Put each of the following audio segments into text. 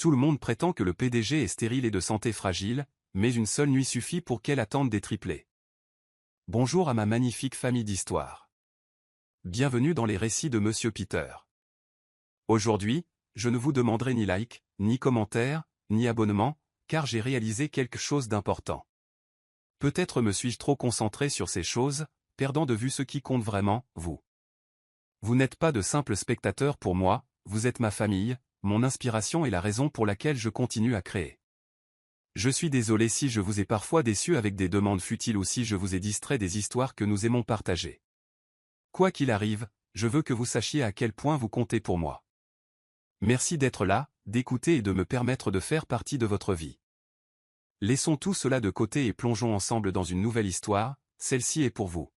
Tout le monde prétend que le PDG est stérile et de santé fragile, mais une seule nuit suffit pour qu'elle attende des triplés. Bonjour à ma magnifique famille d'histoire. Bienvenue dans les récits de Monsieur Peter. Aujourd'hui, je ne vous demanderai ni like, ni commentaire, ni abonnement, car j'ai réalisé quelque chose d'important. Peut-être me suis-je trop concentré sur ces choses, perdant de vue ce qui compte vraiment, vous. Vous n'êtes pas de simples spectateurs pour moi, vous êtes ma famille, mon inspiration et la raison pour laquelle je continue à créer. Je suis désolé si je vous ai parfois déçu avec des demandes futiles ou si je vous ai distrait des histoires que nous aimons partager. Quoi qu'il arrive, je veux que vous sachiez à quel point vous comptez pour moi. Merci d'être là, d'écouter et de me permettre de faire partie de votre vie. Laissons tout cela de côté et plongeons ensemble dans une nouvelle histoire, celle-ci est pour vous.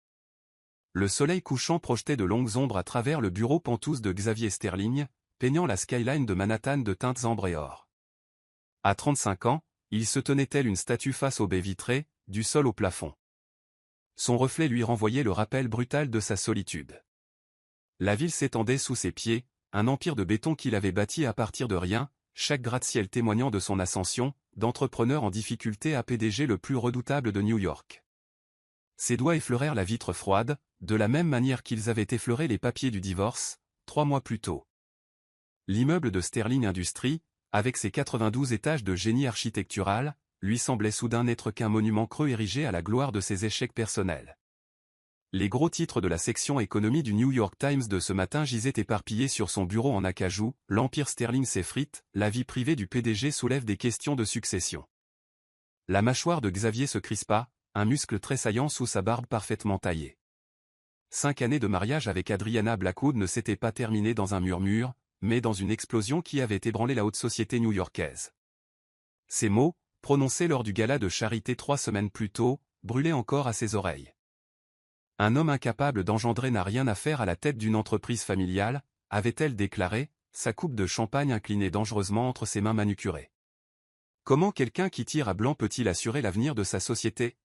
Le soleil couchant projetait de longues ombres à travers le bureau penthouse de Xavier Sterling, peignant la skyline de Manhattan de teintes ambre et or. À 35 ans, il se tenait tel une statue face aux baies vitrées, du sol au plafond. Son reflet lui renvoyait le rappel brutal de sa solitude. La ville s'étendait sous ses pieds, un empire de béton qu'il avait bâti à partir de rien, chaque gratte-ciel témoignant de son ascension, d'entrepreneur en difficulté à PDG le plus redoutable de New York. Ses doigts effleurèrent la vitre froide, de la même manière qu'ils avaient effleuré les papiers du divorce, 3 mois plus tôt. L'immeuble de Sterling Industries, avec ses 92 étages de génie architectural, lui semblait soudain n'être qu'un monument creux érigé à la gloire de ses échecs personnels. Les gros titres de la section économie du New York Times de ce matin gisaient éparpillés sur son bureau en acajou, l'empire Sterling s'effrite, la vie privée du PDG soulève des questions de succession. La mâchoire de Xavier se crispa, un muscle tressaillant sous sa barbe parfaitement taillée. 5 années de mariage avec Adriana Blackwood ne s'étaient pas terminées dans un murmure, mais dans une explosion qui avait ébranlé la haute société new-yorkaise. Ces mots, prononcés lors du gala de charité 3 semaines plus tôt, brûlaient encore à ses oreilles. Un homme incapable d'engendrer n'a rien à faire à la tête d'une entreprise familiale, avait-elle déclaré, sa coupe de champagne inclinée dangereusement entre ses mains manucurées. Comment quelqu'un qui tire à blanc peut-il assurer l'avenir de sa société?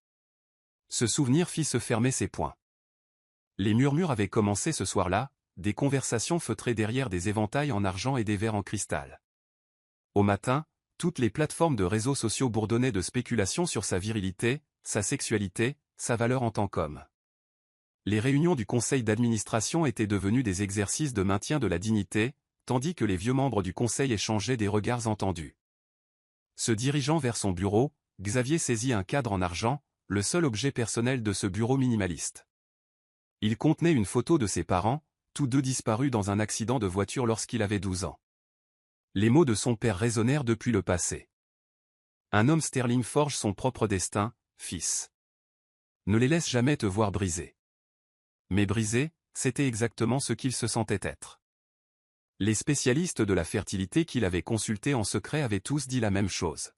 Ce souvenir fit se fermer ses poings. Les murmures avaient commencé ce soir-là, des conversations feutrées derrière des éventails en argent et des verres en cristal. Au matin, toutes les plateformes de réseaux sociaux bourdonnaient de spéculations sur sa virilité, sa sexualité, sa valeur en tant qu'homme. Les réunions du conseil d'administration étaient devenues des exercices de maintien de la dignité, tandis que les vieux membres du conseil échangeaient des regards entendus. Se dirigeant vers son bureau, Xavier saisit un cadre en argent, le seul objet personnel de ce bureau minimaliste. Il contenait une photo de ses parents, tous deux disparus dans un accident de voiture lorsqu'il avait 12 ans. Les mots de son père résonnèrent depuis le passé. Un homme Sterling forge son propre destin, fils. Ne les laisse jamais te voir briser. Mais brisé, c'était exactement ce qu'il se sentait être. Les spécialistes de la fertilité qu'il avait consultés en secret avaient tous dit la même chose.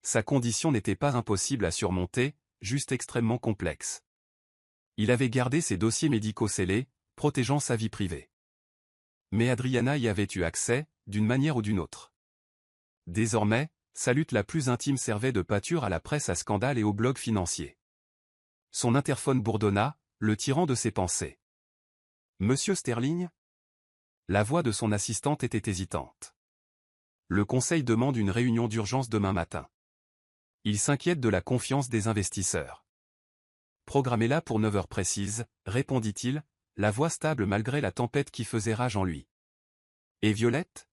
Sa condition n'était pas impossible à surmonter, juste extrêmement complexe. Il avait gardé ses dossiers médicaux scellés, protégeant sa vie privée. Mais Adriana y avait eu accès, d'une manière ou d'une autre. Désormais, sa lutte la plus intime servait de pâture à la presse à scandale et aux blogs financiers. Son interphone bourdonna, le tirant de ses pensées. « Monsieur Sterling ?» La voix de son assistante était hésitante. « Le conseil demande une réunion d'urgence demain matin. Il s'inquiète de la confiance des investisseurs. »« Programmez-la pour 9 heures précises, » répondit-il, la voix stable malgré la tempête qui faisait rage en lui. « Et Violette ? » ?»«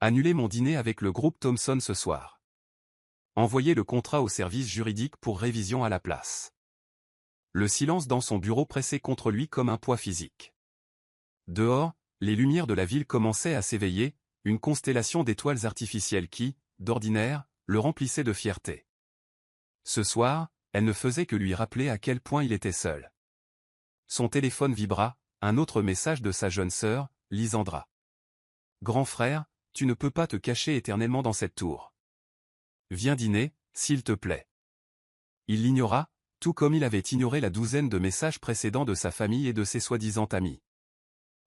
Annulez mon dîner avec le groupe Thomson ce soir. Envoyez le contrat au service juridique pour révision à la place. » Le silence dans son bureau pressait contre lui comme un poids physique. Dehors, les lumières de la ville commençaient à s'éveiller, une constellation d'étoiles artificielles qui, d'ordinaire, le remplissait de fierté. Ce soir, elle ne faisait que lui rappeler à quel point il était seul. Son téléphone vibra, un autre message de sa jeune sœur, Lisandra. « Grand frère, tu ne peux pas te cacher éternellement dans cette tour. Viens dîner, s'il te plaît. » Il l'ignora, tout comme il avait ignoré la douzaine de messages précédents de sa famille et de ses soi-disant amis.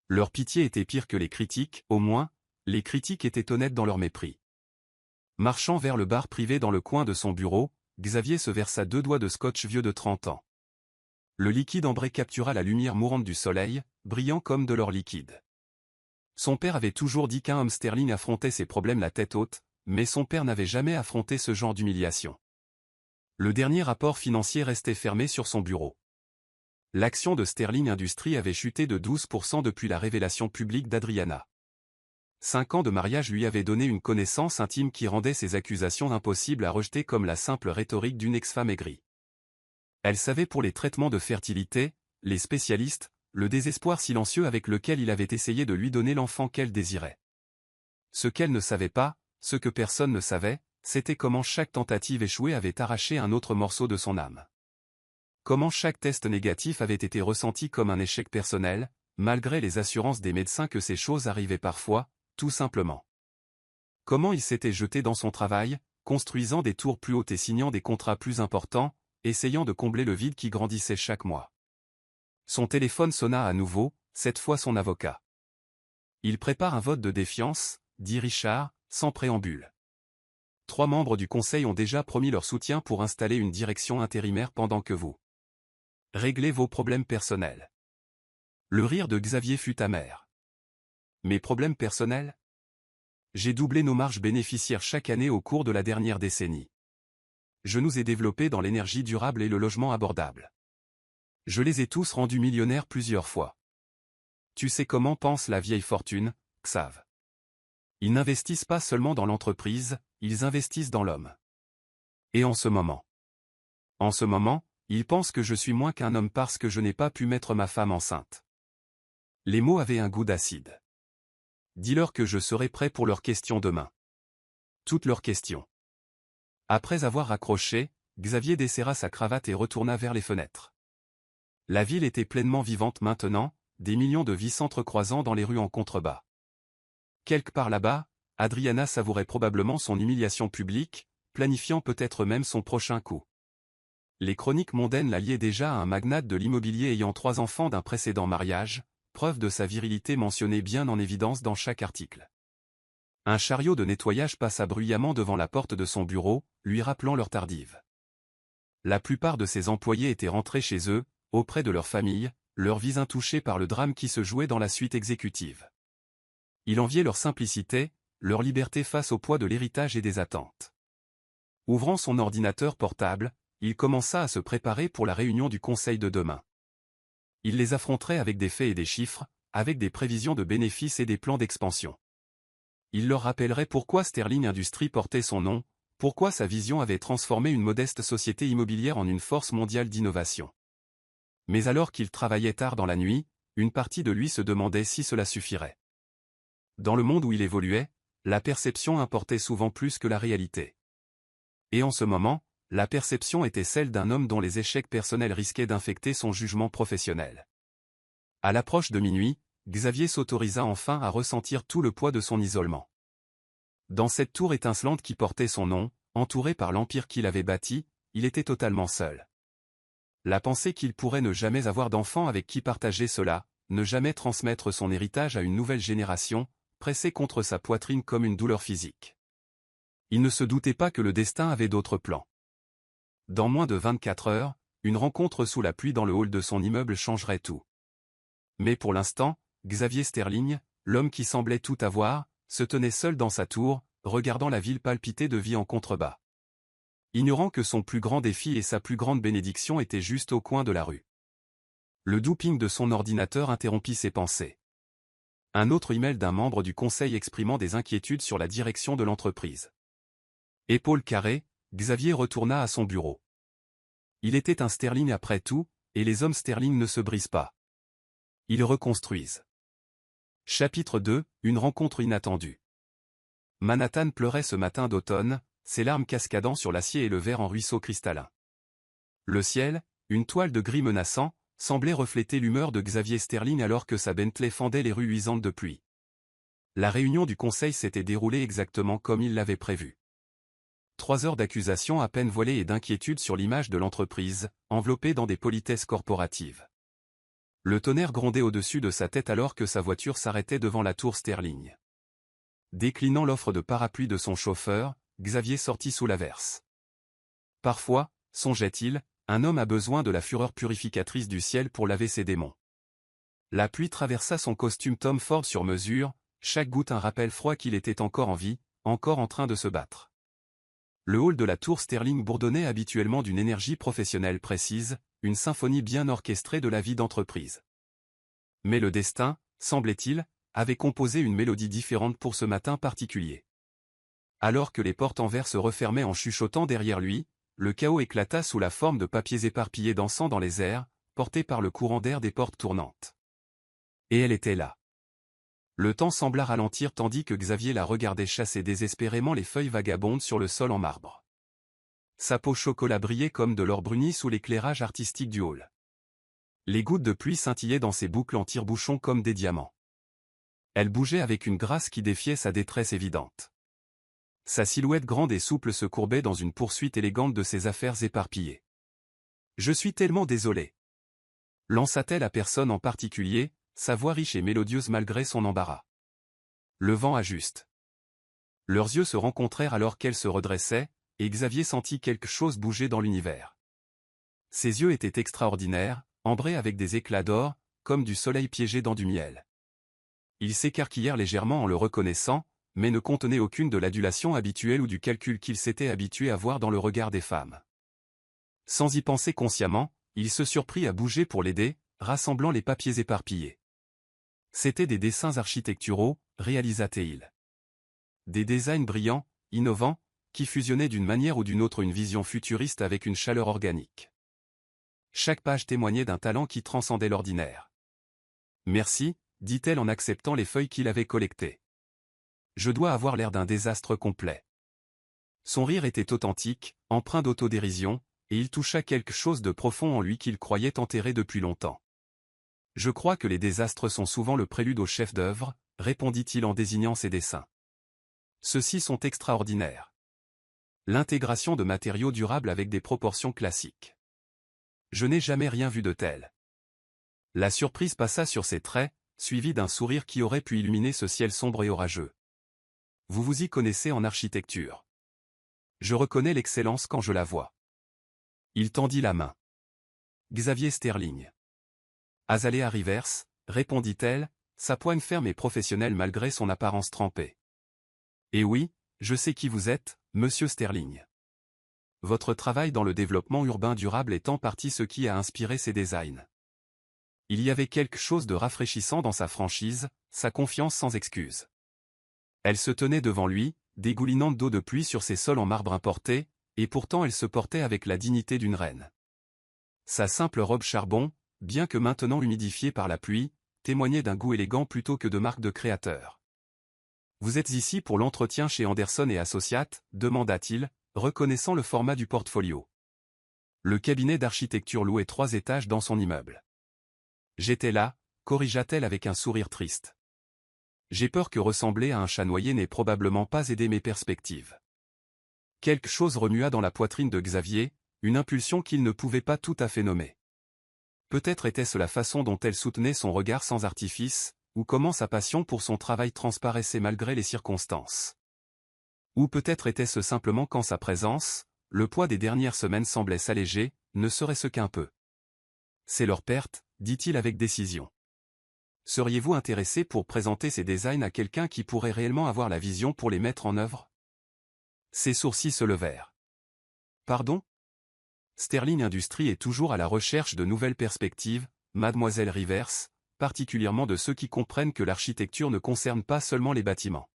Leur pitié était pire que les critiques, au moins, les critiques étaient honnêtes dans leur mépris. Marchant vers le bar privé dans le coin de son bureau, Xavier se versa 2 doigts de scotch vieux de 30 ans. Le liquide ambré captura la lumière mourante du soleil, brillant comme de l'or liquide. Son père avait toujours dit qu'un homme sterling affrontait ses problèmes la tête haute, mais son père n'avait jamais affronté ce genre d'humiliation. Le dernier rapport financier restait fermé sur son bureau. L'action de Sterling Industries avait chuté de 12% depuis la révélation publique d'Adriana. 5 ans de mariage lui avaient donné une connaissance intime qui rendait ces accusations impossibles à rejeter comme la simple rhétorique d'une ex-femme aigrie. Elle savait pour les traitements de fertilité, les spécialistes, le désespoir silencieux avec lequel il avait essayé de lui donner l'enfant qu'elle désirait. Ce qu'elle ne savait pas, ce que personne ne savait, c'était comment chaque tentative échouée avait arraché un autre morceau de son âme. Comment chaque test négatif avait été ressenti comme un échec personnel, malgré les assurances des médecins que ces choses arrivaient parfois, tout simplement. Comment il s'était jeté dans son travail, construisant des tours plus hautes et signant des contrats plus importants, essayant de combler le vide qui grandissait chaque mois. Son téléphone sonna à nouveau, cette fois son avocat. Il prépare un vote de défiance, dit Richard, sans préambule. 3 membres du conseil ont déjà promis leur soutien pour installer une direction intérimaire pendant que vous réglez vos problèmes personnels. Le rire de Xavier fut amer. Mes problèmes personnels? J'ai doublé nos marges bénéficiaires chaque année au cours de la dernière décennie. Je nous ai développés dans l'énergie durable et le logement abordable. Je les ai tous rendus millionnaires plusieurs fois. Tu sais comment pense la vieille fortune, Xav. Ils n'investissent pas seulement dans l'entreprise, ils investissent dans l'homme. Et en ce moment, ils pensent que je suis moins qu'un homme parce que je n'ai pas pu mettre ma femme enceinte. Les mots avaient un goût d'acide. Dis-leur que je serai prêt pour leurs questions demain. Toutes leurs questions. Après avoir raccroché, Xavier desserra sa cravate et retourna vers les fenêtres. La ville était pleinement vivante maintenant, des millions de vies s'entrecroisant dans les rues en contrebas. Quelque part là-bas, Adriana savourait probablement son humiliation publique, planifiant peut-être même son prochain coup. Les chroniques mondaines la liaient déjà à un magnate de l'immobilier ayant 3 enfants d'un précédent mariage, preuve de sa virilité mentionnée bien en évidence dans chaque article. Un chariot de nettoyage passa bruyamment devant la porte de son bureau, lui rappelant l'heure tardive. La plupart de ses employés étaient rentrés chez eux, auprès de leur famille, leurs vies intouchées par le drame qui se jouait dans la suite exécutive. Il enviait leur simplicité, leur liberté face au poids de l'héritage et des attentes. Ouvrant son ordinateur portable, il commença à se préparer pour la réunion du conseil de demain. Il les affronterait avec des faits et des chiffres, avec des prévisions de bénéfices et des plans d'expansion. Il leur rappellerait pourquoi Sterling Industries portait son nom, pourquoi sa vision avait transformé une modeste société immobilière en une force mondiale d'innovation. Mais alors qu'il travaillait tard dans la nuit, une partie de lui se demandait si cela suffirait. Dans le monde où il évoluait, la perception importait souvent plus que la réalité. Et en ce moment, la perception était celle d'un homme dont les échecs personnels risquaient d'infecter son jugement professionnel. À l'approche de minuit, Xavier s'autorisa enfin à ressentir tout le poids de son isolement. Dans cette tour étincelante qui portait son nom, entouré par l'empire qu'il avait bâti, il était totalement seul. La pensée qu'il pourrait ne jamais avoir d'enfant avec qui partager cela, ne jamais transmettre son héritage à une nouvelle génération, pressait contre sa poitrine comme une douleur physique. Il ne se doutait pas que le destin avait d'autres plans. Dans moins de 24 heures, une rencontre sous la pluie dans le hall de son immeuble changerait tout. Mais pour l'instant, Xavier Sterling, l'homme qui semblait tout avoir, se tenait seul dans sa tour, regardant la ville palpiter de vie en contrebas. Ignorant que son plus grand défi et sa plus grande bénédiction étaient juste au coin de la rue. Le douping de son ordinateur interrompit ses pensées. Un autre email d'un membre du conseil exprimant des inquiétudes sur la direction de l'entreprise. Épaules carrées, Xavier retourna à son bureau. Il était un Sterling après tout, et les hommes Sterling ne se brisent pas. Ils reconstruisent. Chapitre 2, une rencontre inattendue. Manhattan pleurait ce matin d'automne, ses larmes cascadant sur l'acier et le verre en ruisseau cristallin. Le ciel, une toile de gris menaçant, semblait refléter l'humeur de Xavier Sterling alors que sa Bentley fendait les rues luisantes de pluie. La réunion du conseil s'était déroulée exactement comme il l'avait prévu. 3 heures d'accusations à peine voilées et d'inquiétude sur l'image de l'entreprise, enveloppée dans des politesses corporatives. Le tonnerre grondait au-dessus de sa tête alors que sa voiture s'arrêtait devant la tour Sterling. Déclinant l'offre de parapluie de son chauffeur, Xavier sortit sous l'averse. Parfois, songeait-il, un homme a besoin de la fureur purificatrice du ciel pour laver ses démons. La pluie traversa son costume Tom Ford sur mesure, chaque goutte un rappel froid qu'il était encore en vie, encore en train de se battre. Le hall de la tour Sterling bourdonnait habituellement d'une énergie professionnelle précise, une symphonie bien orchestrée de la vie d'entreprise. Mais le destin, semblait-il, avait composé une mélodie différente pour ce matin particulier. Alors que les portes en verre se refermaient en chuchotant derrière lui, le chaos éclata sous la forme de papiers éparpillés dansant dans les airs, portés par le courant d'air des portes tournantes. Et elle était là. Le temps sembla ralentir tandis que Xavier la regardait chasser désespérément les feuilles vagabondes sur le sol en marbre. Sa peau chocolat brillait comme de l'or bruni sous l'éclairage artistique du hall. Les gouttes de pluie scintillaient dans ses boucles en tire-bouchons comme des diamants. Elle bougeait avec une grâce qui défiait sa détresse évidente. Sa silhouette grande et souple se courbait dans une poursuite élégante de ses affaires éparpillées. « Je suis tellement désolé. » Lança-t-elle à personne en particulier, sa voix riche et mélodieuse malgré son embarras. Le vent ajuste. Leurs yeux se rencontrèrent alors qu'elle se redressait, et Xavier sentit quelque chose bouger dans l'univers. Ses yeux étaient extraordinaires, ambrés avec des éclats d'or, comme du soleil piégé dans du miel. Ils s'écarquillèrent légèrement en le reconnaissant, mais ne contenaient aucune de l'adulation habituelle ou du calcul qu'il s'était habitué à voir dans le regard des femmes. Sans y penser consciemment, il se surprit à bouger pour l'aider, rassemblant les papiers éparpillés. C'étaient des dessins architecturaux, réalisa-t-il. Des designs brillants, innovants, qui fusionnaient d'une manière ou d'une autre une vision futuriste avec une chaleur organique. Chaque page témoignait d'un talent qui transcendait l'ordinaire. « Merci », dit-elle en acceptant les feuilles qu'il avait collectées. « Je dois avoir l'air d'un désastre complet. » Son rire était authentique, empreint d'autodérision, et il toucha quelque chose de profond en lui qu'il croyait enterré depuis longtemps. « Je crois que les désastres sont souvent le prélude au chef-d'œuvre, répondit-il en désignant ses dessins. Ceux-ci sont extraordinaires. L'intégration de matériaux durables avec des proportions classiques. Je n'ai jamais rien vu de tel. La surprise passa sur ses traits, suivie d'un sourire qui aurait pu illuminer ce ciel sombre et orageux. Vous vous y connaissez en architecture. Je reconnais l'excellence quand je la vois. Il tendit la main. Xavier Sterling. Azalea Rivers, répondit-elle, sa poigne ferme et professionnelle malgré son apparence trempée. Et oui, je sais qui vous êtes, monsieur Sterling. Votre travail dans le développement urbain durable est en partie ce qui a inspiré ces designs. Il y avait quelque chose de rafraîchissant dans sa franchise, sa confiance sans excuse. Elle se tenait devant lui, dégoulinante d'eau de pluie sur ses sols en marbre importé, et pourtant elle se portait avec la dignité d'une reine. Sa simple robe charbon, bien que maintenant humidifiée par la pluie, témoignait d'un goût élégant plutôt que de marque de créateur. « Vous êtes ici pour l'entretien chez Anderson et Associates ?» demanda-t-il, reconnaissant le format du portfolio. Le cabinet d'architecture louait 3 étages dans son immeuble. « J'étais là, corrigea-t-elle avec un sourire triste. J'ai peur que ressembler à un chat noyé n'ait probablement pas aidé mes perspectives. Quelque chose remua dans la poitrine de Xavier, une impulsion qu'il ne pouvait pas tout à fait nommer. Peut-être était-ce la façon dont elle soutenait son regard sans artifice, ou comment sa passion pour son travail transparaissait malgré les circonstances. Ou peut-être était-ce simplement quand sa présence, le poids des dernières semaines semblait s'alléger, ne serait-ce qu'un peu. C'est leur perte, dit-il avec décision. Seriez-vous intéressé pour présenter ces designs à quelqu'un qui pourrait réellement avoir la vision pour les mettre en œuvre? Ses sourcils se levèrent. Pardon? Sterling Industries est toujours à la recherche de nouvelles perspectives, mademoiselle Rivers, particulièrement de ceux qui comprennent que l'architecture ne concerne pas seulement les bâtiments.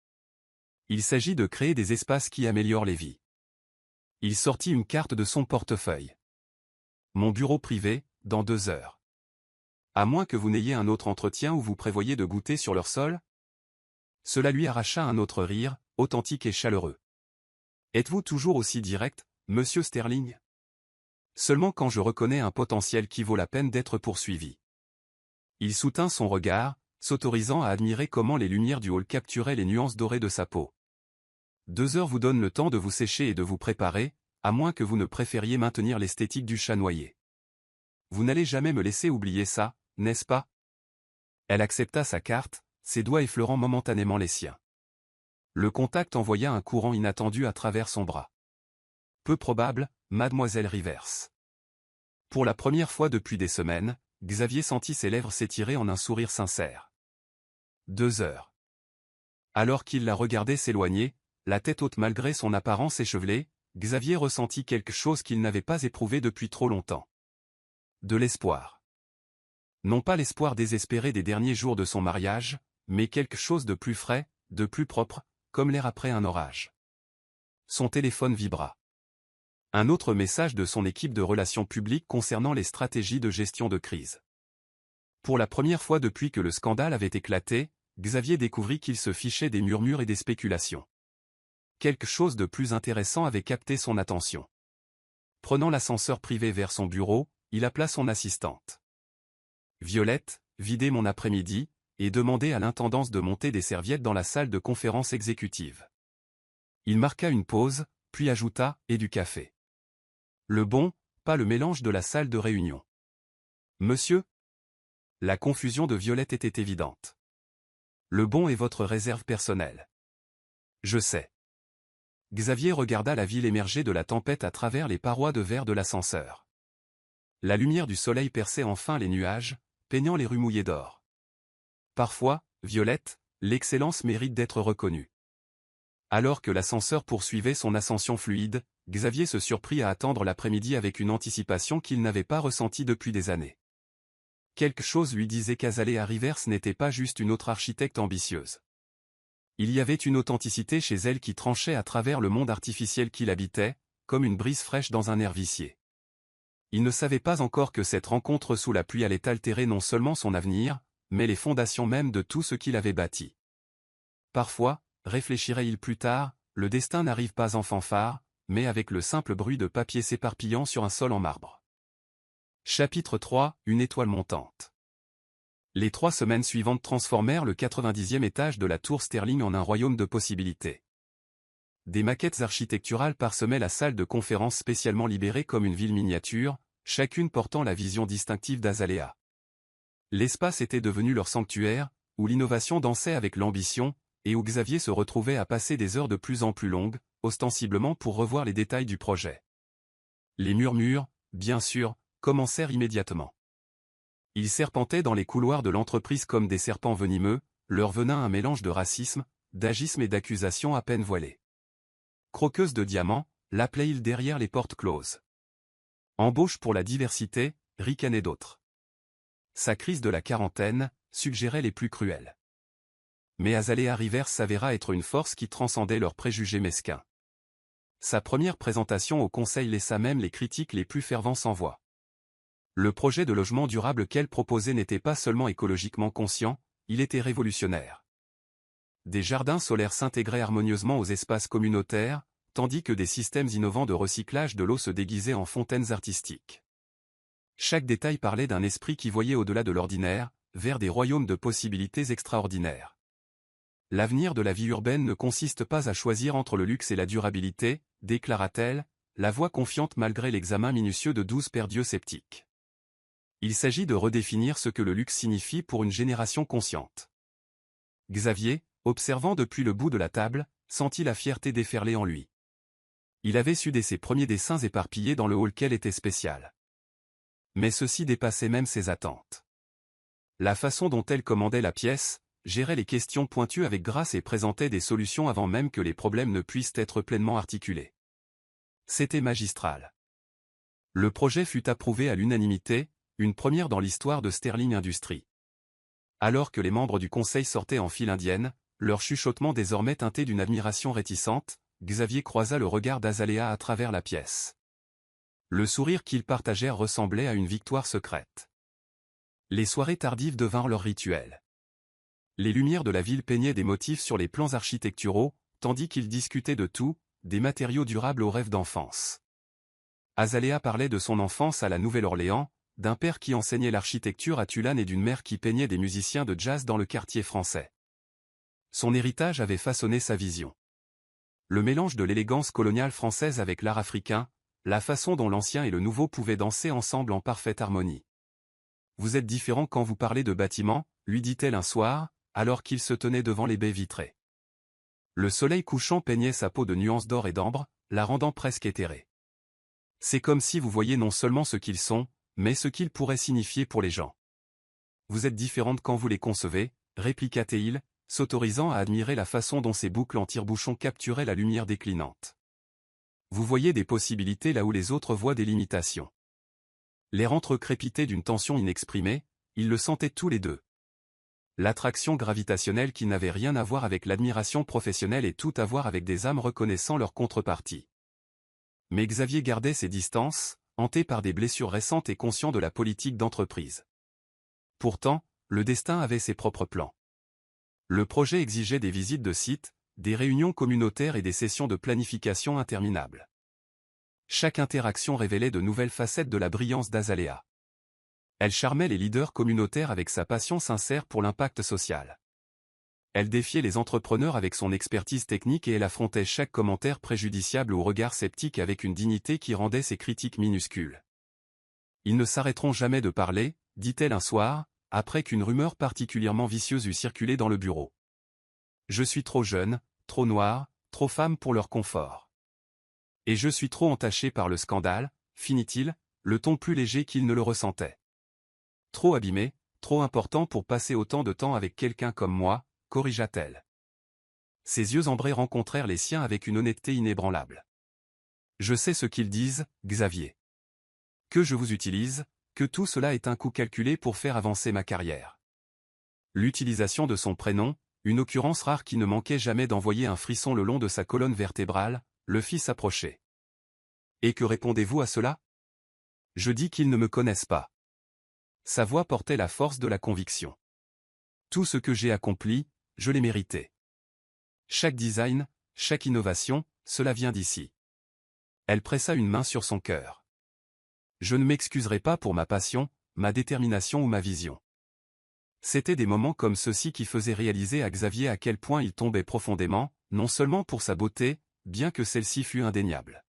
Il s'agit de créer des espaces qui améliorent les vies. Il sortit une carte de son portefeuille. Mon bureau privé, dans 2 heures. À moins que vous n'ayez un autre entretien où vous prévoyez de goûter sur leur sol? Cela lui arracha un autre rire, authentique et chaleureux. Êtes-vous toujours aussi direct, monsieur Sterling? Seulement quand je reconnais un potentiel qui vaut la peine d'être poursuivi. Il soutint son regard, s'autorisant à admirer comment les lumières du hall capturaient les nuances dorées de sa peau. 2 heures vous donnent le temps de vous sécher et de vous préparer, à moins que vous ne préfériez maintenir l'esthétique du chat noyé. Vous n'allez jamais me laisser oublier ça, n'est-ce pas? Elle accepta sa carte, ses doigts effleurant momentanément les siens. Le contact envoya un courant inattendu à travers son bras. Peu probable, mademoiselle Rivers. Pour la première fois depuis des semaines, Xavier sentit ses lèvres s'étirer en un sourire sincère. 2 heures. Alors qu'il la regardait s'éloigner, la tête haute malgré son apparence échevelée, Xavier ressentit quelque chose qu'il n'avait pas éprouvé depuis trop longtemps. De l'espoir. Non pas l'espoir désespéré des derniers jours de son mariage, mais quelque chose de plus frais, de plus propre, comme l'air après un orage. Son téléphone vibra. Un autre message de son équipe de relations publiques concernant les stratégies de gestion de crise. Pour la première fois depuis que le scandale avait éclaté, Xavier découvrit qu'il se fichait des murmures et des spéculations. Quelque chose de plus intéressant avait capté son attention. Prenant l'ascenseur privé vers son bureau, il appela son assistante. « Violette, videz mon après-midi, et demandez à l'intendance de monter des serviettes dans la salle de conférence exécutive. » Il marqua une pause, puis ajouta « et du café. » Le bon, pas le mélange de la salle de réunion. « Monsieur ?» La confusion de Violette était évidente. « Le bon est votre réserve personnelle. »« Je sais. » Xavier regarda la ville émerger de la tempête à travers les parois de verre de l'ascenseur. La lumière du soleil perçait enfin les nuages, peignant les rues mouillées d'or. Parfois, Violette, l'excellence mérite d'être reconnue. Alors que l'ascenseur poursuivait son ascension fluide, Xavier se surprit à attendre l'après-midi avec une anticipation qu'il n'avait pas ressentie depuis des années. Quelque chose lui disait qu'Azalea Rivers n'était pas juste une autre architecte ambitieuse. Il y avait une authenticité chez elle qui tranchait à travers le monde artificiel qu'il habitait, comme une brise fraîche dans un air vicié. Il ne savait pas encore que cette rencontre sous la pluie allait altérer non seulement son avenir, mais les fondations même de tout ce qu'il avait bâti. Parfois, réfléchirait-il plus tard, le destin n'arrive pas en fanfare, mais avec le simple bruit de papier s'éparpillant sur un sol en marbre. Chapitre 3, une étoile montante. Les 3 semaines suivantes transformèrent le 90e étage de la tour Sterling en un royaume de possibilités. Des maquettes architecturales parsemaient la salle de conférence spécialement libérée comme une ville miniature, chacune portant la vision distinctive d'Azalea. L'espace était devenu leur sanctuaire, où l'innovation dansait avec l'ambition, et où Xavier se retrouvait à passer des heures de plus en plus longues, ostensiblement pour revoir les détails du projet. Les murmures, bien sûr, commencèrent immédiatement. Ils serpentaient dans les couloirs de l'entreprise comme des serpents venimeux, leur venin un mélange de racisme, d'agisme et d'accusations à peine voilées. Croqueuse de diamants, l'appelait-il derrière les portes closes. Embauche pour la diversité, ricanait d'autres. Sa crise de la quarantaine, suggérait les plus cruels. Mais Azalea Rivers s'avéra être une force qui transcendait leurs préjugés mesquins. Sa première présentation au Conseil laissa même les critiques les plus fervents sans voix. Le projet de logement durable qu'elle proposait n'était pas seulement écologiquement conscient, il était révolutionnaire. Des jardins solaires s'intégraient harmonieusement aux espaces communautaires, tandis que des systèmes innovants de recyclage de l'eau se déguisaient en fontaines artistiques. Chaque détail parlait d'un esprit qui voyait au-delà de l'ordinaire, vers des royaumes de possibilités extraordinaires. L'avenir de la vie urbaine ne consiste pas à choisir entre le luxe et la durabilité, déclara-t-elle, la voix confiante malgré l'examen minutieux de 12 paires d'yeux sceptiques. Il s'agit de redéfinir ce que le luxe signifie pour une génération consciente. Xavier, observant depuis le bout de la table, sentit la fierté déferler en lui. Il avait su dès ses premiers dessins éparpillés dans le hall qu'elle était spéciale. Mais ceci dépassait même ses attentes. La façon dont elle commandait la pièce, gérait les questions pointues avec grâce et présentait des solutions avant même que les problèmes ne puissent être pleinement articulés. C'était magistral. Le projet fut approuvé à l'unanimité, une première dans l'histoire de Sterling Industries. Alors que les membres du conseil sortaient en file indienne, leur chuchotement désormais teinté d'une admiration réticente, Xavier croisa le regard d'Azalea à travers la pièce. Le sourire qu'ils partagèrent ressemblait à une victoire secrète. Les soirées tardives devinrent leur rituel. Les lumières de la ville peignaient des motifs sur les plans architecturaux, tandis qu'ils discutaient de tout, des matériaux durables aux rêves d'enfance. Azalea parlait de son enfance à la Nouvelle-Orléans, d'un père qui enseignait l'architecture à Tulane et d'une mère qui peignait des musiciens de jazz dans le quartier français. Son héritage avait façonné sa vision. Le mélange de l'élégance coloniale française avec l'art africain, la façon dont l'ancien et le nouveau pouvaient danser ensemble en parfaite harmonie. « Vous êtes différent quand vous parlez de bâtiments », lui dit-elle un soir, alors qu'il se tenait devant les baies vitrées. Le soleil couchant peignait sa peau de nuances d'or et d'ambre, la rendant presque éthérée. C'est comme si vous voyiez non seulement ce qu'ils sont, mais ce qu'ils pourraient signifier pour les gens. Vous êtes différente quand vous les concevez, répliqua-t-il, s'autorisant à admirer la façon dont ses boucles en tire-bouchon capturaient la lumière déclinante. Vous voyez des possibilités là où les autres voient des limitations. L'air entre eux crépitait d'une tension inexprimée, ils le sentaient tous les deux. L'attraction gravitationnelle qui n'avait rien à voir avec l'admiration professionnelle et tout à voir avec des âmes reconnaissant leur contrepartie. Mais Xavier gardait ses distances, hanté par des blessures récentes et conscient de la politique d'entreprise. Pourtant, le destin avait ses propres plans. Le projet exigeait des visites de sites, des réunions communautaires et des sessions de planification interminables. Chaque interaction révélait de nouvelles facettes de la brillance d'Azalea. Elle charmait les leaders communautaires avec sa passion sincère pour l'impact social. Elle défiait les entrepreneurs avec son expertise technique et elle affrontait chaque commentaire préjudiciable ou regard sceptique avec une dignité qui rendait ses critiques minuscules. Ils ne s'arrêteront jamais de parler, dit-elle un soir, après qu'une rumeur particulièrement vicieuse eut circulé dans le bureau. Je suis trop jeune, trop noire, trop femme pour leur confort. Et je suis trop entaché par le scandale, finit-il, le ton plus léger qu'il ne le ressentait. Trop abîmé, trop important pour passer autant de temps avec quelqu'un comme moi, corrigea-t-elle. Ses yeux ambrés rencontrèrent les siens avec une honnêteté inébranlable. Je sais ce qu'ils disent, Xavier. Que je vous utilise, que tout cela est un coup calculé pour faire avancer ma carrière. L'utilisation de son prénom, une occurrence rare qui ne manquait jamais d'envoyer un frisson le long de sa colonne vertébrale, le fit s'approcher. Et que répondez-vous à cela? Je dis qu'ils ne me connaissent pas. Sa voix portait la force de la conviction. Tout ce que j'ai accompli, je l'ai mérité. Chaque design, chaque innovation, cela vient d'ici. Elle pressa une main sur son cœur. Je ne m'excuserai pas pour ma passion, ma détermination ou ma vision. C'étaient des moments comme ceux-ci qui faisaient réaliser à Xavier à quel point il tombait profondément, non seulement pour sa beauté, bien que celle-ci fût indéniable.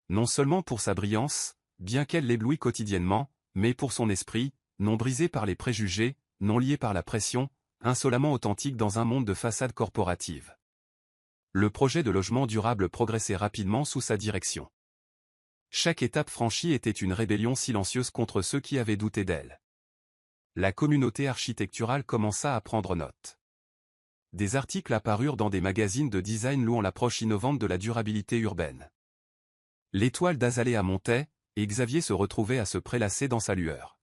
Non seulement pour sa brillance, bien qu'elle l'éblouît quotidiennement, mais pour son esprit, non brisé par les préjugés, non lié par la pression, insolemment authentique dans un monde de façades corporatives. Le projet de logement durable progressait rapidement sous sa direction. Chaque étape franchie était une rébellion silencieuse contre ceux qui avaient douté d'elle. La communauté architecturale commença à prendre note. Des articles apparurent dans des magazines de design louant l'approche innovante de la durabilité urbaine. L'étoile d'Azalea montait, et Xavier se retrouvait à se prélasser dans sa lueur.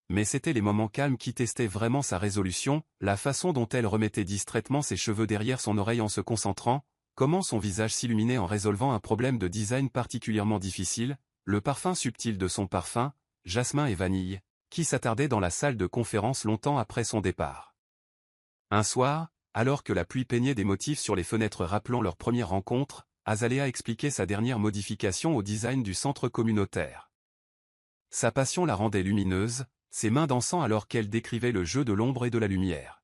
Mais c'étaient les moments calmes qui testaient vraiment sa résolution, la façon dont elle remettait distraitement ses cheveux derrière son oreille en se concentrant, comment son visage s'illuminait en résolvant un problème de design particulièrement difficile, le parfum subtil de son parfum, jasmin et vanille, qui s'attardait dans la salle de conférence longtemps après son départ. Un soir, alors que la pluie peignait des motifs sur les fenêtres rappelant leur première rencontre, Azalea expliquait sa dernière modification au design du centre communautaire. Sa passion la rendait lumineuse, ses mains dansant alors qu'elle décrivait le jeu de l'ombre et de la lumière.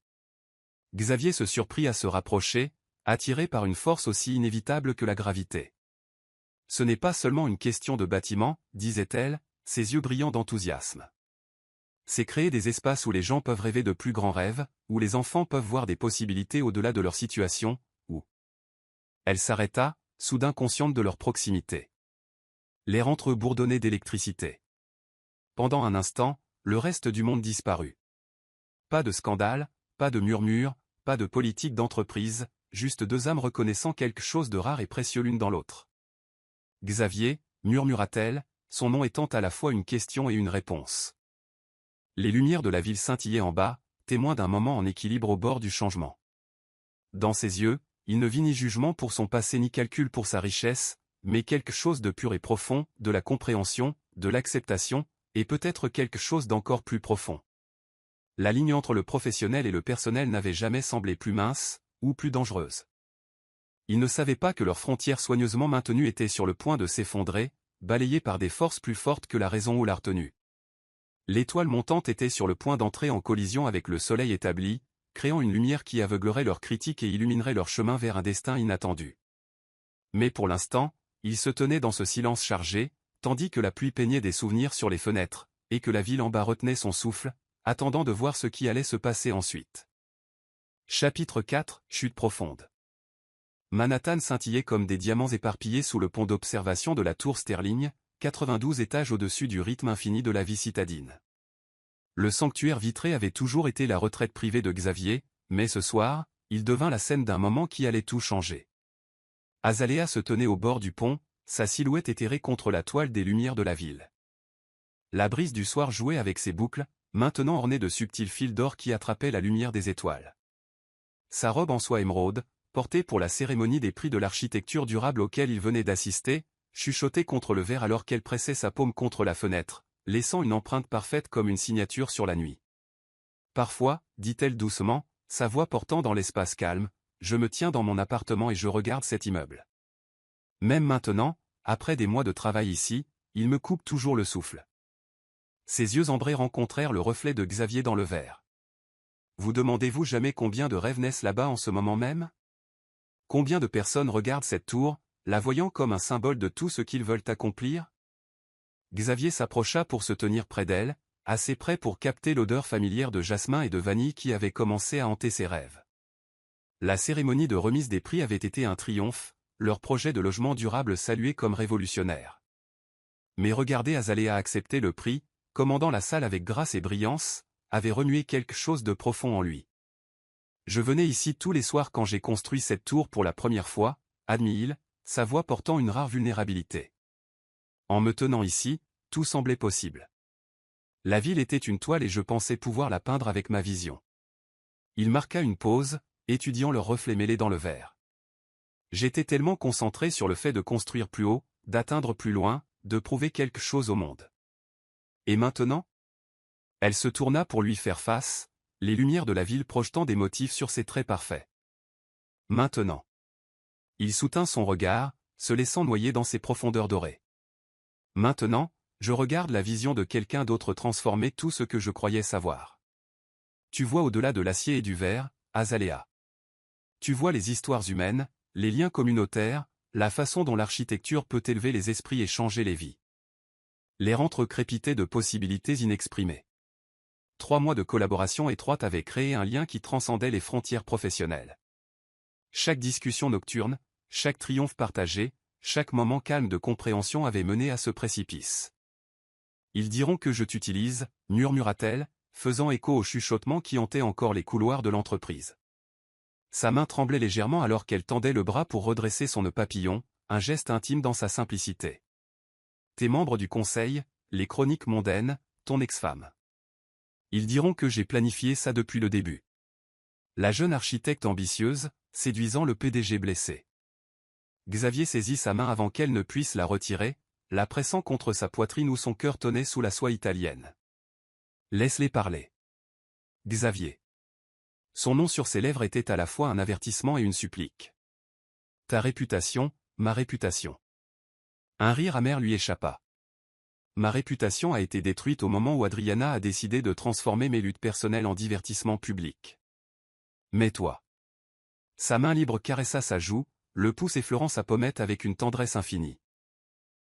Xavier se surprit à se rapprocher, attiré par une force aussi inévitable que la gravité. Ce n'est pas seulement une question de bâtiment, disait-elle, ses yeux brillants d'enthousiasme. C'est créer des espaces où les gens peuvent rêver de plus grands rêves, où les enfants peuvent voir des possibilités au-delà de leur situation, où... Elle s'arrêta, soudain consciente de leur proximité. L'air entre eux bourdonnait d'électricité. Pendant un instant, le reste du monde disparut. Pas de scandale, pas de murmures, pas de politique d'entreprise, juste deux âmes reconnaissant quelque chose de rare et précieux l'une dans l'autre. Xavier, murmura-t-elle, son nom étant à la fois une question et une réponse. Les lumières de la ville scintillaient en bas, témoins d'un moment en équilibre au bord du changement. Dans ses yeux, il ne vit ni jugement pour son passé ni calcul pour sa richesse, mais quelque chose de pur et profond, de la compréhension, de l'acceptation, et peut-être quelque chose d'encore plus profond. La ligne entre le professionnel et le personnel n'avait jamais semblé plus mince, ou plus dangereuse. Ils ne savaient pas que leurs frontières soigneusement maintenues étaient sur le point de s'effondrer, balayées par des forces plus fortes que la raison ou la retenue. L'étoile montante était sur le point d'entrer en collision avec le soleil établi, créant une lumière qui aveuglerait leurs critiques et illuminerait leur chemin vers un destin inattendu. Mais pour l'instant, ils se tenaient dans ce silence chargé, tandis que la pluie peignait des souvenirs sur les fenêtres, et que la ville en bas retenait son souffle, attendant de voir ce qui allait se passer ensuite. Chapitre 4, Chute profonde. Manhattan scintillait comme des diamants éparpillés sous le pont d'observation de la tour Sterling, 92 étages au-dessus du rythme infini de la vie citadine. Le sanctuaire vitré avait toujours été la retraite privée de Xavier, mais ce soir, il devint la scène d'un moment qui allait tout changer. Azalea se tenait au bord du pont, sa silhouette éthérée contre la toile des lumières de la ville. La brise du soir jouait avec ses boucles, maintenant ornées de subtils fils d'or qui attrapaient la lumière des étoiles. Sa robe en soie émeraude, portée pour la cérémonie des prix de l'architecture durable auquel il venait d'assister, chuchotait contre le verre alors qu'elle pressait sa paume contre la fenêtre, laissant une empreinte parfaite comme une signature sur la nuit. Parfois, dit-elle doucement, sa voix portant dans l'espace calme, je me tiens dans mon appartement et je regarde cet immeuble. Même maintenant, après des mois de travail ici, il me coupe toujours le souffle. Ses yeux ambrés rencontrèrent le reflet de Xavier dans le verre. Vous demandez-vous jamais combien de rêves naissent là-bas en ce moment même? Combien de personnes regardent cette tour, la voyant comme un symbole de tout ce qu'ils veulent accomplir? Xavier s'approcha pour se tenir près d'elle, assez près pour capter l'odeur familière de jasmin et de vanille qui avait commencé à hanter ses rêves. La cérémonie de remise des prix avait été un triomphe, leur projet de logement durable salué comme révolutionnaire. Mais regarder Azalea accepter le prix, commandant la salle avec grâce et brillance, avait remué quelque chose de profond en lui. Je venais ici tous les soirs quand j'ai construit cette tour pour la première fois, admit-il, sa voix portant une rare vulnérabilité. En me tenant ici, tout semblait possible. La ville était une toile et je pensais pouvoir la peindre avec ma vision. Il marqua une pause, étudiant le reflet mêlé dans le verre. J'étais tellement concentré sur le fait de construire plus haut, d'atteindre plus loin, de prouver quelque chose au monde. Et maintenant? Elle se tourna pour lui faire face, les lumières de la ville projetant des motifs sur ses traits parfaits. Maintenant. Il soutint son regard, se laissant noyer dans ses profondeurs dorées. Maintenant, je regarde la vision de quelqu'un d'autre transformer tout ce que je croyais savoir. Tu vois au-delà de l'acier et du verre, Azalea. Tu vois les histoires humaines, les liens communautaires, la façon dont l'architecture peut élever les esprits et changer les vies. L'air entrecrépitait de possibilités inexprimées. 3 mois de collaboration étroite avaient créé un lien qui transcendait les frontières professionnelles. Chaque discussion nocturne, chaque triomphe partagé, chaque moment calme de compréhension avait mené à ce précipice. Ils diront que je t'utilise, murmura-t-elle, faisant écho au chuchotement qui hantait encore les couloirs de l'entreprise. Sa main tremblait légèrement alors qu'elle tendait le bras pour redresser son nœud papillon, un geste intime dans sa simplicité. Tes membres du conseil, les chroniques mondaines, ton ex-femme. Ils diront que j'ai planifié ça depuis le début. La jeune architecte ambitieuse, séduisant le PDG blessé. Xavier saisit sa main avant qu'elle ne puisse la retirer, la pressant contre sa poitrine où son cœur tonnait sous la soie italienne. Laisse-les parler. Xavier. Son nom sur ses lèvres était à la fois un avertissement et une supplique. Ta réputation, ma réputation. Un rire amer lui échappa. Ma réputation a été détruite au moment où Adriana a décidé de transformer mes luttes personnelles en divertissement public. Mais toi. Sa main libre caressa sa joue, le pouce effleurant sa pommette avec une tendresse infinie.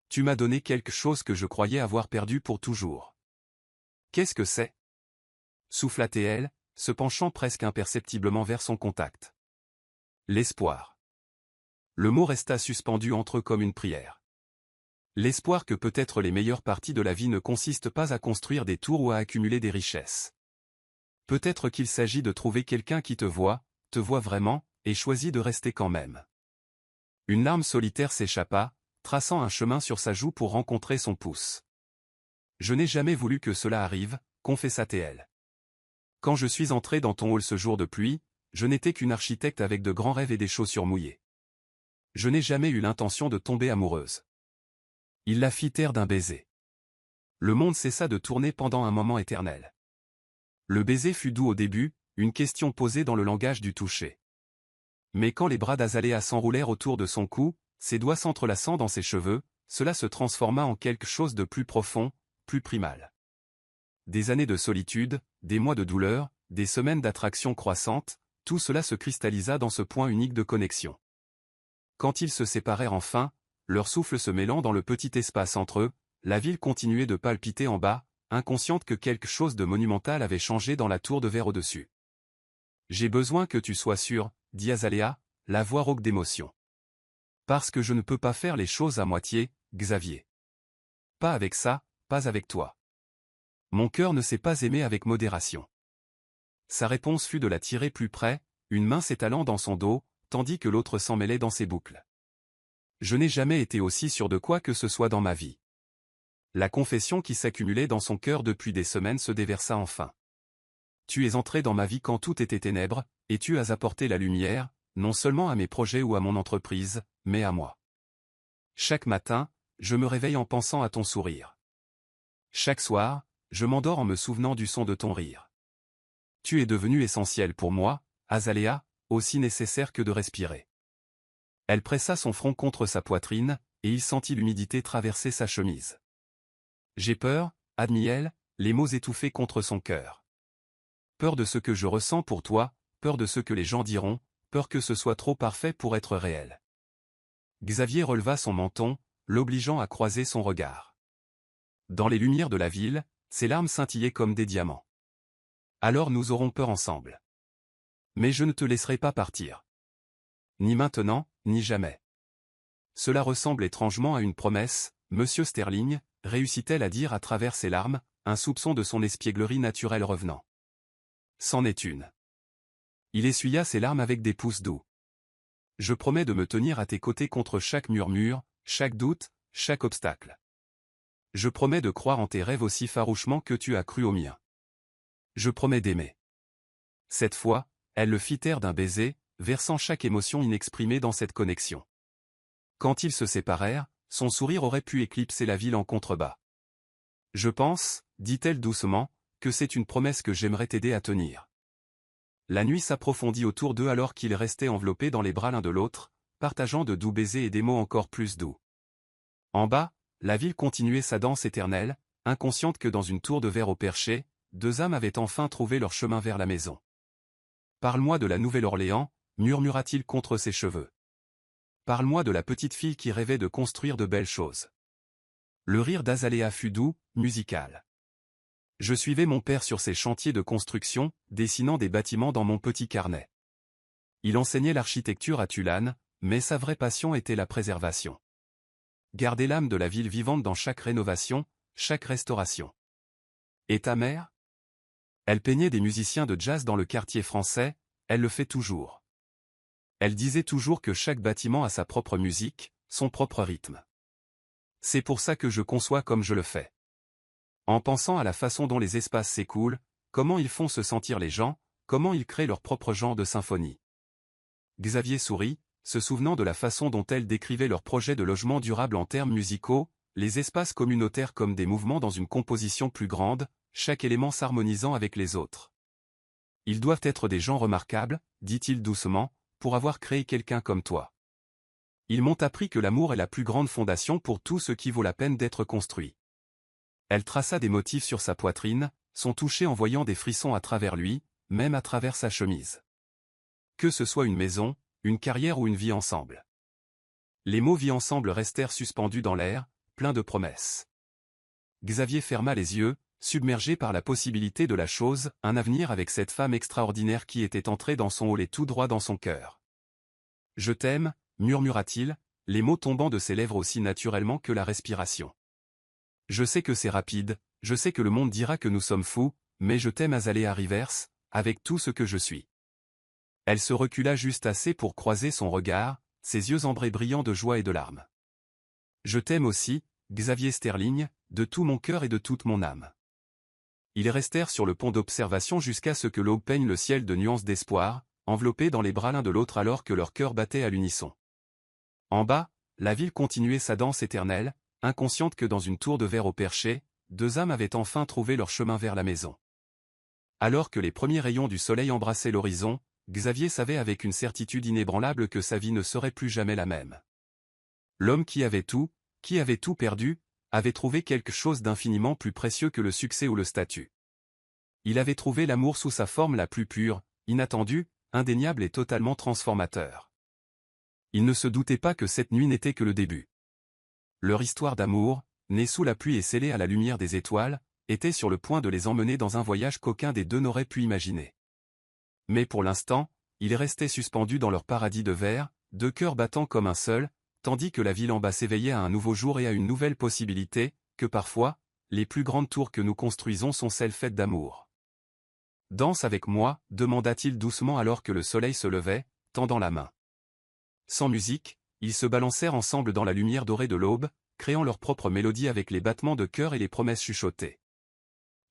Tu m'as donné quelque chose que je croyais avoir perdu pour toujours. Qu'est-ce que c'est? Souffla-t-elle, se penchant presque imperceptiblement vers son contact. L'espoir. Le mot resta suspendu entre eux comme une prière. L'espoir que peut-être les meilleures parties de la vie ne consistent pas à construire des tours ou à accumuler des richesses. Peut-être qu'il s'agit de trouver quelqu'un qui te voit vraiment, et choisit de rester quand même. Une larme solitaire s'échappa, traçant un chemin sur sa joue pour rencontrer son pouce. Je n'ai jamais voulu que cela arrive, confessa-t-elle. Quand je suis entré dans ton hall ce jour de pluie, je n'étais qu'une architecte avec de grands rêves et des chaussures mouillées. Je n'ai jamais eu l'intention de tomber amoureuse. Il la fit taire d'un baiser. Le monde cessa de tourner pendant un moment éternel. Le baiser fut doux au début, une question posée dans le langage du toucher. Mais quand les bras d'Azalea s'enroulèrent autour de son cou, ses doigts s'entrelaçant dans ses cheveux, cela se transforma en quelque chose de plus profond, plus primal. Des années de solitude, des mois de douleur, des semaines d'attraction croissante, tout cela se cristallisa dans ce point unique de connexion. Quand ils se séparèrent enfin, leur souffle se mêlant dans le petit espace entre eux, la ville continuait de palpiter en bas, inconsciente que quelque chose de monumental avait changé dans la tour de verre au-dessus. J'ai besoin que tu sois sûr, dit Azalea, la voix rauque d'émotion. Parce que je ne peux pas faire les choses à moitié, Xavier. Pas avec ça, pas avec toi. Mon cœur ne sait pas aimer avec modération. Sa réponse fut de la tirer plus près, une main s'étalant dans son dos, tandis que l'autre s'en mêlait dans ses boucles. Je n'ai jamais été aussi sûr de quoi que ce soit dans ma vie. La confession qui s'accumulait dans son cœur depuis des semaines se déversa enfin. Tu es entré dans ma vie quand tout était ténèbres, et tu as apporté la lumière, non seulement à mes projets ou à mon entreprise, mais à moi. Chaque matin, je me réveille en pensant à ton sourire. Chaque soir, je m'endors en me souvenant du son de ton rire. Tu es devenu essentiel pour moi, Azalea, aussi nécessaire que de respirer. Elle pressa son front contre sa poitrine, et il sentit l'humidité traverser sa chemise. J'ai peur, admit-elle, les mots étouffés contre son cœur. Peur de ce que je ressens pour toi, peur de ce que les gens diront, peur que ce soit trop parfait pour être réel. Xavier releva son menton, l'obligeant à croiser son regard. Dans les lumières de la ville, ses larmes scintillaient comme des diamants. Alors nous aurons peur ensemble. Mais je ne te laisserai pas partir. Ni maintenant, ni jamais. Cela ressemble étrangement à une promesse, Monsieur Sterling, réussit-elle à dire à travers ses larmes, un soupçon de son espièglerie naturelle revenant. C'en est une. Il essuya ses larmes avec des pouces doux. Je promets de me tenir à tes côtés contre chaque murmure, chaque doute, chaque obstacle. Je promets de croire en tes rêves aussi farouchement que tu as cru aux miens. Je promets d'aimer. Cette fois, elle le fit taire d'un baiser, versant chaque émotion inexprimée dans cette connexion. Quand ils se séparèrent, son sourire aurait pu éclipser la ville en contrebas. Je pense, dit-elle doucement, que c'est une promesse que j'aimerais t'aider à tenir. La nuit s'approfondit autour d'eux alors qu'ils restaient enveloppés dans les bras l'un de l'autre, partageant de doux baisers et des mots encore plus doux. En bas, la ville continuait sa danse éternelle, inconsciente que dans une tour de verre au perché, deux âmes avaient enfin trouvé leur chemin vers la maison. Parle-moi de la Nouvelle-Orléans, murmura-t-il contre ses cheveux. Parle-moi de la petite fille qui rêvait de construire de belles choses. Le rire d'Azalea fut doux, musical. Je suivais mon père sur ses chantiers de construction, dessinant des bâtiments dans mon petit carnet. Il enseignait l'architecture à Tulane, mais sa vraie passion était la préservation. Garder l'âme de la ville vivante dans chaque rénovation, chaque restauration. Et ta mère ? Elle peignait des musiciens de jazz dans le quartier français, elle le fait toujours. Elle disait toujours que chaque bâtiment a sa propre musique, son propre rythme. C'est pour ça que je conçois comme je le fais. En pensant à la façon dont les espaces s'écoulent, comment ils font se sentir les gens, comment ils créent leur propre genre de symphonie. Xavier sourit, se souvenant de la façon dont elle décrivait leur projet de logement durable en termes musicaux, les espaces communautaires comme des mouvements dans une composition plus grande, chaque élément s'harmonisant avec les autres. Ils doivent être des gens remarquables, dit-il doucement, pour avoir créé quelqu'un comme toi. Ils m'ont appris que l'amour est la plus grande fondation pour tout ce qui vaut la peine d'être construit. Elle traça des motifs sur sa poitrine, son toucher envoyant des frissons à travers lui, même à travers sa chemise. Que ce soit une maison, une carrière ou une vie ensemble. Les mots vie ensemble restèrent suspendus dans l'air, pleins de promesses. Xavier ferma les yeux, submergé par la possibilité de la chose, un avenir avec cette femme extraordinaire qui était entrée dans son hall et tout droit dans son cœur. « Je t'aime », murmura-t-il, les mots tombant de ses lèvres aussi naturellement que la respiration. « Je sais que c'est rapide, je sais que le monde dira que nous sommes fous, mais je t'aime Azalea Rivers, avec tout ce que je suis. » Elle se recula juste assez pour croiser son regard, ses yeux ambrés brillants de joie et de larmes. « Je t'aime aussi, Xavier Sterling, de tout mon cœur et de toute mon âme. » Ils restèrent sur le pont d'observation jusqu'à ce que l'aube peigne le ciel de nuances d'espoir, enveloppés dans les bras l'un de l'autre alors que leurs cœurs battaient à l'unisson. En bas, la ville continuait sa danse éternelle, inconsciente que dans une tour de verre au perché, deux âmes avaient enfin trouvé leur chemin vers la maison. Alors que les premiers rayons du soleil embrassaient l'horizon, Xavier savait avec une certitude inébranlable que sa vie ne serait plus jamais la même. L'homme qui avait tout perdu, avait trouvé quelque chose d'infiniment plus précieux que le succès ou le statut. Il avait trouvé l'amour sous sa forme la plus pure, inattendue, indéniable et totalement transformateur. Il ne se doutait pas que cette nuit n'était que le début. Leur histoire d'amour, née sous la pluie et scellée à la lumière des étoiles, était sur le point de les emmener dans un voyage qu'aucun des deux n'aurait pu imaginer. Mais pour l'instant, ils restaient suspendus dans leur paradis de verre, deux cœurs battant comme un seul, tandis que la ville en bas s'éveillait à un nouveau jour et à une nouvelle possibilité, que parfois, les plus grandes tours que nous construisons sont celles faites d'amour. Danse avec moi, demanda-t-il doucement alors que le soleil se levait, tendant la main. Sans musique, ils se balancèrent ensemble dans la lumière dorée de l'aube, créant leur propre mélodie avec les battements de cœur et les promesses chuchotées.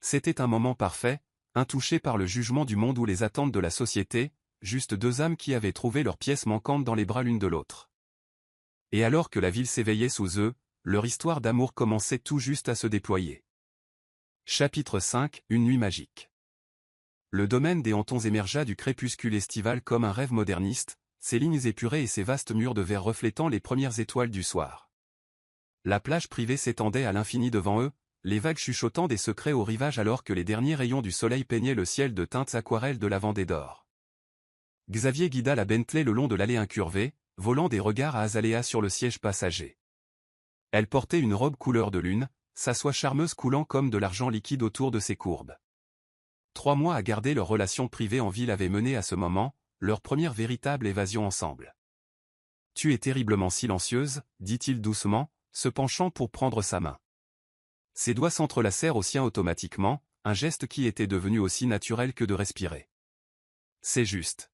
C'était un moment parfait, intouché par le jugement du monde ou les attentes de la société, juste deux âmes qui avaient trouvé leur pièce manquante dans les bras l'une de l'autre. Et alors que la ville s'éveillait sous eux, leur histoire d'amour commençait tout juste à se déployer. Chapitre 5, Une nuit magique. Le domaine des Hantons émergea du crépuscule estival comme un rêve moderniste, ses lignes épurées et ses vastes murs de verre reflétant les premières étoiles du soir. La plage privée s'étendait à l'infini devant eux, les vagues chuchotant des secrets au rivage alors que les derniers rayons du soleil peignaient le ciel de teintes aquarelles de lavande et d'or. Xavier guida la Bentley le long de l'allée incurvée, volant des regards à Azalea sur le siège passager. Elle portait une robe couleur de lune, sa soie charmeuse coulant comme de l'argent liquide autour de ses courbes. 3 mois à garder leur relation privée en ville avaient mené à ce moment, leur première véritable évasion ensemble. « Tu es terriblement silencieuse, dit-il doucement, se penchant pour prendre sa main. Ses doigts s'entrelacèrent aux siens automatiquement, un geste qui était devenu aussi naturel que de respirer. C'est juste.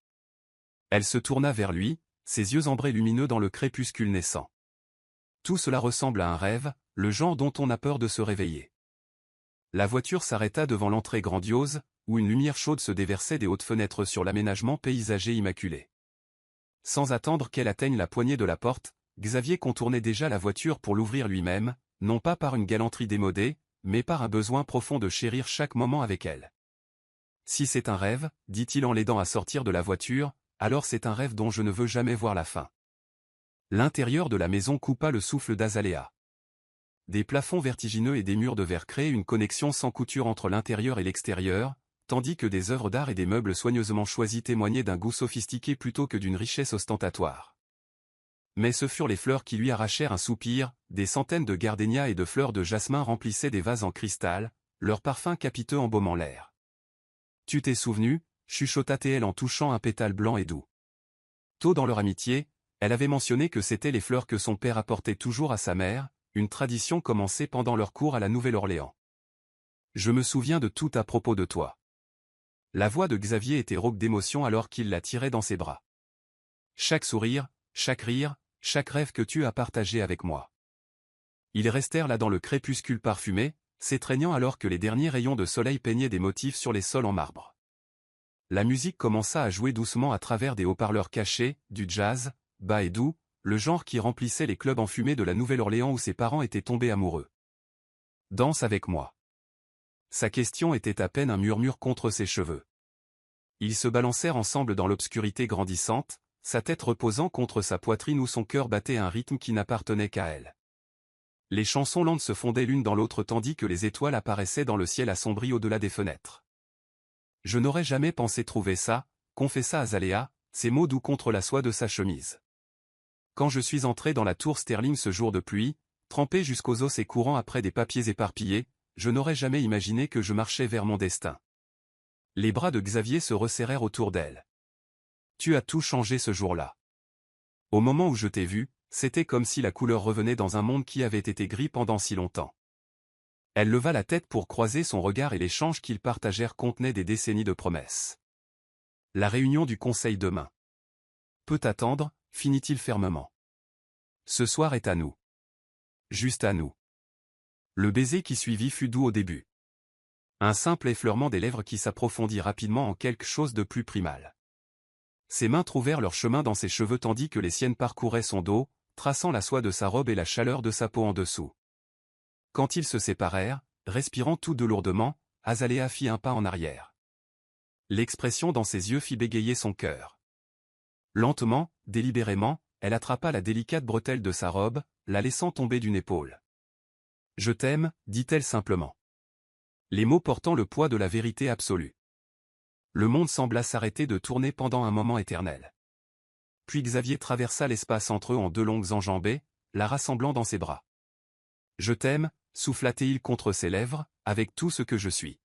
Elle se tourna vers lui, ses yeux ambrés lumineux dans le crépuscule naissant. Tout cela ressemble à un rêve, le genre dont on a peur de se réveiller. La voiture s'arrêta devant l'entrée grandiose, où une lumière chaude se déversait des hautes fenêtres sur l'aménagement paysager immaculé. Sans attendre qu'elle atteigne la poignée de la porte, Xavier contournait déjà la voiture pour l'ouvrir lui-même, non pas par une galanterie démodée, mais par un besoin profond de chérir chaque moment avec elle. Si c'est un rêve, dit-il en l'aidant à sortir de la voiture, alors c'est un rêve dont je ne veux jamais voir la fin. L'intérieur de la maison coupa le souffle d'Azalea. Des plafonds vertigineux et des murs de verre créaient une connexion sans couture entre l'intérieur et l'extérieur, tandis que des œuvres d'art et des meubles soigneusement choisis témoignaient d'un goût sophistiqué plutôt que d'une richesse ostentatoire. Mais ce furent les fleurs qui lui arrachèrent un soupir, des centaines de gardénias et de fleurs de jasmin remplissaient des vases en cristal, leur parfum capiteux embaumant l'air. « Tu t'es souvenu » chuchota-t-elle en touchant un pétale blanc et doux. Tôt dans leur amitié, elle avait mentionné que c'étaient les fleurs que son père apportait toujours à sa mère, une tradition commencée pendant leur cours à la Nouvelle-Orléans. « Je me souviens de tout à propos de toi. » La voix de Xavier était rauque d'émotion alors qu'il la tirait dans ses bras. « Chaque sourire, chaque rire, chaque rêve que tu as partagé avec moi. » Ils restèrent là dans le crépuscule parfumé, s'étreignant alors que les derniers rayons de soleil peignaient des motifs sur les sols en marbre. La musique commença à jouer doucement à travers des haut-parleurs cachés, du jazz, bas et doux, le genre qui remplissait les clubs enfumés de la Nouvelle-Orléans où ses parents étaient tombés amoureux. « Danse avec moi. » Sa question était à peine un murmure contre ses cheveux. Ils se balancèrent ensemble dans l'obscurité grandissante, sa tête reposant contre sa poitrine où son cœur battait un rythme qui n'appartenait qu'à elle. Les chansons lentes se fondaient l'une dans l'autre tandis que les étoiles apparaissaient dans le ciel assombri au-delà des fenêtres. « Je n'aurais jamais pensé trouver ça, » confessa Azalea, ses mots doux contre la soie de sa chemise. « Quand je suis entré dans la tour Sterling ce jour de pluie, trempé jusqu'aux os et courant après des papiers éparpillés, je n'aurais jamais imaginé que je marchais vers mon destin. » Les bras de Xavier se resserrèrent autour d'elle. « Tu as tout changé ce jour-là. Au moment où je t'ai vu, c'était comme si la couleur revenait dans un monde qui avait été gris pendant si longtemps. » Elle leva la tête pour croiser son regard et l'échange qu'ils partagèrent contenait des décennies de promesses. « La réunion du conseil demain. Peut attendre, finit-il fermement. Ce soir est à nous. Juste à nous. » Le baiser qui suivit fut doux au début. Un simple effleurement des lèvres qui s'approfondit rapidement en quelque chose de plus primal. Ses mains trouvèrent leur chemin dans ses cheveux tandis que les siennes parcouraient son dos, traçant la soie de sa robe et la chaleur de sa peau en dessous. Quand ils se séparèrent, respirant tous deux lourdement, Azalea fit un pas en arrière. L'expression dans ses yeux fit bégayer son cœur. Lentement, délibérément, elle attrapa la délicate bretelle de sa robe, la laissant tomber d'une épaule. « Je t'aime, dit-elle simplement. » Les mots portant le poids de la vérité absolue. Le monde sembla s'arrêter de tourner pendant un moment éternel. Puis Xavier traversa l'espace entre eux en 2 longues enjambées, la rassemblant dans ses bras. « Je t'aime » souffla-t-il contre ses lèvres, « avec tout ce que je suis. »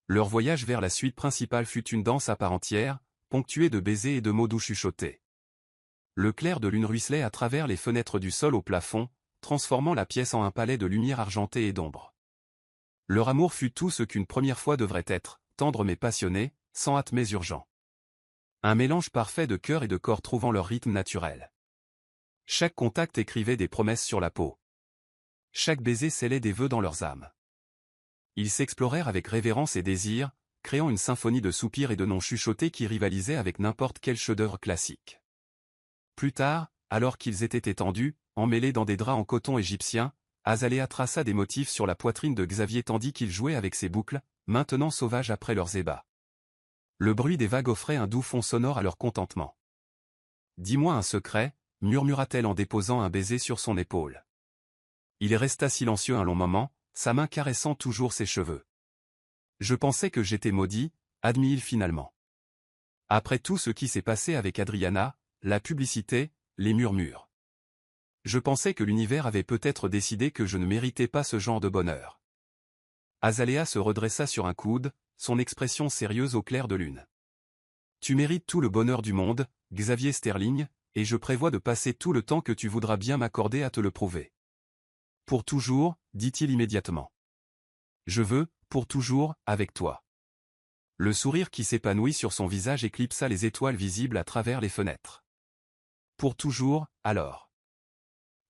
Leur voyage vers la suite principale fut une danse à part entière, ponctuée de baisers et de mots doux chuchotés. Le clair de lune ruisselait à travers les fenêtres du sol au plafond, transformant la pièce en un palais de lumière argentée et d'ombre. Leur amour fut tout ce qu'une première fois devrait être, tendre mais passionné, sans hâte mais urgent. Un mélange parfait de cœur et de corps trouvant leur rythme naturel. Chaque contact écrivait des promesses sur la peau. Chaque baiser scellait des vœux dans leurs âmes. Ils s'explorèrent avec révérence et désir, créant une symphonie de soupirs et de noms chuchotés qui rivalisaient avec n'importe quel chef-d'œuvre classique. Plus tard, alors qu'ils étaient étendus, emmêlés dans des draps en coton égyptien, Azalea traça des motifs sur la poitrine de Xavier tandis qu'il jouait avec ses boucles, maintenant sauvages après leurs ébats. Le bruit des vagues offrait un doux fond sonore à leur contentement. « Dis-moi un secret », murmura-t-elle en déposant un baiser sur son épaule. Il resta silencieux un long moment, sa main caressant toujours ses cheveux. « Je pensais que j'étais maudit », admit-il finalement. Après tout ce qui s'est passé avec Adriana, la publicité, les murmures. Je pensais que l'univers avait peut-être décidé que je ne méritais pas ce genre de bonheur. Azalea se redressa sur un coude, son expression sérieuse au clair de lune. Tu mérites tout le bonheur du monde, Xavier Sterling, et je prévois de passer tout le temps que tu voudras bien m'accorder à te le prouver. Pour toujours, dit-il immédiatement. Je veux, pour toujours, avec toi. Le sourire qui s'épanouit sur son visage éclipsa les étoiles visibles à travers les fenêtres. Pour toujours, alors.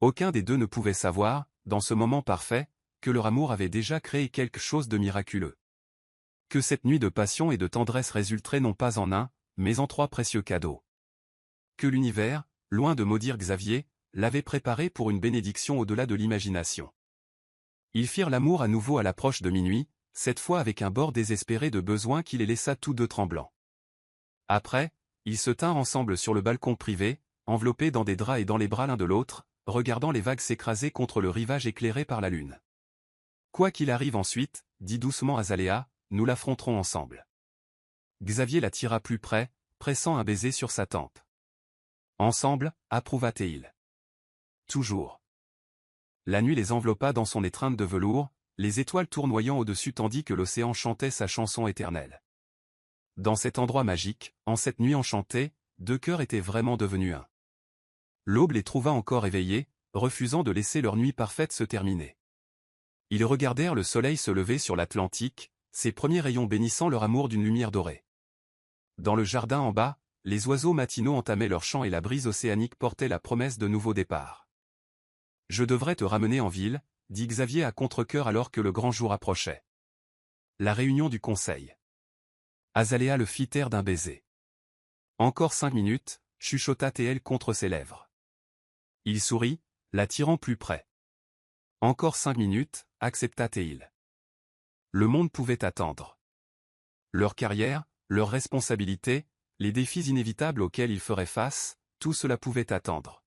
Aucun des deux ne pouvait savoir, dans ce moment parfait, que leur amour avait déjà créé quelque chose de miraculeux. Que cette nuit de passion et de tendresse résulterait non pas en un, mais en 3 précieux cadeaux. Que l'univers, loin de maudire Xavier, l'avait préparé pour une bénédiction au-delà de l'imagination. Ils firent l'amour à nouveau à l'approche de minuit, cette fois avec un bord désespéré de besoin qui les laissa tous deux tremblants. Après, ils se tinrent ensemble sur le balcon privé, enveloppés dans des draps et dans les bras l'un de l'autre, regardant les vagues s'écraser contre le rivage éclairé par la lune. Quoi qu'il arrive ensuite, dit doucement Azalea, nous l'affronterons ensemble. Xavier la tira plus près, pressant un baiser sur sa tempe. Ensemble, approuva-t-il. Toujours. La nuit les enveloppa dans son étreinte de velours, les étoiles tournoyant au-dessus tandis que l'océan chantait sa chanson éternelle. Dans cet endroit magique, en cette nuit enchantée, 2 cœurs étaient vraiment devenus un. L'aube les trouva encore éveillés, refusant de laisser leur nuit parfaite se terminer. Ils regardèrent le soleil se lever sur l'Atlantique, ses premiers rayons bénissant leur amour d'une lumière dorée. Dans le jardin en bas, les oiseaux matinaux entamaient leur chant et la brise océanique portait la promesse de nouveaux départs. « Je devrais te ramener en ville », dit Xavier à contre-cœur alors que le grand jour approchait. La réunion du conseil. Azalea le fit taire d'un baiser. Encore 5 minutes, chuchota-t-elle contre ses lèvres. Il sourit, la tirant plus près. Encore 5 minutes, accepta-t-il. Le monde pouvait attendre. Leur carrière, leurs responsabilités, les défis inévitables auxquels ils feraient face, tout cela pouvait attendre.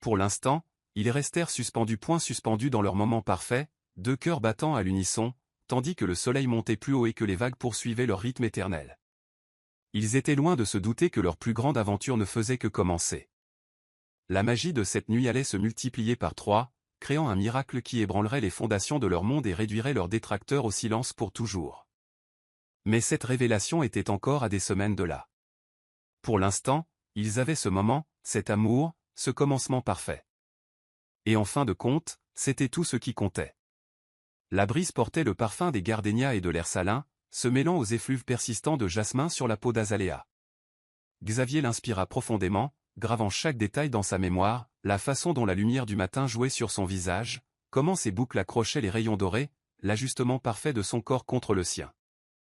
Pour l'instant, ils restèrent suspendus dans leur moment parfait, 2 cœurs battant à l'unisson, tandis que le soleil montait plus haut et que les vagues poursuivaient leur rythme éternel. Ils étaient loin de se douter que leur plus grande aventure ne faisait que commencer. La magie de cette nuit allait se multiplier par 3, créant un miracle qui ébranlerait les fondations de leur monde et réduirait leurs détracteurs au silence pour toujours. Mais cette révélation était encore à des semaines de là. Pour l'instant, ils avaient ce moment, cet amour, ce commencement parfait. Et en fin de compte, c'était tout ce qui comptait. La brise portait le parfum des gardénias et de l'air salin, se mêlant aux effluves persistants de jasmin sur la peau d'Azalea. Xavier l'inspira profondément, gravant chaque détail dans sa mémoire, la façon dont la lumière du matin jouait sur son visage, comment ses boucles accrochaient les rayons dorés, l'ajustement parfait de son corps contre le sien.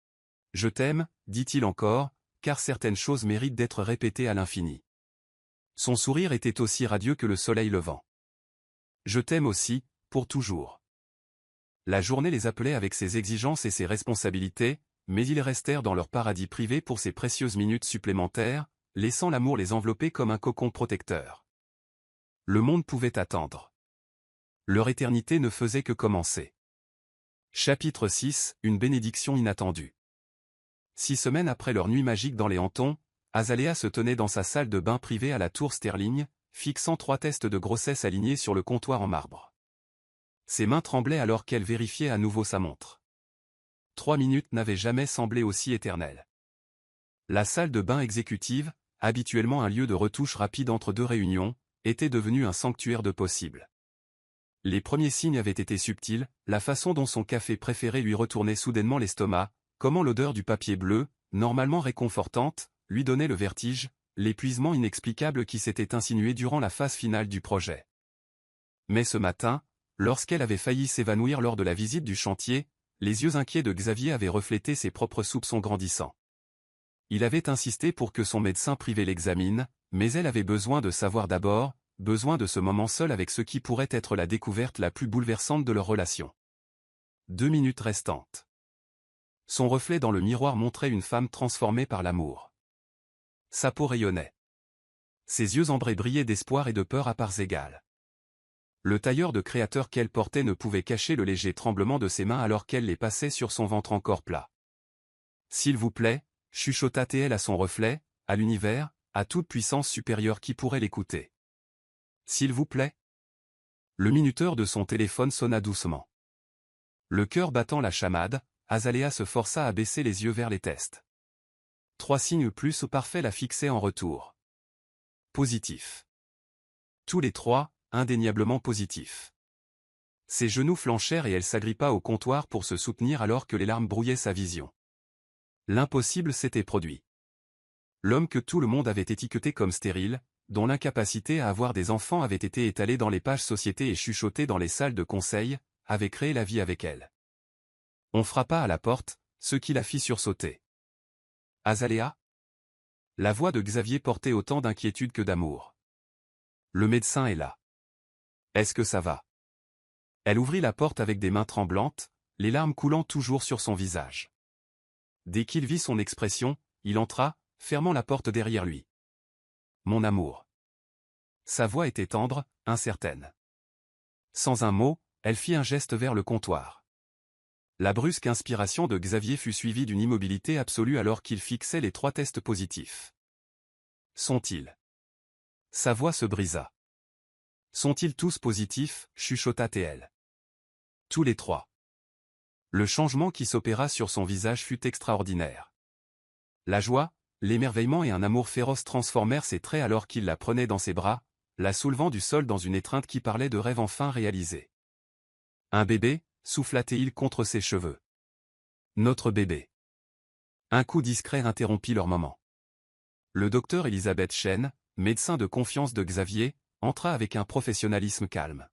« Je t'aime », dit-il encore, car certaines choses méritent d'être répétées à l'infini. Son sourire était aussi radieux que le soleil levant. « Je t'aime aussi, pour toujours. » La journée les appelait avec ses exigences et ses responsabilités, mais ils restèrent dans leur paradis privé pour ces précieuses minutes supplémentaires, laissant l'amour les envelopper comme un cocon protecteur. Le monde pouvait attendre. Leur éternité ne faisait que commencer. Chapitre 6, une bénédiction inattendue. 6 semaines après leur nuit magique dans les hantons, Azalea se tenait dans sa salle de bain privée à la tour Sterling, fixant 3 tests de grossesse alignés sur le comptoir en marbre. Ses mains tremblaient alors qu'elle vérifiait à nouveau sa montre. 3 minutes n'avaient jamais semblé aussi éternelles. La salle de bain exécutive, habituellement un lieu de retouche rapide entre 2 réunions, était devenue un sanctuaire de possibles. Les premiers signes avaient été subtils, la façon dont son café préféré lui retournait soudainement l'estomac, Comment l'odeur du papier bleu, normalement réconfortante, lui donnait le vertige, l'épuisement inexplicable qui s'était insinué durant la phase finale du projet. Mais ce matin, lorsqu'elle avait failli s'évanouir lors de la visite du chantier, les yeux inquiets de Xavier avaient reflété ses propres soupçons grandissants. Il avait insisté pour que son médecin privé l'examine, mais elle avait besoin de savoir d'abord, besoin de ce moment seul avec ce qui pourrait être la découverte la plus bouleversante de leur relation. 2 minutes restantes. Son reflet dans le miroir montrait une femme transformée par l'amour. Sa peau rayonnait. Ses yeux ambrés brillaient d'espoir et de peur à parts égales. Le tailleur de créateur qu'elle portait ne pouvait cacher le léger tremblement de ses mains alors qu'elle les passait sur son ventre encore plat. « S'il vous plaît », chuchota-t-elle à son reflet, à l'univers, à toute puissance supérieure qui pourrait l'écouter. « S'il vous plaît ». Le minuteur de son téléphone sonna doucement. Le cœur battant la chamade, Azalea se força à baisser les yeux vers les tests. 3 signes plus parfaits la fixaient en retour. Positif. Tous les 3, indéniablement positifs. Ses genoux flanchèrent et elle s'agrippa au comptoir pour se soutenir alors que les larmes brouillaient sa vision. L'impossible s'était produit. L'homme que tout le monde avait étiqueté comme stérile, dont l'incapacité à avoir des enfants avait été étalée dans les pages société et chuchotée dans les salles de conseil, avait créé la vie avec elle. On frappa à la porte, ce qui la fit sursauter. « Azalea ?» La voix de Xavier portait autant d'inquiétude que d'amour. « Le médecin est là. Est-ce que ça va ?» Elle ouvrit la porte avec des mains tremblantes, les larmes coulant toujours sur son visage. Dès qu'il vit son expression, il entra, fermant la porte derrière lui. « Mon amour. » Sa voix était tendre, incertaine. Sans un mot, elle fit un geste vers le comptoir. La brusque inspiration de Xavier fut suivie d'une immobilité absolue alors qu'il fixait les 3 tests positifs. Sont-ils? Sa voix se brisa. Sont-ils tous positifs, chuchota-t-elle. Tous les 3. Le changement qui s'opéra sur son visage fut extraordinaire. La joie, l'émerveillement et un amour féroce transformèrent ses traits alors qu'il la prenait dans ses bras, la soulevant du sol dans une étreinte qui parlait de rêve enfin réalisé. Un bébé, souffla-t-il contre ses cheveux. Notre bébé. Un coup discret interrompit leur moment. Le docteur Elisabeth Chen, médecin de confiance de Xavier, entra avec un professionnalisme calme.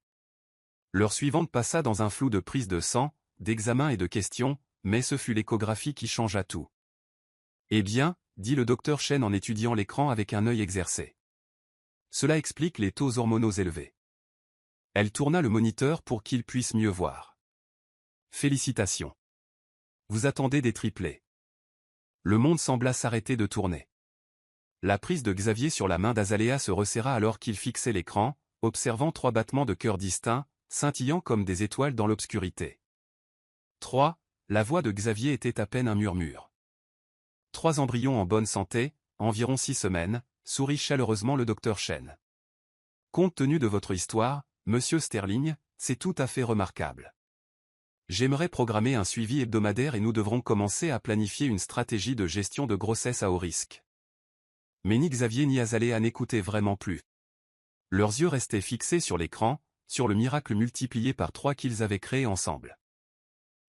L'heure suivante passa dans un flou de prise de sang, d'examens et de questions, mais ce fut l'échographie qui changea tout. « Eh bien », dit le docteur Chen en étudiant l'écran avec un œil exercé. « Cela explique les taux hormonaux élevés. » Elle tourna le moniteur pour qu'il puisse mieux voir. « Félicitations. Vous attendez des triplés. » Le monde sembla s'arrêter de tourner. La prise de Xavier sur la main d'Azalea se resserra alors qu'il fixait l'écran, observant 3 battements de cœur distincts, scintillant comme des étoiles dans l'obscurité. 3. La voix de Xavier était à peine un murmure. 3 embryons en bonne santé, environ 6 semaines, sourit chaleureusement le docteur Chen. Compte tenu de votre histoire, monsieur Sterling, c'est tout à fait remarquable. J'aimerais programmer un suivi hebdomadaire et nous devrons commencer à planifier une stratégie de gestion de grossesse à haut risque. Mais ni Xavier ni Azalea n'écoutaient vraiment plus. Leurs yeux restaient fixés sur l'écran, sur le miracle multiplié par 3 qu'ils avaient créé ensemble.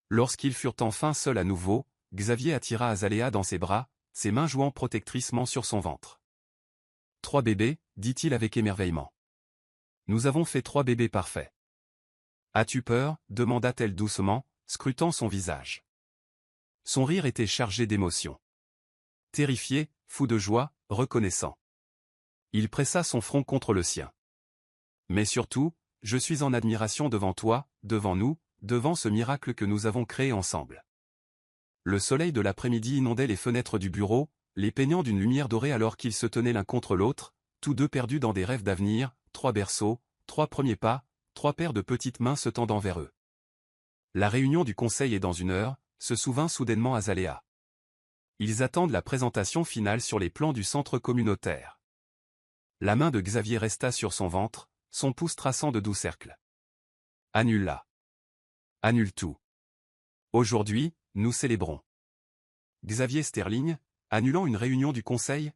Lorsqu'ils furent enfin seuls à nouveau, Xavier attira Azalea dans ses bras, ses mains jouant protectricement sur son ventre. 3 bébés, dit-il avec émerveillement. Nous avons fait 3 bébés parfaits. As-tu peur? Demanda-t-elle doucement, scrutant son visage. Son rire était chargé d'émotion. Terrifié, fou de joie, reconnaissant. Il pressa son front contre le sien. Mais surtout, je suis en admiration devant toi, devant nous, devant ce miracle que nous avons créé ensemble. Le soleil de l'après-midi inondait les fenêtres du bureau, les peignant d'une lumière dorée alors qu'ils se tenaient l'un contre l'autre, tous deux perdus dans des rêves d'avenir, 3 berceaux, 3 premiers pas, 3 paires de petites mains se tendant vers eux. La réunion du conseil est dans 1 heure, se souvint soudainement Azalea. Ils attendent la présentation finale sur les plans du centre communautaire. La main de Xavier resta sur son ventre, son pouce traçant de doux cercles. Annule-la. Annule tout. Aujourd'hui, nous célébrons. Xavier Sterling, annulant une réunion du conseil?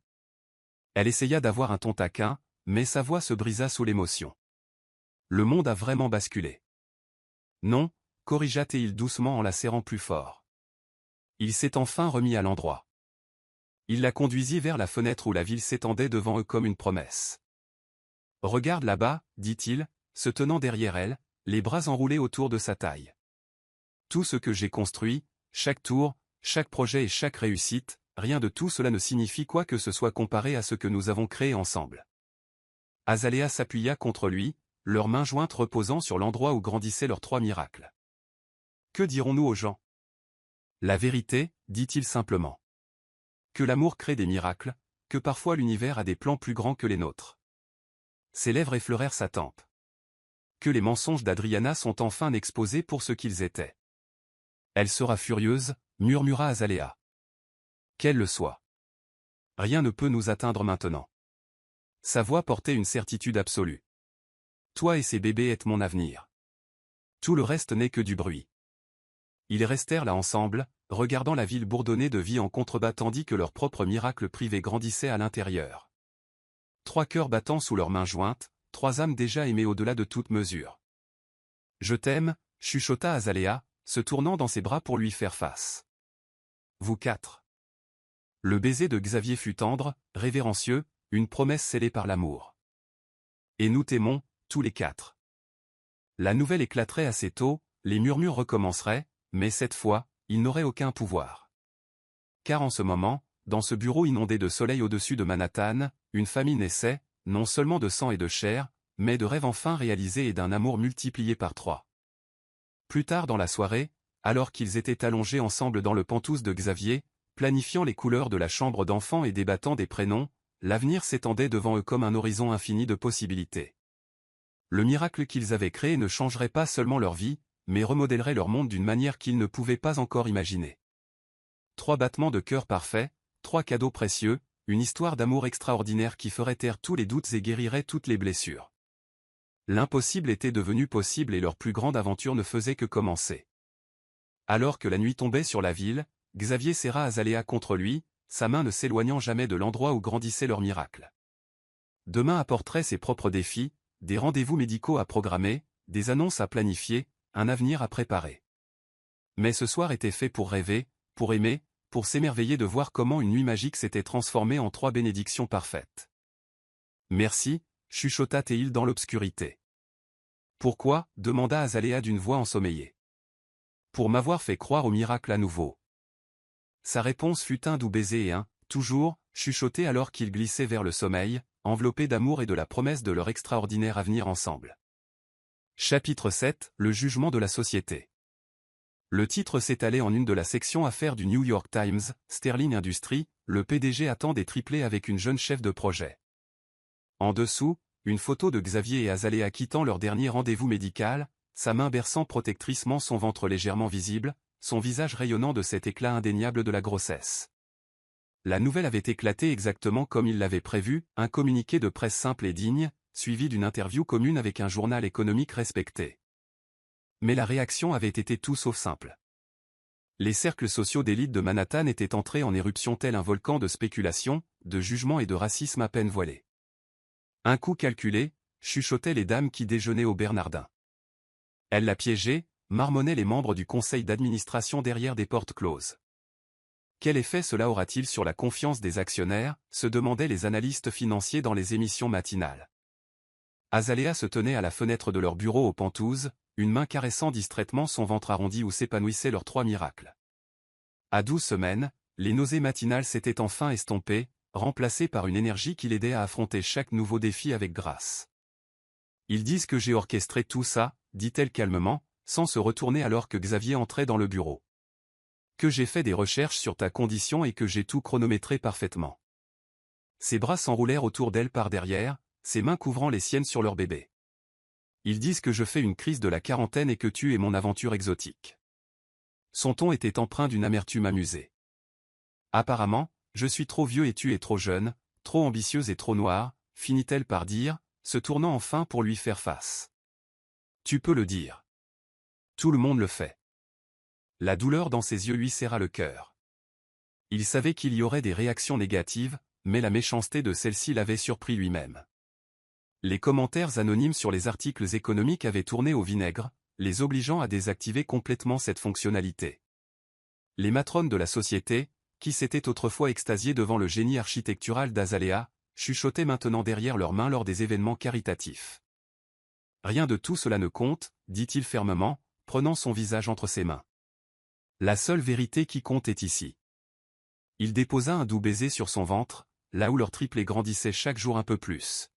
Elle essaya d'avoir un ton taquin, mais sa voix se brisa sous l'émotion. Le monde a vraiment basculé. Non, corrigea-t-il doucement en la serrant plus fort. Il s'est enfin remis à l'endroit. Il la conduisit vers la fenêtre où la ville s'étendait devant eux comme une promesse. « Regarde là-bas, dit-il, se tenant derrière elle, les bras enroulés autour de sa taille. Tout ce que j'ai construit, chaque tour, chaque projet et chaque réussite, rien de tout cela ne signifie quoi que ce soit comparé à ce que nous avons créé ensemble. » Azalea s'appuya contre lui, leurs mains jointes reposant sur l'endroit où grandissaient leurs 3 miracles. « Que dirons-nous aux gens ? La vérité, dit-il simplement. Que l'amour crée des miracles, que parfois l'univers a des plans plus grands que les nôtres. » Ses lèvres effleurèrent sa tempe. Que les mensonges d'Adriana sont enfin exposés pour ce qu'ils étaient. Elle sera furieuse, murmura Azalea. Qu'elle le soit. Rien ne peut nous atteindre maintenant. Sa voix portait une certitude absolue. Toi et ces bébés êtes mon avenir. Tout le reste n'est que du bruit. Ils restèrent là ensemble, regardant la ville bourdonner de vie en contrebas tandis que leur propre miracle privé grandissait à l'intérieur. 3 cœurs battant sous leurs mains jointes, 3 âmes déjà aimées au-delà de toute mesure. Je t'aime, chuchota Azalea, se tournant dans ses bras pour lui faire face. Vous 4. Le baiser de Xavier fut tendre, révérencieux, une promesse scellée par l'amour. Et nous t'aimons, tous les 4. La nouvelle éclaterait assez tôt, les murmures recommenceraient, mais cette fois, ils n'auraient aucun pouvoir. Car en ce moment, dans ce bureau inondé de soleil au-dessus de Manhattan, une famille naissait, non seulement de sang et de chair, mais de rêves enfin réalisés et d'un amour multiplié par 3. Plus tard dans la soirée, alors qu'ils étaient allongés ensemble dans le penthouse de Xavier, planifiant les couleurs de la chambre d'enfant et débattant des prénoms, l'avenir s'étendait devant eux comme un horizon infini de possibilités. Le miracle qu'ils avaient créé ne changerait pas seulement leur vie, mais remodèlerait leur monde d'une manière qu'ils ne pouvaient pas encore imaginer. 3 battements de cœur parfaits, 3 cadeaux précieux, une histoire d'amour extraordinaire qui ferait taire tous les doutes et guérirait toutes les blessures. L'impossible était devenu possible et leur plus grande aventure ne faisait que commencer. Alors que la nuit tombait sur la ville, Xavier serra Azalea contre lui, sa main ne s'éloignant jamais de l'endroit où grandissait leur miracle. Demain apporterait ses propres défis, des rendez-vous médicaux à programmer, des annonces à planifier, un avenir à préparer. Mais ce soir était fait pour rêver, pour aimer, pour s'émerveiller de voir comment une nuit magique s'était transformée en 3 bénédictions parfaites. Merci, chuchota Théil dans l'obscurité. Pourquoi ? Demanda Azalea d'une voix ensommeillée. Pour m'avoir fait croire au miracle à nouveau. Sa réponse fut un doux baiser et un « toujours » chuchoté alors qu'ils glissaient vers le sommeil, enveloppés d'amour et de la promesse de leur extraordinaire avenir ensemble. Chapitre 7 – Le jugement de la société. Le titre s'étalait en une de la section affaires du New York Times, Sterling Industries, le PDG attend des triplés avec une jeune chef de projet. En dessous, une photo de Xavier et Azalea quittant leur dernier rendez-vous médical, sa main berçant protectricement son ventre légèrement visible, son visage rayonnant de cet éclat indéniable de la grossesse. La nouvelle avait éclaté exactement comme il l'avait prévu, un communiqué de presse simple et digne, suivi d'une interview commune avec un journal économique respecté. Mais la réaction avait été tout sauf simple. Les cercles sociaux d'élite de Manhattan étaient entrés en éruption tel un volcan de spéculation, de jugement et de racisme à peine voilé. Un coup calculé, chuchotaient les dames qui déjeunaient au Bernardin. Elle l'a piégé, marmonnaient les membres du conseil d'administration derrière des portes closes. Quel effet cela aura-t-il sur la confiance des actionnaires, se demandaient les analystes financiers dans les émissions matinales. Azalea se tenait à la fenêtre de leur bureau au Penthouse, une main caressant distraitement son ventre arrondi où s'épanouissaient leurs 3 miracles. À 12 semaines, les nausées matinales s'étaient enfin estompées, remplacées par une énergie qui l'aidait à affronter chaque nouveau défi avec grâce. Ils disent que j'ai orchestré tout ça, dit-elle calmement, sans se retourner alors que Xavier entrait dans le bureau. Que j'ai fait des recherches sur ta condition et que j'ai tout chronométré parfaitement. Ses bras s'enroulèrent autour d'elle par derrière, ses mains couvrant les siennes sur leur bébé. Ils disent que je fais une crise de la quarantaine et que tu es mon aventure exotique. Son ton était empreint d'une amertume amusée. Apparemment, je suis trop vieux et tu es trop jeune, trop ambitieuse et trop noire, finit-elle par dire, se tournant enfin pour lui faire face. Tu peux le dire. Tout le monde le fait. La douleur dans ses yeux lui serra le cœur. Il savait qu'il y aurait des réactions négatives, mais la méchanceté de celle-ci l'avait surpris lui-même. Les commentaires anonymes sur les articles économiques avaient tourné au vinaigre, les obligeant à désactiver complètement cette fonctionnalité. Les matrones de la société, qui s'étaient autrefois extasiées devant le génie architectural d'Azalea, chuchotaient maintenant derrière leurs mains lors des événements caritatifs. Rien de tout cela ne compte, dit-il fermement, prenant son visage entre ses mains. La seule vérité qui compte est ici. Il déposa un doux baiser sur son ventre, là où leur triplé grandissait chaque jour un peu plus.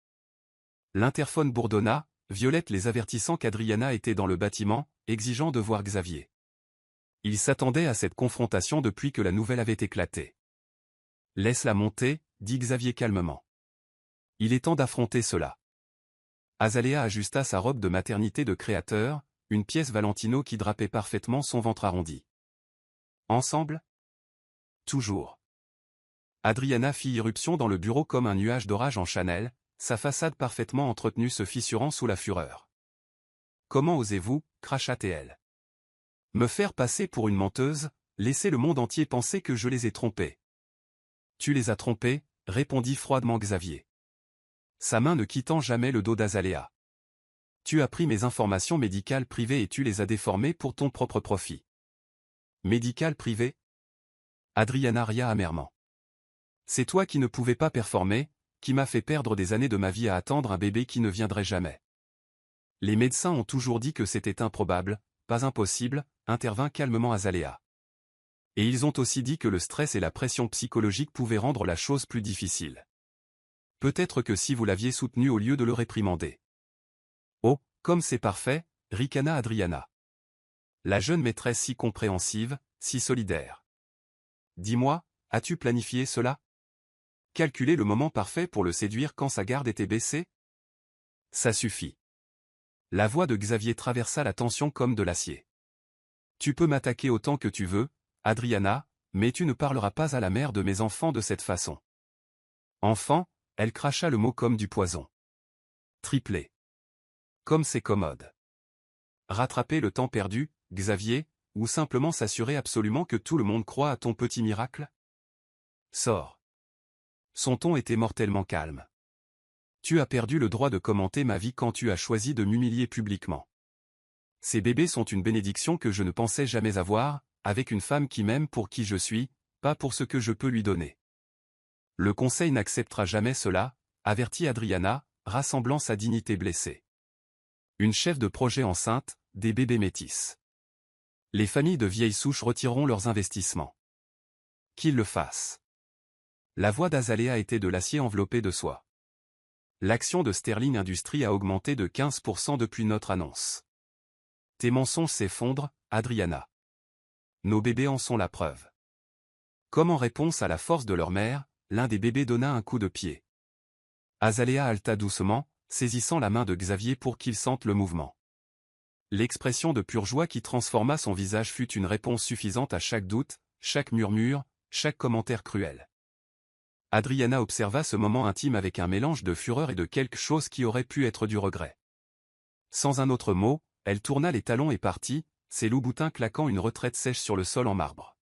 L'interphone bourdonna, Violette les avertissant qu'Adriana était dans le bâtiment, exigeant de voir Xavier. Il s'attendait à cette confrontation depuis que la nouvelle avait éclaté. « Laisse-la monter, dit Xavier calmement. Il est temps d'affronter cela. » Azalea ajusta sa robe de maternité de créateur, une pièce Valentino qui drapait parfaitement son ventre arrondi. Ensemble? Toujours. Adriana fit irruption dans le bureau comme un nuage d'orage en Chanel, sa façade parfaitement entretenue se fissurant sous la fureur. « Comment osez-vous, cracha-t-elle. Me faire passer pour une menteuse, laisser le monde entier penser que je les ai trompés. » Tu les as trompés, répondit froidement Xavier. Sa main ne quittant jamais le dos d'Azalea. Tu as pris mes informations médicales privées et tu les as déformées pour ton propre profit. Médicales privées? Adriana ria amèrement. C'est toi qui ne pouvais pas performer, qui m'a fait perdre des années de ma vie à attendre un bébé qui ne viendrait jamais. Les médecins ont toujours dit que c'était improbable, pas impossible, intervint calmement Azalea. Et ils ont aussi dit que le stress et la pression psychologique pouvaient rendre la chose plus difficile. Peut-être que si vous l'aviez soutenu au lieu de le réprimander. Oh, comme c'est parfait, ricana Adriana. La jeune maîtresse si compréhensive, si solidaire. Dis-moi, as-tu planifié cela? Calculer le moment parfait pour le séduire quand sa garde était baissée? Ça suffit. La voix de Xavier traversa la tension comme de l'acier. Tu peux m'attaquer autant que tu veux, Adriana, mais tu ne parleras pas à la mère de mes enfants de cette façon. Enfant, elle cracha le mot comme du poison. Triplé. Comme c'est commode. Rattraper le temps perdu, Xavier, ou simplement s'assurer absolument que tout le monde croit à ton petit miracle? Sors. Son ton était mortellement calme. Tu as perdu le droit de commenter ma vie quand tu as choisi de m'humilier publiquement. Ces bébés sont une bénédiction que je ne pensais jamais avoir, avec une femme qui m'aime pour qui je suis, pas pour ce que je peux lui donner. Le Conseil n'acceptera jamais cela, avertit Adriana, rassemblant sa dignité blessée. Une chef de projet enceinte, des bébés métis. Les familles de vieilles souches retireront leurs investissements. Qu'ils le fassent. La voix d'Azalea était de l'acier enveloppé de soie. L'action de Sterling Industries a augmenté de 15% depuis notre annonce. Tes mensonges s'effondrent, Adriana. Nos bébés en sont la preuve. Comme en réponse à la force de leur mère, l'un des bébés donna un coup de pied. Azalea halta doucement, saisissant la main de Xavier pour qu'il sente le mouvement. L'expression de pure joie qui transforma son visage fut une réponse suffisante à chaque doute, chaque murmure, chaque commentaire cruel. Adriana observa ce moment intime avec un mélange de fureur et de quelque chose qui aurait pu être du regret. Sans un autre mot, elle tourna les talons et partit, ses loups-boutins claquant une retraite sèche sur le sol en marbre.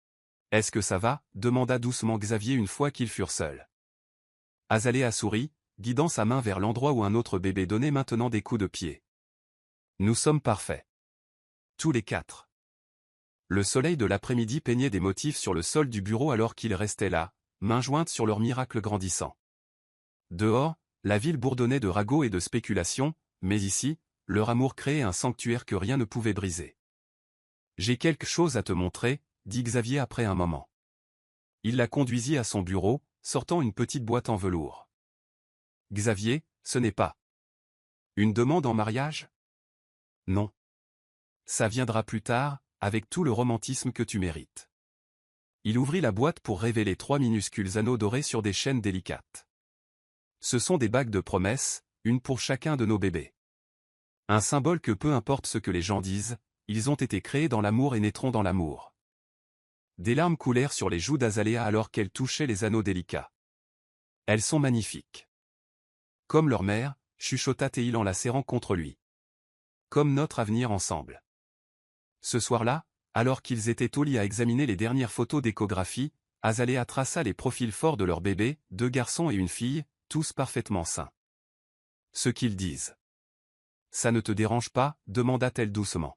« Est-ce que ça va » demanda doucement Xavier une fois qu'ils furent seuls. Azalea sourit, guidant sa main vers l'endroit où un autre bébé donnait maintenant des coups de pied. « Nous sommes parfaits. Tous les quatre. » Le soleil de l'après-midi peignait des motifs sur le sol du bureau alors qu'ils restaient là, mains jointes sur leur miracle grandissant. Dehors, la ville bourdonnait de ragots et de spéculations, mais ici, leur amour créait un sanctuaire que rien ne pouvait briser. « J'ai quelque chose à te montrer, » dit Xavier après un moment. Il la conduisit à son bureau, sortant une petite boîte en velours. « Xavier, ce n'est pas une demande en mariage? Non. Ça viendra plus tard, avec tout le romantisme que tu mérites. » Il ouvrit la boîte pour révéler 3 minuscules anneaux dorés sur des chaînes délicates. Ce sont des bagues de promesses, une pour chacun de nos bébés. Un symbole que peu importe ce que les gens disent, ils ont été créés dans l'amour et naîtront dans l'amour. Des larmes coulèrent sur les joues d'Azalea alors qu'elle touchait les anneaux délicats. Elles sont magnifiques. Comme leur mère, chuchota Théil en la serrant contre lui. Comme notre avenir ensemble. Ce soir-là, alors qu'ils étaient au lit à examiner les dernières photos d'échographie, Azalea traça les profils forts de leurs bébés, 2 garçons et une fille, tous parfaitement sains. Ce qu'ils disent. Ça ne te dérange pas, demanda-t-elle doucement.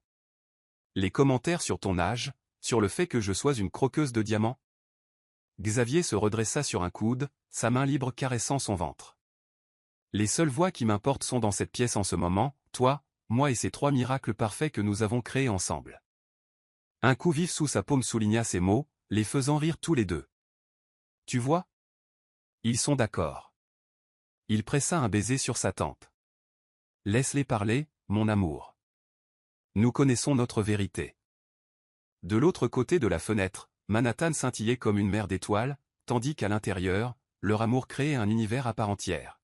Les commentaires sur ton âge, sur le fait que je sois une croqueuse de diamants? Xavier se redressa sur un coude, sa main libre caressant son ventre. Les seules voix qui m'importent sont dans cette pièce en ce moment, toi, moi et ces 3 miracles parfaits que nous avons créés ensemble. Un coup vif sous sa paume souligna ces mots, les faisant rire tous les deux. Tu vois? Ils sont d'accord. Il pressa un baiser sur sa tempe. Laisse-les parler, mon amour. Nous connaissons notre vérité. De l'autre côté de la fenêtre, Manhattan scintillait comme une mer d'étoiles, tandis qu'à l'intérieur, leur amour créait un univers à part entière.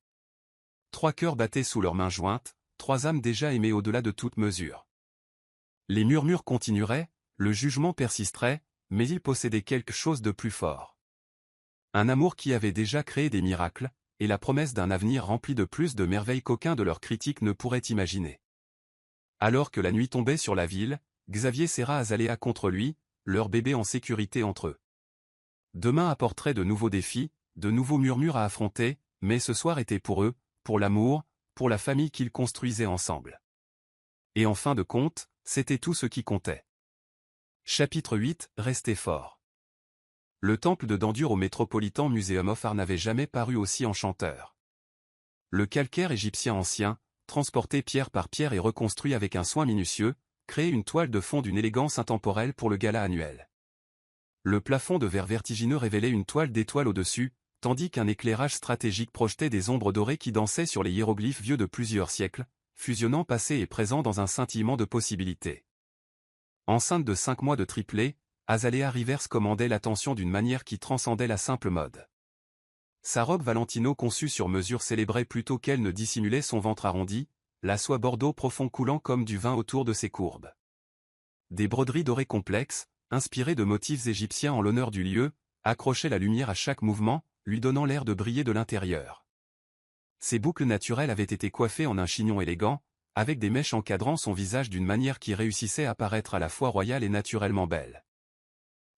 3 cœurs battaient sous leurs mains jointes, 3 âmes déjà aimées au-delà de toute mesure. Les murmures continueraient, le jugement persisterait, mais il possédait quelque chose de plus fort. Un amour qui avait déjà créé des miracles, et la promesse d'un avenir rempli de plus de merveilles qu'aucun de leurs critiques ne pourrait imaginer. Alors que la nuit tombait sur la ville, Xavier serra Azalea contre lui, leur bébé en sécurité entre eux. Demain apporterait de nouveaux défis, de nouveaux murmures à affronter, mais ce soir était pour eux, pour l'amour, pour la famille qu'ils construisaient ensemble. Et en fin de compte, c'était tout ce qui comptait. Chapitre 8, Restez fort. Le temple de Dendur au Metropolitan Museum of Art n'avait jamais paru aussi enchanteur. Le calcaire égyptien ancien, transporté pierre par pierre et reconstruit avec un soin minutieux, créait une toile de fond d'une élégance intemporelle pour le gala annuel. Le plafond de verre vertigineux révélait une toile d'étoiles au-dessus, tandis qu'un éclairage stratégique projetait des ombres dorées qui dansaient sur les hiéroglyphes vieux de plusieurs siècles, fusionnant passé et présent dans un scintillement de possibilités. Enceinte de 5 mois de triplé, Azalea Rivers commandait l'attention d'une manière qui transcendait la simple mode. Sa robe Valentino conçue sur mesure célébrait plutôt qu'elle ne dissimulait son ventre arrondi, la soie bordeaux profond coulant comme du vin autour de ses courbes. Des broderies dorées complexes, inspirées de motifs égyptiens en l'honneur du lieu, accrochaient la lumière à chaque mouvement, lui donnant l'air de briller de l'intérieur. Ses boucles naturelles avaient été coiffées en un chignon élégant, avec des mèches encadrant son visage d'une manière qui réussissait à paraître à la fois royale et naturellement belle.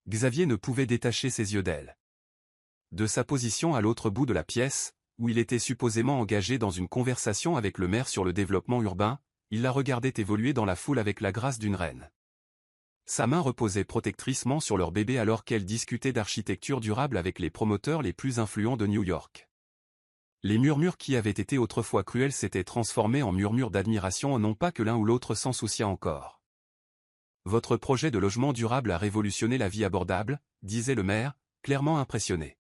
Xavier ne pouvait détacher ses yeux d'elle. De sa position à l'autre bout de la pièce, où il était supposément engagé dans une conversation avec le maire sur le développement urbain, il la regardait évoluer dans la foule avec la grâce d'une reine. Sa main reposait protectricement sur leur bébé alors qu'elle discutait d'architecture durable avec les promoteurs les plus influents de New York. Les murmures qui avaient été autrefois cruels s'étaient transformés en murmures d'admiration, non pas que l'un ou l'autre s'en souciât encore. Votre projet de logement durable a révolutionné la vie abordable, disait le maire, clairement impressionné.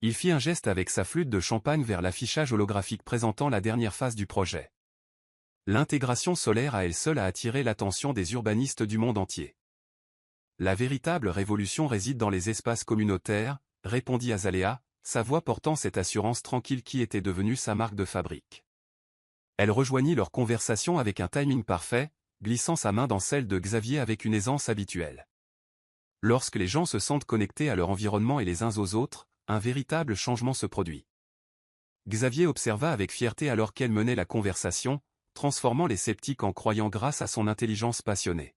Il fit un geste avec sa flûte de champagne vers l'affichage holographique présentant la dernière phase du projet. L'intégration solaire à elle seule a attiré l'attention des urbanistes du monde entier. La véritable révolution réside dans les espaces communautaires, répondit Azalea, sa voix portant cette assurance tranquille qui était devenue sa marque de fabrique. Elle rejoignit leur conversation avec un timing parfait, glissant sa main dans celle de Xavier avec une aisance habituelle. Lorsque les gens se sentent connectés à leur environnement et les uns aux autres, un véritable changement se produit. Xavier observa avec fierté alors qu'elle menait la conversation, transformant les sceptiques en croyants grâce à son intelligence passionnée.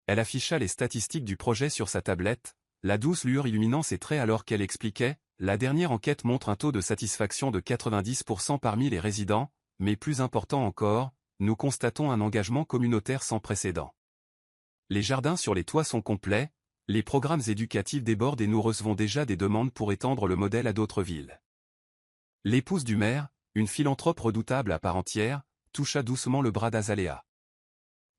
Elle afficha les statistiques du projet sur sa tablette, la douce lueur illuminant ses traits alors qu'elle expliquait, la dernière enquête montre un taux de satisfaction de 90% parmi les résidents, mais plus important encore, nous constatons un engagement communautaire sans précédent. Les jardins sur les toits sont complets, les programmes éducatifs débordent et nous recevons déjà des demandes pour étendre le modèle à d'autres villes. L'épouse du maire, une philanthrope redoutable à part entière, toucha doucement le bras d'Azalea.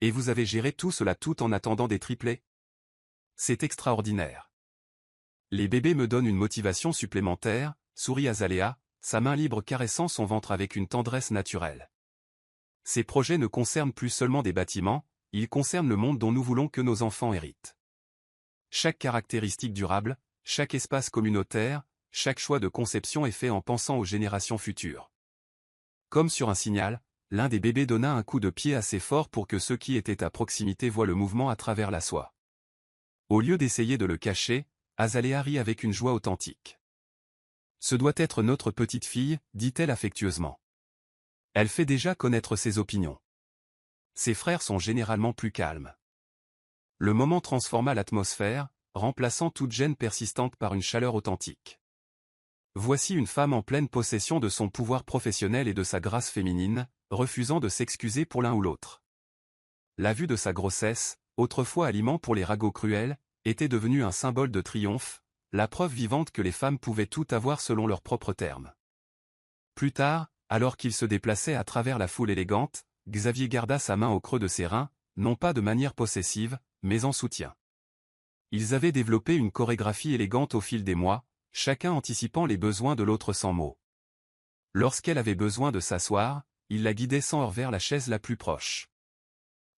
Et vous avez géré tout cela tout en attendant des triplés? C'est extraordinaire. Les bébés me donnent une motivation supplémentaire, sourit Azalea, sa main libre caressant son ventre avec une tendresse naturelle. Ces projets ne concernent plus seulement des bâtiments, ils concernent le monde dont nous voulons que nos enfants héritent. Chaque caractéristique durable, chaque espace communautaire, chaque choix de conception est fait en pensant aux générations futures. Comme sur un signal, l'un des bébés donna un coup de pied assez fort pour que ceux qui étaient à proximité voient le mouvement à travers la soie. Au lieu d'essayer de le cacher, Azalea rit avec une joie authentique. Ce doit être notre petite fille, dit-elle affectueusement. Elle fait déjà connaître ses opinions. Ses frères sont généralement plus calmes. Le moment transforma l'atmosphère, remplaçant toute gêne persistante par une chaleur authentique. Voici une femme en pleine possession de son pouvoir professionnel et de sa grâce féminine, refusant de s'excuser pour l'un ou l'autre. La vue de sa grossesse, autrefois aliment pour les ragots cruels, était devenu un symbole de triomphe, la preuve vivante que les femmes pouvaient tout avoir selon leurs propres termes. Plus tard, alors qu'il se déplaçait à travers la foule élégante, Xavier garda sa main au creux de ses reins, non pas de manière possessive, mais en soutien. Ils avaient développé une chorégraphie élégante au fil des mois, chacun anticipant les besoins de l'autre sans mots. Lorsqu'elle avait besoin de s'asseoir, il la guidait sans heurts vers la chaise la plus proche.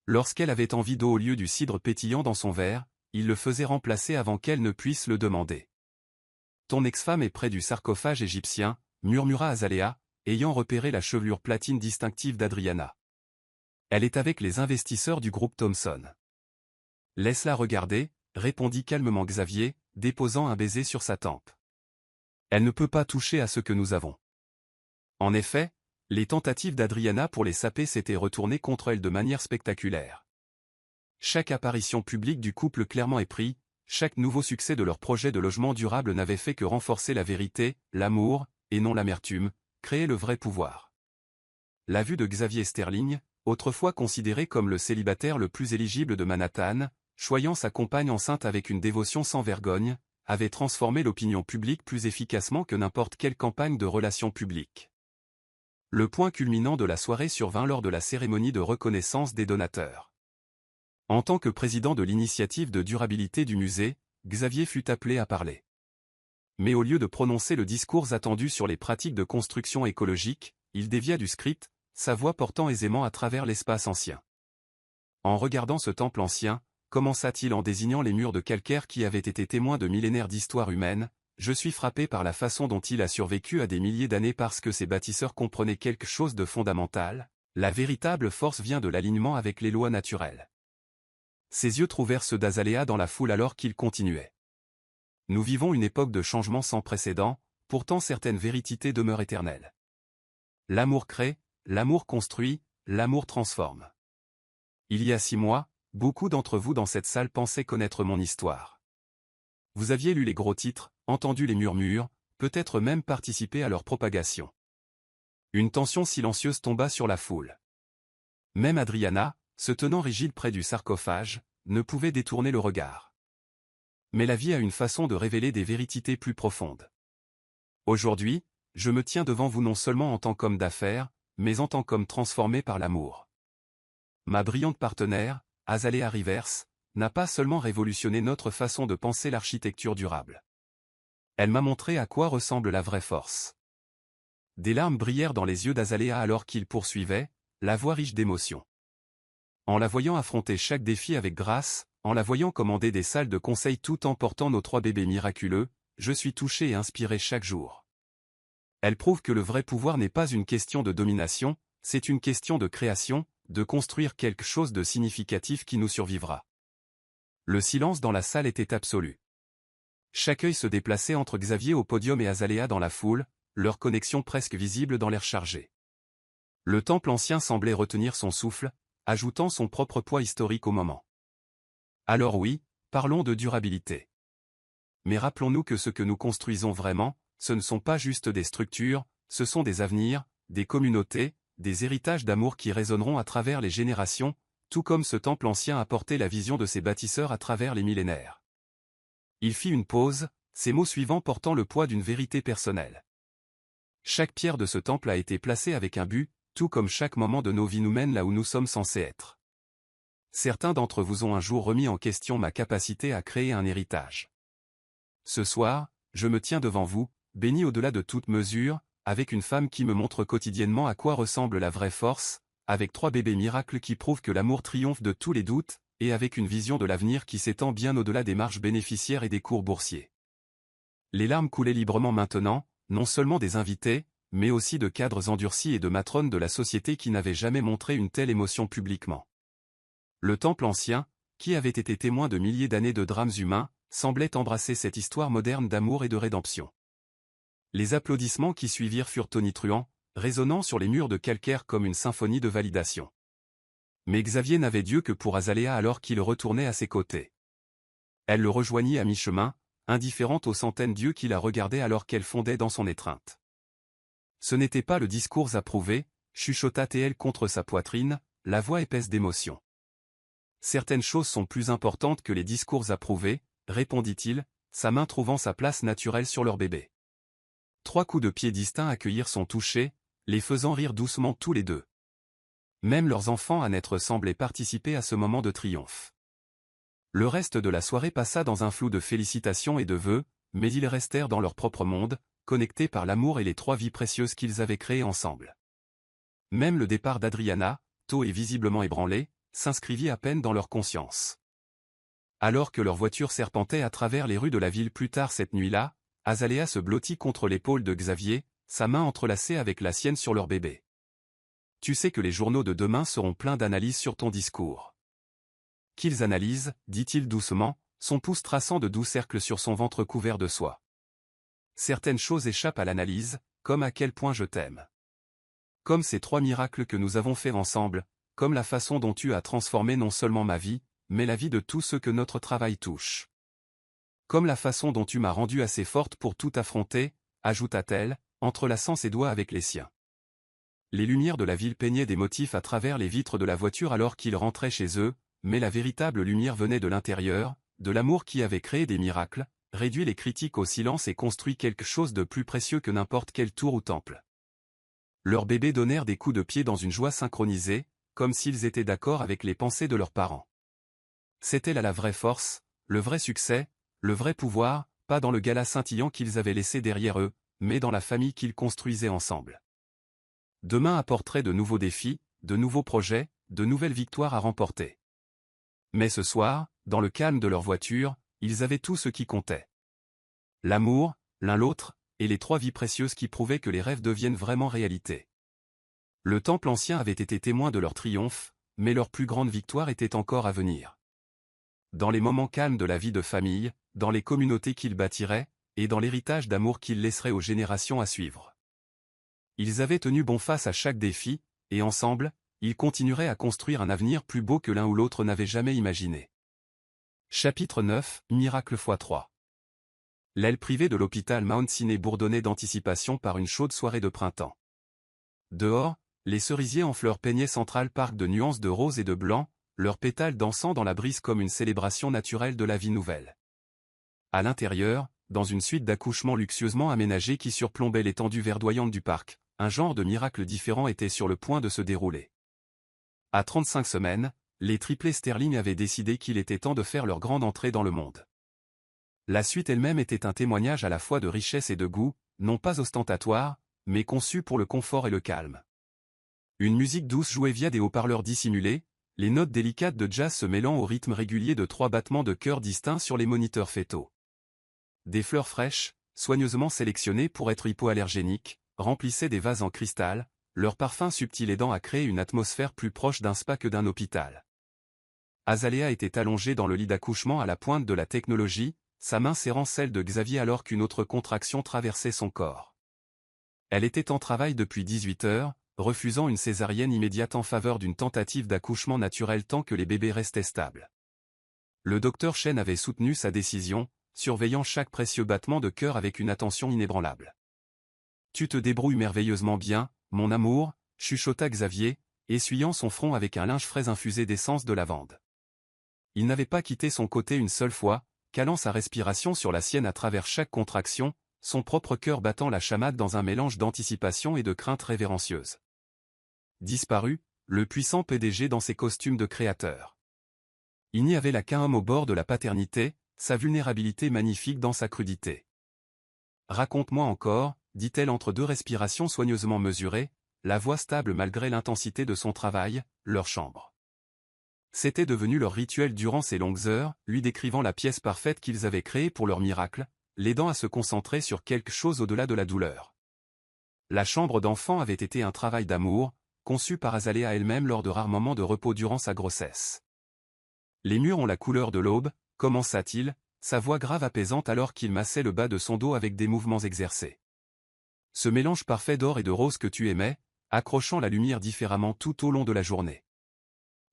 Lorsqu'elle avait envie d'eau au lieu du cidre pétillant dans son verre, il le faisait remplacer avant qu'elle ne puisse le demander. « Ton ex-femme est près du sarcophage égyptien », murmura Azalea, ayant repéré la chevelure platine distinctive d'Adriana. « Elle est avec les investisseurs du groupe Thomson. »« Laisse-la regarder », répondit calmement Xavier, déposant un baiser sur sa tempe. « Elle ne peut pas toucher à ce que nous avons. » En effet, les tentatives d'Adriana pour les saper s'étaient retournées contre elle de manière spectaculaire. Chaque apparition publique du couple clairement épris, chaque nouveau succès de leur projet de logement durable n'avait fait que renforcer la vérité, l'amour, et non l'amertume, créer le vrai pouvoir. La vue de Xavier Sterling, autrefois considéré comme le célibataire le plus éligible de Manhattan, choyant sa compagne enceinte avec une dévotion sans vergogne, avait transformé l'opinion publique plus efficacement que n'importe quelle campagne de relations publiques. Le point culminant de la soirée survint lors de la cérémonie de reconnaissance des donateurs. En tant que président de l'initiative de durabilité du musée, Xavier fut appelé à parler. Mais au lieu de prononcer le discours attendu sur les pratiques de construction écologique, il dévia du script, sa voix portant aisément à travers l'espace ancien. En regardant ce temple ancien, commença-t-il en désignant les murs de calcaire qui avaient été témoins de millénaires d'histoire humaine, je suis frappé par la façon dont il a survécu à des milliers d'années parce que ces bâtisseurs comprenaient quelque chose de fondamental, la véritable force vient de l'alignement avec les lois naturelles. Ses yeux trouvèrent ceux d'Azalea dans la foule alors qu'il continuait. Nous vivons une époque de changement sans précédent, pourtant certaines vérités demeurent éternelles. L'amour crée, l'amour construit, l'amour transforme. Il y a 6 mois, beaucoup d'entre vous dans cette salle pensaient connaître mon histoire. Vous aviez lu les gros titres, entendu les murmures, peut-être même participé à leur propagation. Une tension silencieuse tomba sur la foule. Même Adriana, se tenant rigide près du sarcophage, ne pouvait détourner le regard. Mais la vie a une façon de révéler des vérités plus profondes. Aujourd'hui, je me tiens devant vous non seulement en tant qu'homme d'affaires, mais en tant qu'homme transformé par l'amour. Ma brillante partenaire, Azalea Rivers, n'a pas seulement révolutionné notre façon de penser l'architecture durable. Elle m'a montré à quoi ressemble la vraie force. Des larmes brillèrent dans les yeux d'Azalea alors qu'il poursuivait, la voix riche d'émotion. En la voyant affronter chaque défi avec grâce, en la voyant commander des salles de conseil tout en portant nos 3 bébés miraculeux, je suis touché et inspiré chaque jour. Elle prouve que le vrai pouvoir n'est pas une question de domination, c'est une question de création, de construire quelque chose de significatif qui nous survivra. Le silence dans la salle était absolu. Chaque œil se déplaçait entre Xavier au podium et Azalea dans la foule, leur connexion presque visible dans l'air chargé. Le temple ancien semblait retenir son souffle, ajoutant son propre poids historique au moment. Alors oui, parlons de durabilité. Mais rappelons-nous que ce que nous construisons vraiment, ce ne sont pas juste des structures, ce sont des avenirs, des communautés, des héritages d'amour qui résonneront à travers les générations, tout comme ce temple ancien a porté la vision de ses bâtisseurs à travers les millénaires. Il fit une pause, ces mots suivants portant le poids d'une vérité personnelle. Chaque pierre de ce temple a été placée avec un but, tout comme chaque moment de nos vies nous mène là où nous sommes censés être. Certains d'entre vous ont un jour remis en question ma capacité à créer un héritage. Ce soir, je me tiens devant vous, béni au-delà de toute mesure, avec une femme qui me montre quotidiennement à quoi ressemble la vraie force, avec 3 bébés miracles qui prouvent que l'amour triomphe de tous les doutes, et avec une vision de l'avenir qui s'étend bien au-delà des marges bénéficiaires et des cours boursiers. Les larmes coulaient librement maintenant, non seulement des invités, mais aussi de cadres endurcis et de matrones de la société qui n'avaient jamais montré une telle émotion publiquement. Le temple ancien, qui avait été témoin de milliers d'années de drames humains, semblait embrasser cette histoire moderne d'amour et de rédemption. Les applaudissements qui suivirent furent tonitruants, résonnant sur les murs de calcaire comme une symphonie de validation. Mais Xavier n'avait Dieu que pour Azalea alors qu'il retournait à ses côtés. Elle le rejoignit à mi-chemin, indifférente aux centaines d'yeux qui la regardaient alors qu'elle fondait dans son étreinte. Ce n'était pas le discours approuvé, chuchota-t-elle contre sa poitrine, la voix épaisse d'émotion. Certaines choses sont plus importantes que les discours approuvés, répondit-il, sa main trouvant sa place naturelle sur leur bébé. 3 coups de pied distincts accueillirent son toucher, les faisant rire doucement tous les deux. Même leurs enfants à naître semblaient participer à ce moment de triomphe. Le reste de la soirée passa dans un flou de félicitations et de vœux, mais ils restèrent dans leur propre monde, connectés par l'amour et les 3 vies précieuses qu'ils avaient créées ensemble. Même le départ d'Adriana, tôt et visiblement ébranlé, s'inscrivit à peine dans leur conscience. Alors que leur voiture serpentait à travers les rues de la ville plus tard cette nuit-là, Azalea se blottit contre l'épaule de Xavier, sa main entrelacée avec la sienne sur leur bébé. « Tu sais que les journaux de demain seront pleins d'analyses sur ton discours. » « Qu'ils analysent, dit-il doucement, son pouce traçant de doux cercles sur son ventre couvert de soie. Certaines choses échappent à l'analyse, comme à quel point je t'aime. Comme ces 3 miracles que nous avons faits ensemble, comme la façon dont tu as transformé non seulement ma vie, mais la vie de tous ceux que notre travail touche. Comme la façon dont tu m'as rendue assez forte pour tout affronter, ajouta-t-elle, entrelaçant ses doigts avec les siens. Les lumières de la ville peignaient des motifs à travers les vitres de la voiture alors qu'ils rentraient chez eux, mais la véritable lumière venait de l'intérieur, de l'amour qui avait créé des miracles, réduit les critiques au silence et construit quelque chose de plus précieux que n'importe quelle tour ou temple. Leurs bébés donnèrent des coups de pied dans une joie synchronisée, comme s'ils étaient d'accord avec les pensées de leurs parents. C'était là la vraie force, le vrai succès, le vrai pouvoir, pas dans le gala scintillant qu'ils avaient laissé derrière eux, mais dans la famille qu'ils construisaient ensemble. Demain apporterait de nouveaux défis, de nouveaux projets, de nouvelles victoires à remporter. Mais ce soir, dans le calme de leur voiture, ils avaient tout ce qui comptait. L'amour, l'un l'autre, et les 3 vies précieuses qui prouvaient que les rêves deviennent vraiment réalité. Le temple ancien avait été témoin de leur triomphe, mais leur plus grande victoire était encore à venir. Dans les moments calmes de la vie de famille, dans les communautés qu'ils bâtiraient, et dans l'héritage d'amour qu'ils laisseraient aux générations à suivre. Ils avaient tenu bon face à chaque défi, et ensemble, ils continueraient à construire un avenir plus beau que l'un ou l'autre n'avait jamais imaginé. Chapitre 9, Miracle x3. L'aile privée de l'hôpital Mount Sinai bourdonnait d'anticipation par une chaude soirée de printemps. Dehors, les cerisiers en fleurs peignaient Central Park de nuances de rose et de blanc, leurs pétales dansant dans la brise comme une célébration naturelle de la vie nouvelle. À l'intérieur, dans une suite d'accouchements luxueusement aménagée qui surplombait l'étendue verdoyante du parc, un genre de miracle différent était sur le point de se dérouler. À 35 semaines, les triplés Sterling avaient décidé qu'il était temps de faire leur grande entrée dans le monde. La suite elle-même était un témoignage à la fois de richesse et de goût, non pas ostentatoire, mais conçu pour le confort et le calme. Une musique douce jouée via des haut-parleurs dissimulés, les notes délicates de jazz se mêlant au rythme régulier de 3 battements de cœur distincts sur les moniteurs fétaux. Des fleurs fraîches, soigneusement sélectionnées pour être hypoallergéniques, remplissaient des vases en cristal, leur parfum subtil aidant à créer une atmosphère plus proche d'un spa que d'un hôpital. Azalea était allongée dans le lit d'accouchement à la pointe de la technologie, sa main serrant celle de Xavier alors qu'une autre contraction traversait son corps. Elle était en travail depuis 18 heures, refusant une césarienne immédiate en faveur d'une tentative d'accouchement naturel tant que les bébés restaient stables. Le docteur Chen avait soutenu sa décision, surveillant chaque précieux battement de cœur avec une attention inébranlable. « Tu te débrouilles merveilleusement bien, mon amour, chuchota Xavier, essuyant son front avec un linge frais infusé d'essence de lavande. Il n'avait pas quitté son côté une seule fois, calant sa respiration sur la sienne à travers chaque contraction, son propre cœur battant la chamade dans un mélange d'anticipation et de crainte révérencieuse. Disparu, le puissant PDG dans ses costumes de créateur. Il n'y avait là qu'un homme au bord de la paternité, sa vulnérabilité magnifique dans sa crudité. « Raconte-moi encore », dit-elle entre 2 respirations soigneusement mesurées, la voix stable malgré l'intensité de son travail, leur chambre. C'était devenu leur rituel durant ces longues heures, lui décrivant la pièce parfaite qu'ils avaient créée pour leur miracle, l'aidant à se concentrer sur quelque chose au-delà de la douleur. La chambre d'enfant avait été un travail d'amour, conçu par Azalea elle-même lors de rares moments de repos durant sa grossesse. Les murs ont la couleur de l'aube, commença-t-il, sa voix grave apaisante alors qu'il massait le bas de son dos avec des mouvements exercés. Ce mélange parfait d'or et de rose que tu aimais, accrochant la lumière différemment tout au long de la journée.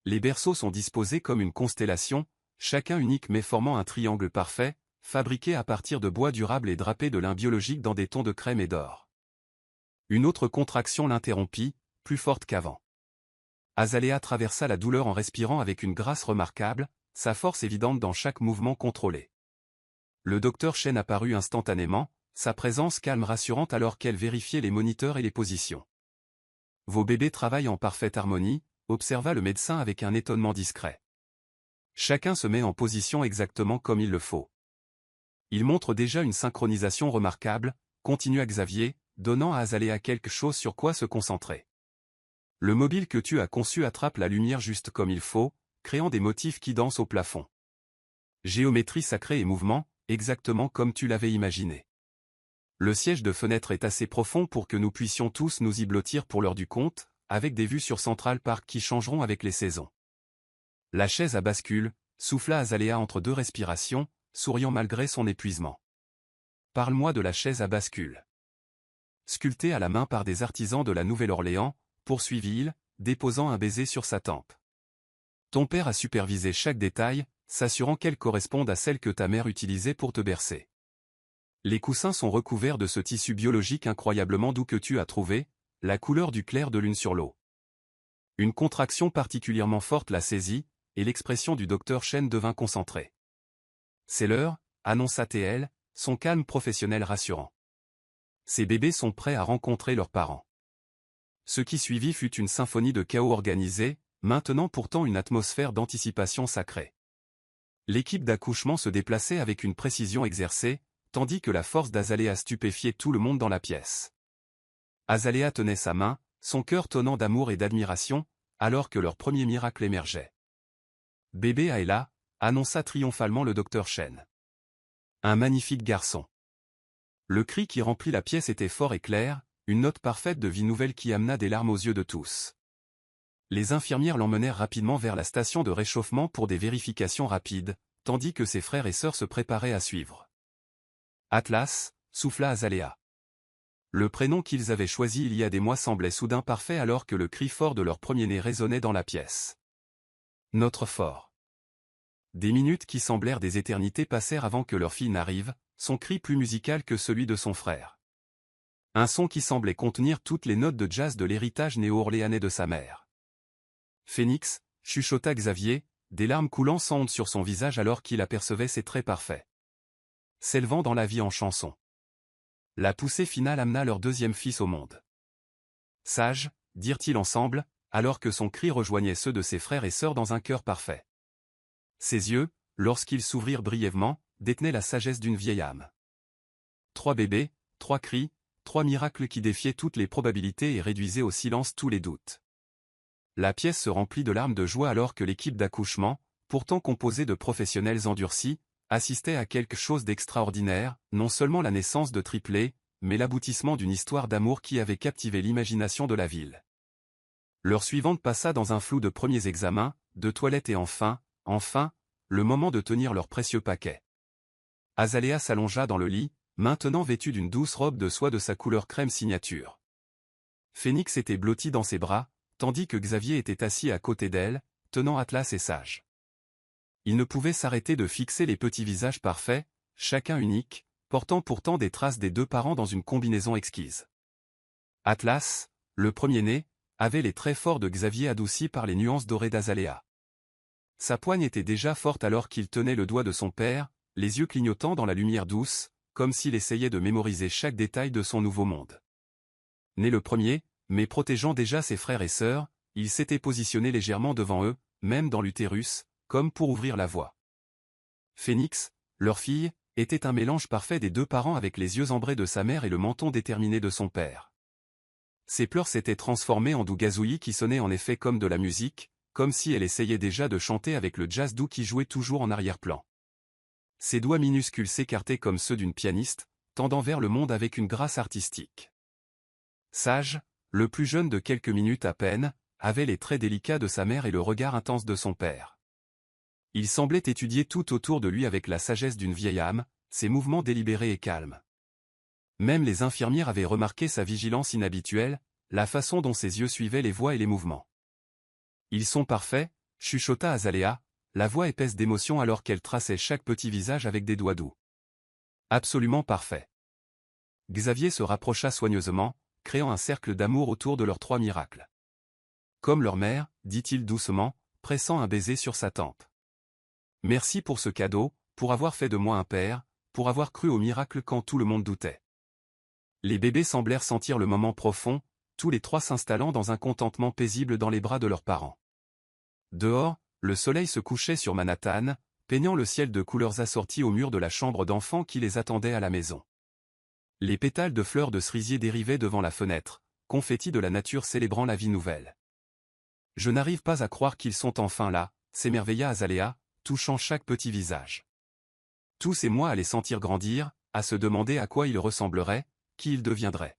Les berceaux sont disposés comme une constellation, chacun unique mais formant un triangle parfait, fabriqué à partir de bois durable et drapé de lin biologique dans des tons de crème et d'or. Une autre contraction l'interrompit, plus forte qu'avant. Azalea traversa la douleur en respirant avec une grâce remarquable, sa force évidente dans chaque mouvement contrôlé. Le docteur Chen apparut instantanément, sa présence calme rassurante alors qu'elle vérifiait les moniteurs et les positions. « Vos bébés travaillent en parfaite harmonie », observa le médecin avec un étonnement discret. « Chacun se met en position exactement comme il le faut. Il montre déjà une synchronisation remarquable », continua Xavier, donnant à Azalea quelque chose sur quoi se concentrer. « Le mobile que tu as conçu attrape la lumière juste comme il faut, créant des motifs qui dansent au plafond. Géométrie sacrée et mouvement, exactement comme tu l'avais imaginé. Le siège de fenêtre est assez profond pour que nous puissions tous nous y blottir pour l'heure du compte, avec des vues sur Central Park qui changeront avec les saisons. » La chaise à bascule, souffla Azalea entre deux respirations, souriant malgré son épuisement. « Parle-moi de la chaise à bascule. » Sculptée à la main par des artisans de la Nouvelle-Orléans, poursuivit-il, déposant un baiser sur sa tempe. « Ton père a supervisé chaque détail, s'assurant qu'elle corresponde à celle que ta mère utilisait pour te bercer. Les coussins sont recouverts de ce tissu biologique incroyablement doux que tu as trouvé, la couleur du clair de lune sur l'eau. » Une contraction particulièrement forte la saisit, et l'expression du docteur Chen devint concentrée. « C'est l'heure, » annonça TL, son calme professionnel rassurant. « Ces bébés sont prêts à rencontrer leurs parents. » Ce qui suivit fut une symphonie de chaos organisé, maintenant pourtant une atmosphère d'anticipation sacrée. L'équipe d'accouchement se déplaçait avec une précision exercée, tandis que la force d'Azalea stupéfiait tout le monde dans la pièce. Azalea tenait sa main, son cœur tonnant d'amour et d'admiration, alors que leur premier miracle émergeait. « Bébé est là », annonça triomphalement le docteur Chen. « Un magnifique garçon. » Le cri qui remplit la pièce était fort et clair, une note parfaite de vie nouvelle qui amena des larmes aux yeux de tous. Les infirmières l'emmenèrent rapidement vers la station de réchauffement pour des vérifications rapides, tandis que ses frères et sœurs se préparaient à suivre. « Atlas », souffla Azalea. Le prénom qu'ils avaient choisi il y a des mois semblait soudain parfait alors que le cri fort de leur premier-né résonnait dans la pièce. « Notre fort. » Des minutes qui semblèrent des éternités passèrent avant que leur fille n'arrive, son cri plus musical que celui de son frère. Un son qui semblait contenir toutes les notes de jazz de l'héritage néo-orléanais de sa mère. « Phénix », chuchota Xavier, des larmes coulant sans honte sur son visage alors qu'il apercevait ses traits parfaits. S'élevant dans la vie en chanson. La poussée finale amena leur deuxième fils au monde. « Sage », dirent-ils ensemble, alors que son cri rejoignait ceux de ses frères et sœurs dans un cœur parfait. Ses yeux, lorsqu'ils s'ouvrirent brièvement, détenaient la sagesse d'une vieille âme. 3 bébés, 3 cris, 3 miracles qui défiaient toutes les probabilités et réduisaient au silence tous les doutes. La pièce se remplit de larmes de joie alors que l'équipe d'accouchement, pourtant composée de professionnels endurcis, assistait à quelque chose d'extraordinaire, non seulement la naissance de triplés, mais l'aboutissement d'une histoire d'amour qui avait captivé l'imagination de la ville. L'heure suivante passa dans un flou de premiers examens, de toilettes et enfin, le moment de tenir leur précieux paquet. Azalea s'allongea dans le lit, maintenant vêtue d'une douce robe de soie de sa couleur crème signature. Phénix était blottie dans ses bras, tandis que Xavier était assis à côté d'elle, tenant Atlas et Sage. Il ne pouvait s'arrêter de fixer les petits visages parfaits, chacun unique, portant pourtant des traces des deux parents dans une combinaison exquise. Atlas, le premier-né, avait les traits forts de Xavier adoucis par les nuances dorées d'Azalea. Sa poigne était déjà forte alors qu'il tenait le doigt de son père, les yeux clignotant dans la lumière douce, comme s'il essayait de mémoriser chaque détail de son nouveau monde. Né le premier, mais protégeant déjà ses frères et sœurs, il s'était positionné légèrement devant eux, même dans l'utérus, comme pour ouvrir la voie. Phénix, leur fille, était un mélange parfait des deux parents avec les yeux ambrés de sa mère et le menton déterminé de son père. Ses pleurs s'étaient transformés en doux gazouillis qui sonnaient en effet comme de la musique, comme si elle essayait déjà de chanter avec le jazz doux qui jouait toujours en arrière-plan. Ses doigts minuscules s'écartaient comme ceux d'une pianiste, tendant vers le monde avec une grâce artistique. Sage, le plus jeune de quelques minutes à peine, avait les traits délicats de sa mère et le regard intense de son père. Il semblait étudier tout autour de lui avec la sagesse d'une vieille âme, ses mouvements délibérés et calmes. Même les infirmières avaient remarqué sa vigilance inhabituelle, la façon dont ses yeux suivaient les voix et les mouvements. « Ils sont parfaits », chuchota Azalea, la voix épaisse d'émotion alors qu'elle traçait chaque petit visage avec des doigts doux. « Absolument parfait. » Xavier se rapprocha soigneusement, créant un cercle d'amour autour de leurs 3 miracles. Comme leur mère, dit-il doucement, pressant un baiser sur sa tempe. Merci pour ce cadeau, pour avoir fait de moi un père, pour avoir cru au miracle quand tout le monde doutait. Les bébés semblèrent sentir le moment profond, tous les trois s'installant dans un contentement paisible dans les bras de leurs parents. Dehors, le soleil se couchait sur Manhattan, peignant le ciel de couleurs assorties au mur de la chambre d'enfant qui les attendait à la maison. Les pétales de fleurs de cerisier dérivaient devant la fenêtre, confettis de la nature célébrant la vie nouvelle. Je n'arrive pas à croire qu'ils sont enfin là, s'émerveilla Azalea, touchant chaque petit visage. Tous ces mois à les sentir grandir, à se demander à quoi ils ressembleraient, qui ils deviendraient.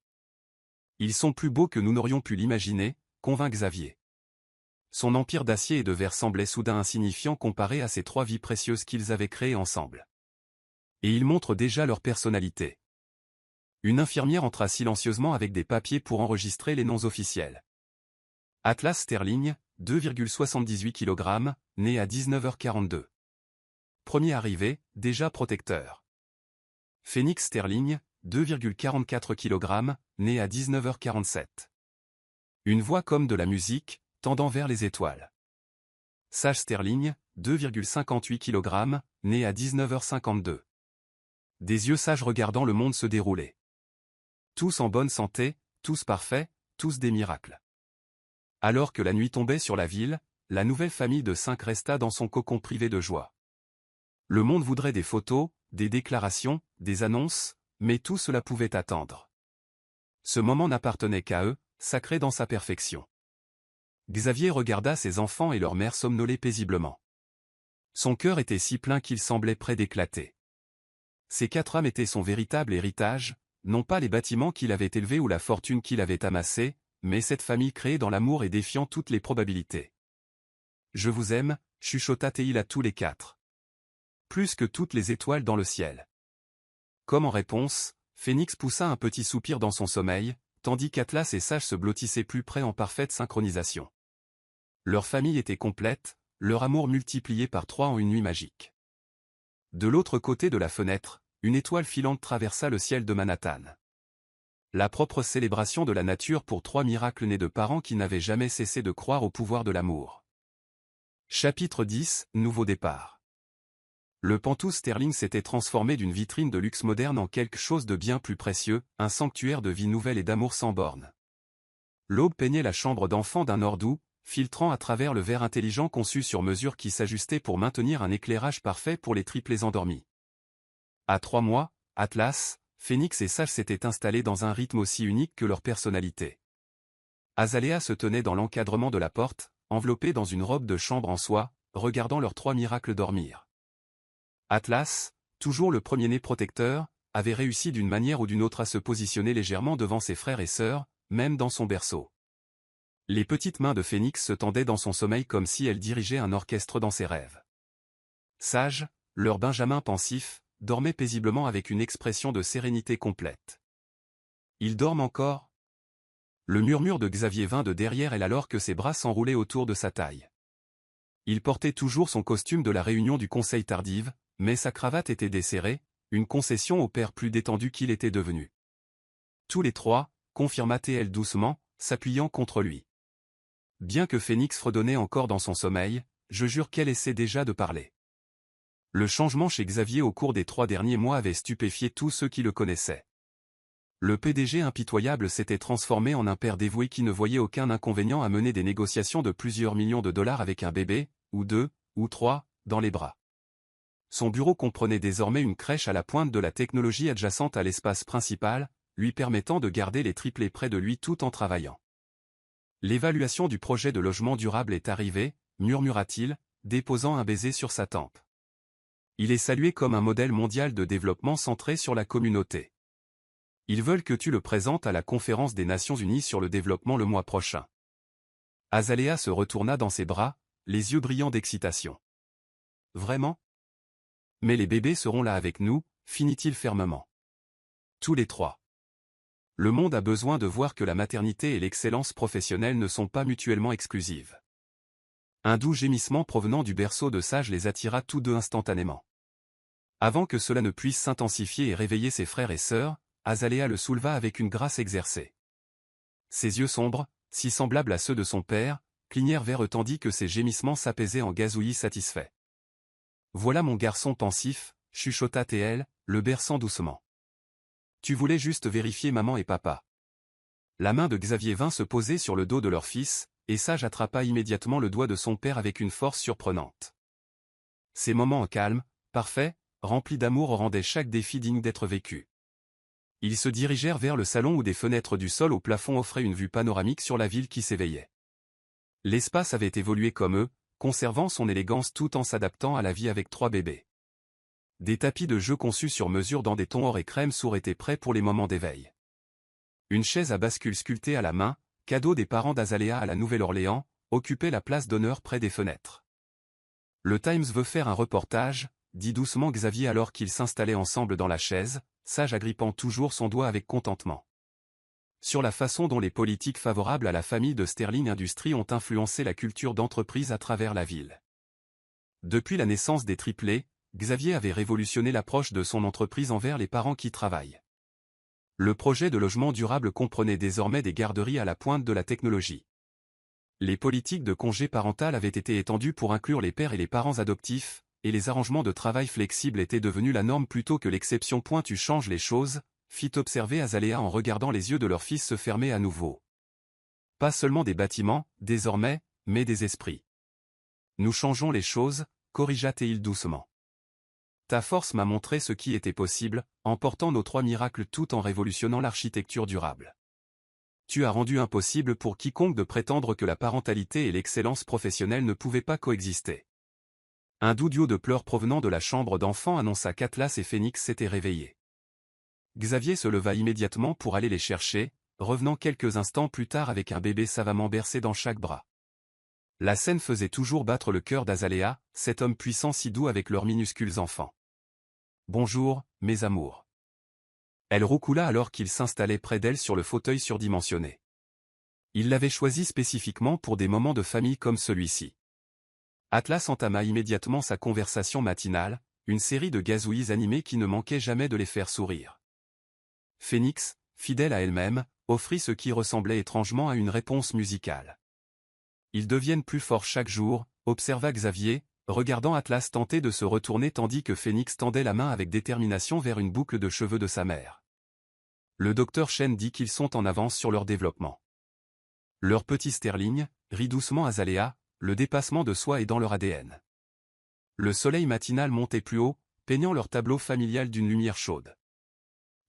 Ils sont plus beaux que nous n'aurions pu l'imaginer, convint Xavier. Son empire d'acier et de verre semblait soudain insignifiant comparé à ces trois vies précieuses qu'ils avaient créées ensemble. Et ils montrent déjà leur personnalité. Une infirmière entra silencieusement avec des papiers pour enregistrer les noms officiels. Atlas Sterling, 2,78 kg, né à 19h42. Premier arrivé, déjà protecteur. Phoenix Sterling, 2,44 kg, né à 19h47. Une voix comme de la musique, tendant vers les étoiles. Sage Sterling, 2,58 kg, né à 19h52. Des yeux sages regardant le monde se dérouler. Tous en bonne santé, tous parfaits, tous des miracles. Alors que la nuit tombait sur la ville, la nouvelle famille de 5 resta dans son cocon privé de joie. Le monde voudrait des photos, des déclarations, des annonces, mais tout cela pouvait attendre. Ce moment n'appartenait qu'à eux, sacré dans sa perfection. Xavier regarda ses enfants et leur mère somnoler paisiblement. Son cœur était si plein qu'il semblait près d'éclater. Ces 4 âmes étaient son véritable héritage, non pas les bâtiments qu'il avait élevés ou la fortune qu'il avait amassée, mais cette famille créée dans l'amour et défiant toutes les probabilités. « Je vous aime », chuchota-t-il à tous les 4. Plus que toutes les étoiles dans le ciel. Comme en réponse, Phoenix poussa un petit soupir dans son sommeil, tandis qu'Atlas et Sage se blottissaient plus près en parfaite synchronisation. Leur famille était complète, leur amour multiplié par 3 en une nuit magique. De l'autre côté de la fenêtre, une étoile filante traversa le ciel de Manhattan. La propre célébration de la nature pour 3 miracles nés de parents qui n'avaient jamais cessé de croire au pouvoir de l'amour. Chapitre 10, Nouveau départ. Le Pantou Sterling s'était transformé d'une vitrine de luxe moderne en quelque chose de bien plus précieux, un sanctuaire de vie nouvelle et d'amour sans bornes. L'aube peignait la chambre d'enfant d'un or doux, filtrant à travers le verre intelligent conçu sur mesure qui s'ajustait pour maintenir un éclairage parfait pour les triplés endormis. À 3 mois, Atlas, Phoenix et Sage s'étaient installés dans un rythme aussi unique que leur personnalité. Azalea se tenait dans l'encadrement de la porte, enveloppée dans une robe de chambre en soie, regardant leurs 3 miracles dormir. Atlas, toujours le premier-né protecteur, avait réussi d'une manière ou d'une autre à se positionner légèrement devant ses frères et sœurs, même dans son berceau. Les petites mains de Phoenix se tendaient dans son sommeil comme si elle dirigeait un orchestre dans ses rêves. Sage, leur Benjamin pensif, dormait paisiblement avec une expression de sérénité complète. « Ils dorment encore ?» Le murmure de Xavier vint de derrière elle alors que ses bras s'enroulaient autour de sa taille. Il portait toujours son costume de la réunion du conseil tardive, mais sa cravate était desserrée, une concession au père plus détendu qu'il était devenu. Tous les 3, confirma-t-elle doucement, s'appuyant contre lui. Bien que Phoenix fredonnait encore dans son sommeil, je jure qu'elle essaie déjà de parler. Le changement chez Xavier au cours des 3 derniers mois avait stupéfié tous ceux qui le connaissaient. Le PDG impitoyable s'était transformé en un père dévoué qui ne voyait aucun inconvénient à mener des négociations de plusieurs millions de dollars avec un bébé, ou 2, ou 3, dans les bras. Son bureau comprenait désormais une crèche à la pointe de la technologie adjacente à l'espace principal, lui permettant de garder les triplés près de lui tout en travaillant. L'évaluation du projet de logement durable est arrivée, murmura-t-il, déposant un baiser sur sa tempe. Il est salué comme un modèle mondial de développement centré sur la communauté. Ils veulent que tu le présentes à la conférence des Nations Unies sur le développement le mois prochain. Azalea se retourna dans ses bras, les yeux brillants d'excitation. Vraiment ? Mais les bébés seront là avec nous, finit-il fermement. Tous les 3. Le monde a besoin de voir que la maternité et l'excellence professionnelle ne sont pas mutuellement exclusives. Un doux gémissement provenant du berceau de Sage les attira tous 2 instantanément. Avant que cela ne puisse s'intensifier et réveiller ses frères et sœurs, Azalea le souleva avec une grâce exercée. Ses yeux sombres, si semblables à ceux de son père, clignèrent vers eux tandis que ses gémissements s'apaisaient en gazouillis satisfaits. Voilà mon garçon pensif, chuchota TL, le berçant doucement. Tu voulais juste vérifier maman et papa. La main de Xavier vint se poser sur le dos de leur fils, et Sage attrapa immédiatement le doigt de son père avec une force surprenante. Ces moments en calme, parfaits, remplis d'amour rendaient chaque défi digne d'être vécu. Ils se dirigèrent vers le salon où des fenêtres du sol au plafond offraient une vue panoramique sur la ville qui s'éveillait. L'espace avait évolué comme eux, conservant son élégance tout en s'adaptant à la vie avec 3 bébés. Des tapis de jeu conçus sur mesure dans des tons or et crème sourd étaient prêts pour les moments d'éveil. Une chaise à bascule sculptée à la main, cadeau des parents d'Azalea à la Nouvelle-Orléans, occupait la place d'honneur près des fenêtres. Le Times veut faire un reportage, dit doucement Xavier alors qu'ils s'installaient ensemble dans la chaise, Sage agrippant toujours son doigt avec contentement. Sur la façon dont les politiques favorables à la famille de Sterling Industries ont influencé la culture d'entreprise à travers la ville. Depuis la naissance des triplés, Xavier avait révolutionné l'approche de son entreprise envers les parents qui travaillent. Le projet de logement durable comprenait désormais des garderies à la pointe de la technologie. Les politiques de congé parental avaient été étendues pour inclure les pères et les parents adoptifs, et les arrangements de travail flexibles étaient devenus la norme plutôt que l'exception. Tu changes les choses, fit observer Azalea en regardant les yeux de leur fils se fermer à nouveau. Pas seulement des bâtiments, désormais, mais des esprits. Nous changeons les choses, corrigea Théil doucement. Ta force m'a montré ce qui était possible, en portant nos 3 miracles tout en révolutionnant l'architecture durable. Tu as rendu impossible pour quiconque de prétendre que la parentalité et l'excellence professionnelle ne pouvaient pas coexister. Un doux duo de pleurs provenant de la chambre d'enfant annonça qu'Atlas et Phoenix s'étaient réveillés. Xavier se leva immédiatement pour aller les chercher, revenant quelques instants plus tard avec un bébé savamment bercé dans chaque bras. La scène faisait toujours battre le cœur d'Azalea, cet homme puissant si doux avec leurs minuscules enfants. Bonjour, mes amours. Elle roucoula alors qu'il s'installait près d'elle sur le fauteuil surdimensionné. Il l'avait choisi spécifiquement pour des moments de famille comme celui-ci. Atlas entama immédiatement sa conversation matinale, une série de gazouillis animés qui ne manquaient jamais de les faire sourire. Phoenix, fidèle à elle-même, offrit ce qui ressemblait étrangement à une réponse musicale. Ils deviennent plus forts chaque jour, observa Xavier, regardant Atlas tenter de se retourner tandis que Phoenix tendait la main avec détermination vers une boucle de cheveux de sa mère. Le docteur Chen dit qu'ils sont en avance sur leur développement. Leur petit Sterling, rit doucement Azalea, le dépassement de soi est dans leur ADN. Le soleil matinal montait plus haut, peignant leur tableau familial d'une lumière chaude.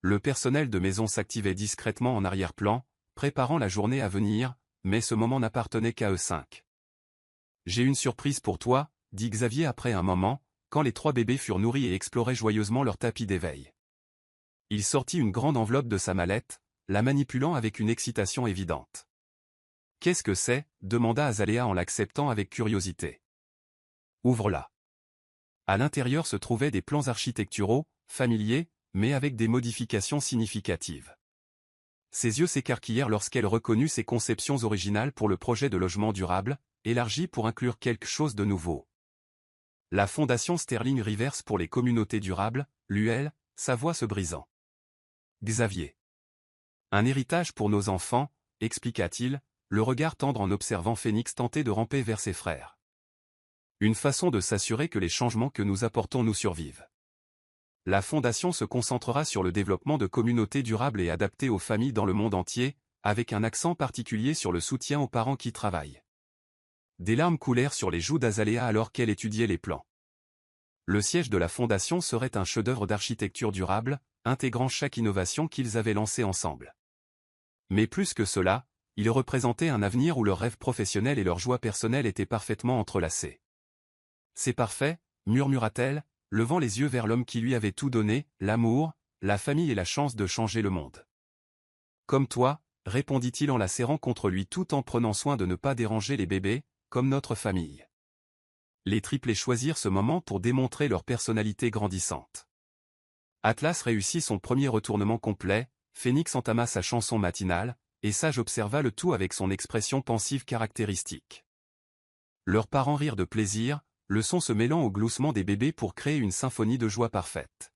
Le personnel de maison s'activait discrètement en arrière-plan, préparant la journée à venir, mais ce moment n'appartenait qu'à eux 5. J'ai une surprise pour toi, dit Xavier après un moment, quand les 3 bébés furent nourris et exploraient joyeusement leur tapis d'éveil. Il sortit une grande enveloppe de sa mallette, la manipulant avec une excitation évidente. Qu'est-ce que c'est ? Demanda Azalea en l'acceptant avec curiosité. Ouvre-la. À l'intérieur se trouvaient des plans architecturaux, familiers, mais avec des modifications significatives. Ses yeux s'écarquillèrent lorsqu'elle reconnut ses conceptions originales pour le projet de logement durable, élargi pour inclure quelque chose de nouveau. La fondation Sterling Rivers pour les communautés durables, l'UL, sa voix se brisant. Xavier. Un héritage pour nos enfants, expliqua-t-il, le regard tendre en observant Phoenix tenter de ramper vers ses frères. Une façon de s'assurer que les changements que nous apportons nous survivent. La fondation se concentrera sur le développement de communautés durables et adaptées aux familles dans le monde entier, avec un accent particulier sur le soutien aux parents qui travaillent. Des larmes coulèrent sur les joues d'Azalea alors qu'elle étudiait les plans. Le siège de la fondation serait un chef-d'œuvre d'architecture durable, intégrant chaque innovation qu'ils avaient lancée ensemble. Mais plus que cela, il représentait un avenir où leurs rêves professionnels et leurs joies personnelles étaient parfaitement entrelacés. C'est parfait, murmura-t-elle, levant les yeux vers l'homme qui lui avait tout donné, l'amour, la famille et la chance de changer le monde. Comme toi, répondit-il en la serrant contre lui tout en prenant soin de ne pas déranger les bébés, comme notre famille. Les triplés choisirent ce moment pour démontrer leur personnalité grandissante. Atlas réussit son premier retournement complet, Phoenix entama sa chanson matinale, et Sage observa le tout avec son expression pensive caractéristique. Leurs parents rirent de plaisir, le son se mêlant au gloussement des bébés pour créer une symphonie de joie parfaite.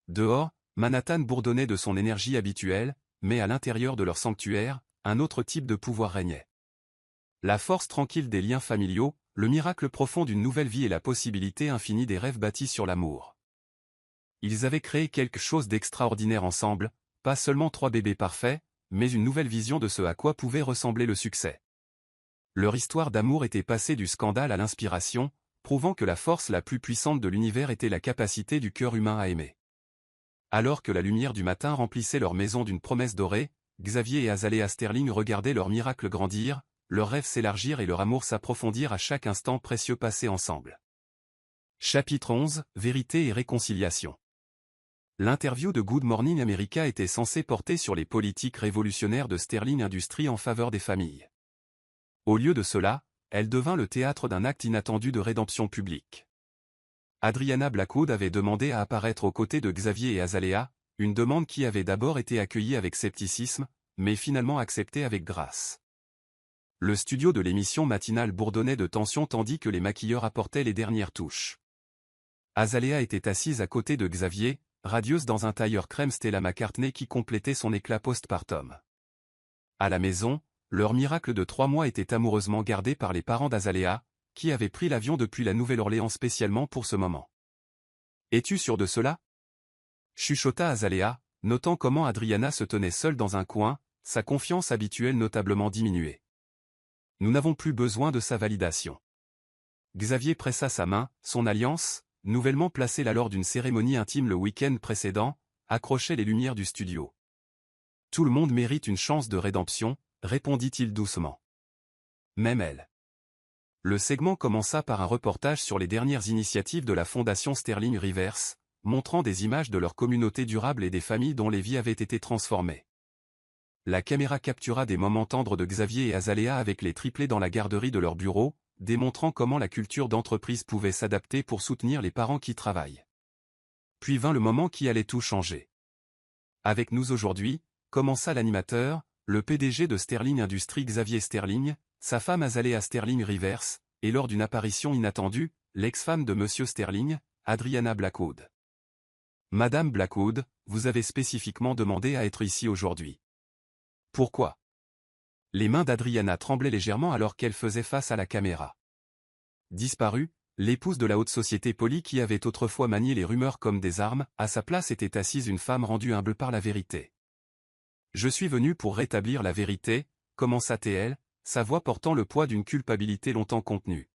Dehors, Manhattan bourdonnait de son énergie habituelle, mais à l'intérieur de leur sanctuaire, un autre type de pouvoir régnait. La force tranquille des liens familiaux, le miracle profond d'une nouvelle vie et la possibilité infinie des rêves bâtis sur l'amour. Ils avaient créé quelque chose d'extraordinaire ensemble, pas seulement 3 bébés parfaits, mais une nouvelle vision de ce à quoi pouvait ressembler le succès. Leur histoire d'amour était passée du scandale à l'inspiration, prouvant que la force la plus puissante de l'univers était la capacité du cœur humain à aimer. Alors que la lumière du matin remplissait leur maison d'une promesse dorée, Xavier et Azalea Sterling regardaient leur miracle grandir, leurs rêves s'élargir et leur amour s'approfondir à chaque instant précieux passé ensemble. Chapitre 11, Vérité et réconciliation. L'interview de Good Morning America était censée porter sur les politiques révolutionnaires de Sterling Industries en faveur des familles. Au lieu de cela, elle devint le théâtre d'un acte inattendu de rédemption publique. Adriana Blackwood avait demandé à apparaître aux côtés de Xavier et Azalea, une demande qui avait d'abord été accueillie avec scepticisme, mais finalement acceptée avec grâce. Le studio de l'émission matinale bourdonnait de tension tandis que les maquilleurs apportaient les dernières touches. Azalea était assise à côté de Xavier, radieuse dans un tailleur crème Stella McCartney qui complétait son éclat postpartum. À la maison, leur miracle de 3 mois était amoureusement gardé par les parents d'Azalea, qui avaient pris l'avion depuis la Nouvelle-Orléans spécialement pour ce moment. « Es-tu sûr de cela ?» chuchota Azalea, notant comment Adriana se tenait seule dans un coin, sa confiance habituelle notablement diminuée. « Nous n'avons plus besoin de sa validation. » Xavier pressa sa main, son alliance, nouvellement placée là lors d'une cérémonie intime le week-end précédent, accrochait les lumières du studio. « Tout le monde mérite une chance de rédemption, » répondit-il doucement. Même elle. Le segment commença par un reportage sur les dernières initiatives de la Fondation Sterling Rivers, montrant des images de leur communauté durable et des familles dont les vies avaient été transformées. La caméra captura des moments tendres de Xavier et Azalea avec les triplés dans la garderie de leur bureau, démontrant comment la culture d'entreprise pouvait s'adapter pour soutenir les parents qui travaillent. Puis vint le moment qui allait tout changer. Avec nous aujourd'hui, commença l'animateur, le PDG de Sterling Industries Xavier Sterling, sa femme Azalea Sterling Rivers, et lors d'une apparition inattendue, l'ex-femme de Monsieur Sterling, Adriana Blackwood. Madame Blackwood, vous avez spécifiquement demandé à être ici aujourd'hui. Pourquoi ? Les mains d'Adriana tremblaient légèrement alors qu'elle faisait face à la caméra. Disparue, l'épouse de la haute société polie qui avait autrefois manié les rumeurs comme des armes, à sa place était assise une femme rendue humble par la vérité. Je suis venue pour rétablir la vérité, commença-t-elle, sa voix portant le poids d'une culpabilité longtemps contenue.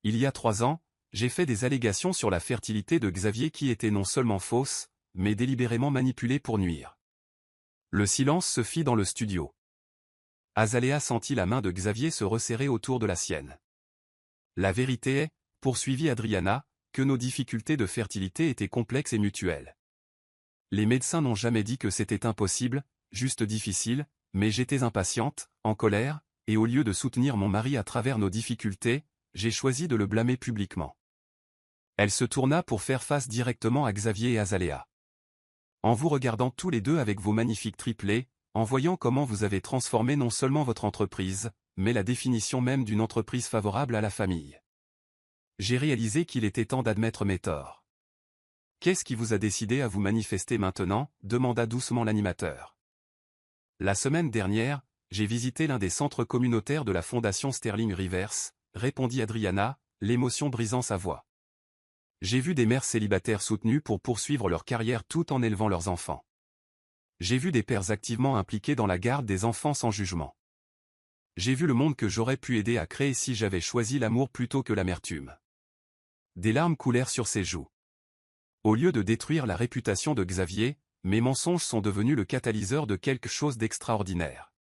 Il y a 3 ans, j'ai fait des allégations sur la fertilité de Xavier qui étaient non seulement fausses, mais délibérément manipulées pour nuire. Le silence se fit dans le studio. Azalea sentit la main de Xavier se resserrer autour de la sienne. La vérité est, poursuivit Adriana, que nos difficultés de fertilité étaient complexes et mutuelles. Les médecins n'ont jamais dit que c'était impossible, juste difficile, mais j'étais impatiente, en colère, et au lieu de soutenir mon mari à travers nos difficultés, j'ai choisi de le blâmer publiquement. Elle se tourna pour faire face directement à Xavier et Azalea. En vous regardant tous les deux avec vos magnifiques triplés, en voyant comment vous avez transformé non seulement votre entreprise, mais la définition même d'une entreprise favorable à la famille. J'ai réalisé qu'il était temps d'admettre mes torts. Qu'est-ce qui vous a décidé à vous manifester maintenant ? Demanda doucement l'animateur. La semaine dernière, j'ai visité l'un des centres communautaires de la Fondation Sterling Rivers, répondit Adriana, l'émotion brisant sa voix. J'ai vu des mères célibataires soutenues pour poursuivre leur carrière tout en élevant leurs enfants. J'ai vu des pères activement impliqués dans la garde des enfants sans jugement. J'ai vu le monde que j'aurais pu aider à créer si j'avais choisi l'amour plutôt que l'amertume. Des larmes coulèrent sur ses joues. Au lieu de détruire la réputation de Xavier, mes mensonges sont devenus le catalyseur de quelque chose d'extraordinaire.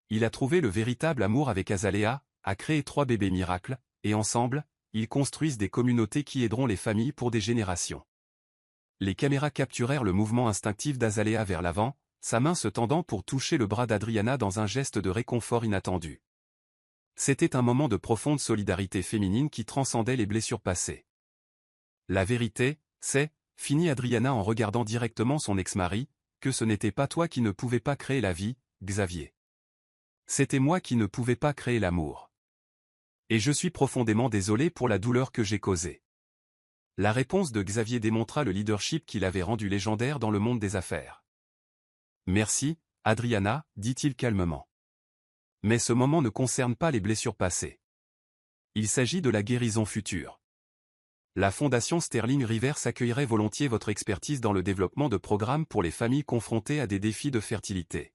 Il a trouvé le véritable amour avec Azalea, a créé 3 bébés miracles, et ensemble, ils construisent des communautés qui aideront les familles pour des générations. Les caméras capturèrent le mouvement instinctif d'Azalea vers l'avant, sa main se tendant pour toucher le bras d'Adriana dans un geste de réconfort inattendu. C'était un moment de profonde solidarité féminine qui transcendait les blessures passées. La vérité, c'est, finit Adriana en regardant directement son ex-mari, que ce n'était pas toi qui ne pouvais pas créer la vie, Xavier. C'était moi qui ne pouvais pas créer l'amour. Et je suis profondément désolé pour la douleur que j'ai causée. La réponse de Xavier démontra le leadership qu'il avait rendu légendaire dans le monde des affaires. Merci, Adriana, dit-il calmement. Mais ce moment ne concerne pas les blessures passées. Il s'agit de la guérison future. La Fondation Sterling Rivers accueillerait volontiers votre expertise dans le développement de programmes pour les familles confrontées à des défis de fertilité.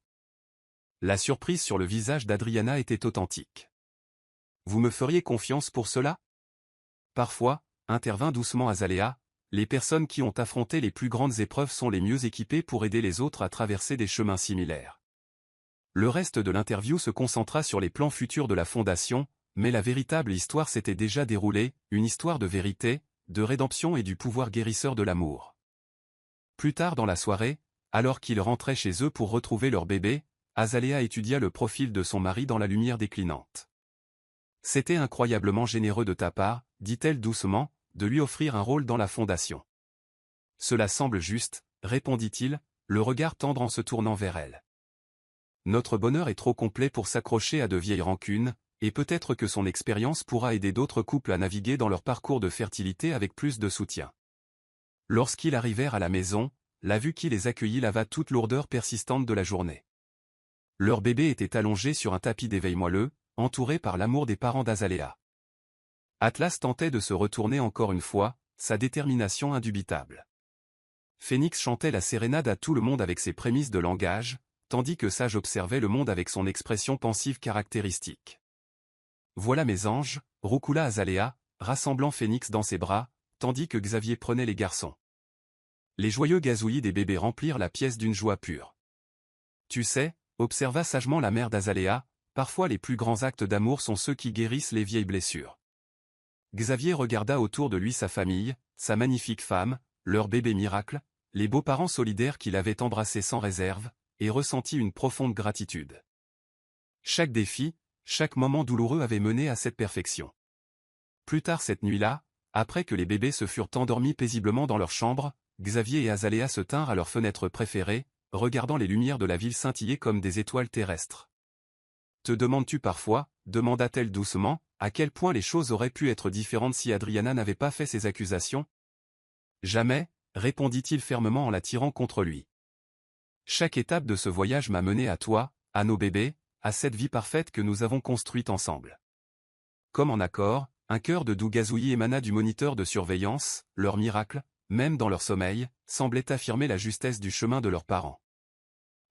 La surprise sur le visage d'Adriana était authentique. Vous me feriez confiance pour cela? Parfois, intervint doucement Azalea, les personnes qui ont affronté les plus grandes épreuves sont les mieux équipées pour aider les autres à traverser des chemins similaires. Le reste de l'interview se concentra sur les plans futurs de la Fondation, mais la véritable histoire s'était déjà déroulée, une histoire de vérité, de rédemption et du pouvoir guérisseur de l'amour. Plus tard dans la soirée, alors qu'ils rentraient chez eux pour retrouver leur bébé, Azalea étudia le profil de son mari dans la lumière déclinante. « C'était incroyablement généreux de ta part, dit-elle doucement, de lui offrir un rôle dans la Fondation. »« Cela semble juste, répondit-il, le regard tendre en se tournant vers elle. Notre bonheur est trop complet pour s'accrocher à de vieilles rancunes, et peut-être que son expérience pourra aider d'autres couples à naviguer dans leur parcours de fertilité avec plus de soutien. » Lorsqu'ils arrivèrent à la maison, la vue qui les accueillit lava toute lourdeur persistante de la journée. Leur bébé était allongé sur un tapis d'éveil moelleux, entouré par l'amour des parents d'Azalea. Atlas tentait de se retourner encore une fois, sa détermination indubitable. Phénix chantait la sérénade à tout le monde avec ses prémices de langage, tandis que Sage observait le monde avec son expression pensive caractéristique. « Voilà mes anges », roucoula Azalea, rassemblant Phénix dans ses bras, tandis que Xavier prenait les garçons. Les joyeux gazouillis des bébés remplirent la pièce d'une joie pure. « Tu sais », observa sagement la mère d'Azalea, « parfois les plus grands actes d'amour sont ceux qui guérissent les vieilles blessures. » Xavier regarda autour de lui sa famille, sa magnifique femme, leur bébé miracle, les beaux-parents solidaires qu'il avait embrassés sans réserve, et ressentit une profonde gratitude. Chaque défi, chaque moment douloureux avait mené à cette perfection. Plus tard cette nuit-là, après que les bébés se furent endormis paisiblement dans leur chambre, Xavier et Azalea se tinrent à leur fenêtre préférée, regardant les lumières de la ville scintiller comme des étoiles terrestres. « Te demandes-tu parfois, demanda-t-elle doucement, à quel point les choses auraient pu être différentes si Adriana n'avait pas fait ces accusations? »« Jamais, répondit-il fermement en la tirant contre lui. Chaque étape de ce voyage m'a mené à toi, à nos bébés, à cette vie parfaite que nous avons construite ensemble. » Comme en accord, un chœur de doux gazouillis émana du moniteur de surveillance, leur miracle, même dans leur sommeil, semblait affirmer la justesse du chemin de leurs parents.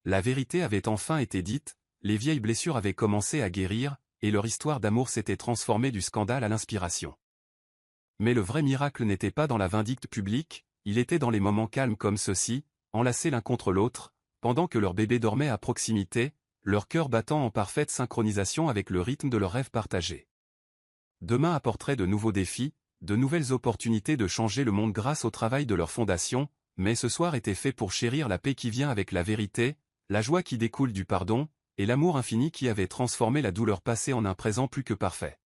La vérité avait enfin été dite, les vieilles blessures avaient commencé à guérir, et leur histoire d'amour s'était transformée du scandale à l'inspiration. Mais le vrai miracle n'était pas dans la vindicte publique, il était dans les moments calmes comme ceux-ci, enlacés l'un contre l'autre, pendant que leur bébé dormait à proximité, leur cœur battant en parfaite synchronisation avec le rythme de leur rêve partagé. Demain apporterait de nouveaux défis, de nouvelles opportunités de changer le monde grâce au travail de leur fondation, mais ce soir était fait pour chérir la paix qui vient avec la vérité, la joie qui découle du pardon, et l'amour infini qui avait transformé la douleur passée en un présent plus que parfait.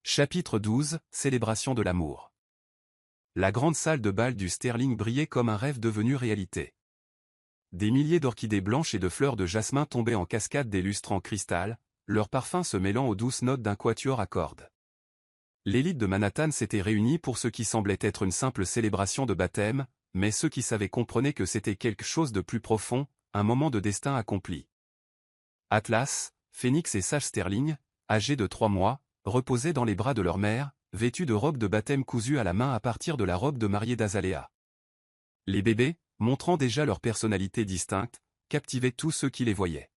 Chapitre 12, Célébration de l'amour. La grande salle de bal du Sterling brillait comme un rêve devenu réalité. Des milliers d'orchidées blanches et de fleurs de jasmin tombaient en cascade des lustres en cristal, leur parfum se mêlant aux douces notes d'un quatuor à cordes. L'élite de Manhattan s'était réunie pour ce qui semblait être une simple célébration de baptême, mais ceux qui savaient comprenaient que c'était quelque chose de plus profond, un moment de destin accompli. Atlas, Phénix et Sage Sterling, âgés de 3 mois, reposaient dans les bras de leur mère, vêtus de robes de baptême cousues à la main à partir de la robe de mariée d'Azalea. Les bébés, montrant déjà leur personnalité distincte, captivaient tous ceux qui les voyaient.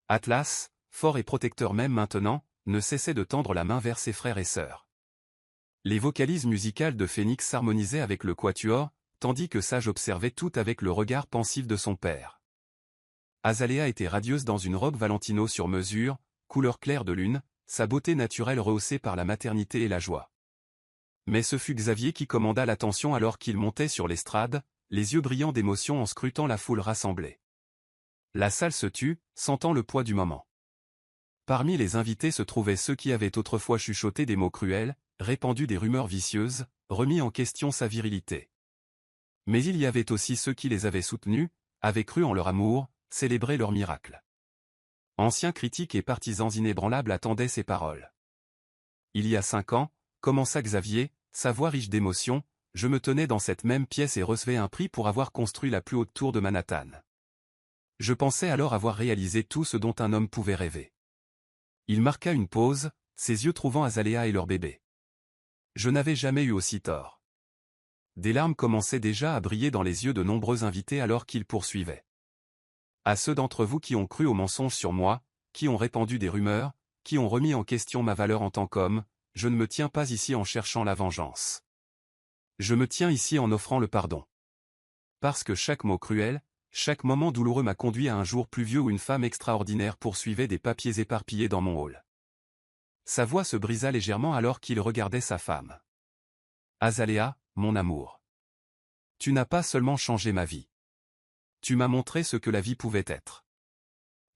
Atlas, fort et protecteur même maintenant, ne cessait de tendre la main vers ses frères et sœurs. Les vocalises musicales de Phénix s'harmonisaient avec le quatuor, tandis que Sage observait tout avec le regard pensif de son père. Azalea était radieuse dans une robe Valentino sur mesure, couleur claire de lune, sa beauté naturelle rehaussée par la maternité et la joie. Mais ce fut Xavier qui commanda l'attention alors qu'il montait sur l'estrade, les yeux brillants d'émotion en scrutant la foule rassemblée. La salle se tut, sentant le poids du moment. Parmi les invités se trouvaient ceux qui avaient autrefois chuchoté des mots cruels, répandu des rumeurs vicieuses, remis en question sa virilité. Mais il y avait aussi ceux qui les avaient soutenus, avaient cru en leur amour, célébré leur miracle. Anciens critiques et partisans inébranlables attendaient ces paroles. Il y a 5 ans, commença Xavier, sa voix riche d'émotion, je me tenais dans cette même pièce et recevais un prix pour avoir construit la plus haute tour de Manhattan. Je pensais alors avoir réalisé tout ce dont un homme pouvait rêver. Il marqua une pause, ses yeux trouvant Azalea et leur bébé. Je n'avais jamais eu aussi tort. Des larmes commençaient déjà à briller dans les yeux de nombreux invités alors qu'il poursuivait. À ceux d'entre vous qui ont cru aux mensonges sur moi, qui ont répandu des rumeurs, qui ont remis en question ma valeur en tant qu'homme, je ne me tiens pas ici en cherchant la vengeance. Je me tiens ici en offrant le pardon. Parce que chaque mot cruel, chaque moment douloureux m'a conduit à un jour pluvieux où une femme extraordinaire poursuivait des papiers éparpillés dans mon hall. Sa voix se brisa légèrement alors qu'il regardait sa femme. Azalea, mon amour. Tu n'as pas seulement changé ma vie. Tu m'as montré ce que la vie pouvait être.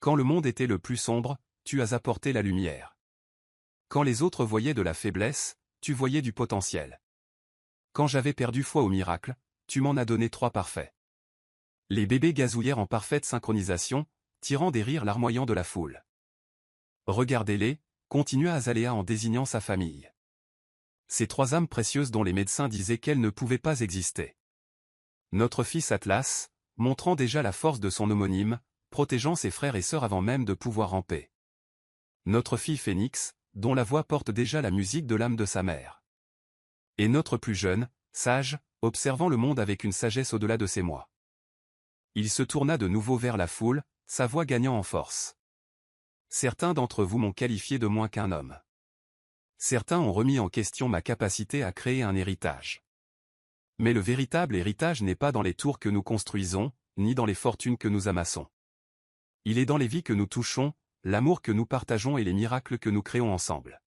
Quand le monde était le plus sombre, tu as apporté la lumière. Quand les autres voyaient de la faiblesse, tu voyais du potentiel. Quand j'avais perdu foi au miracle, tu m'en as donné 3 parfaits. Les bébés gazouillèrent en parfaite synchronisation, tirant des rires larmoyants de la foule. Regardez-les, continua Azalea en désignant sa famille. Ces 3 âmes précieuses dont les médecins disaient qu'elles ne pouvaient pas exister. Notre fils Atlas, montrant déjà la force de son homonyme, protégeant ses frères et sœurs avant même de pouvoir ramper. Notre fille Phénix, dont la voix porte déjà la musique de l'âme de sa mère. Et notre plus jeune, Sage, observant le monde avec une sagesse au-delà de ses mois. Il se tourna de nouveau vers la foule, sa voix gagnant en force. Certains d'entre vous m'ont qualifié de moins qu'un homme. Certains ont remis en question ma capacité à créer un héritage. Mais le véritable héritage n'est pas dans les tours que nous construisons, ni dans les fortunes que nous amassons. Il est dans les vies que nous touchons, l'amour que nous partageons et les miracles que nous créons ensemble.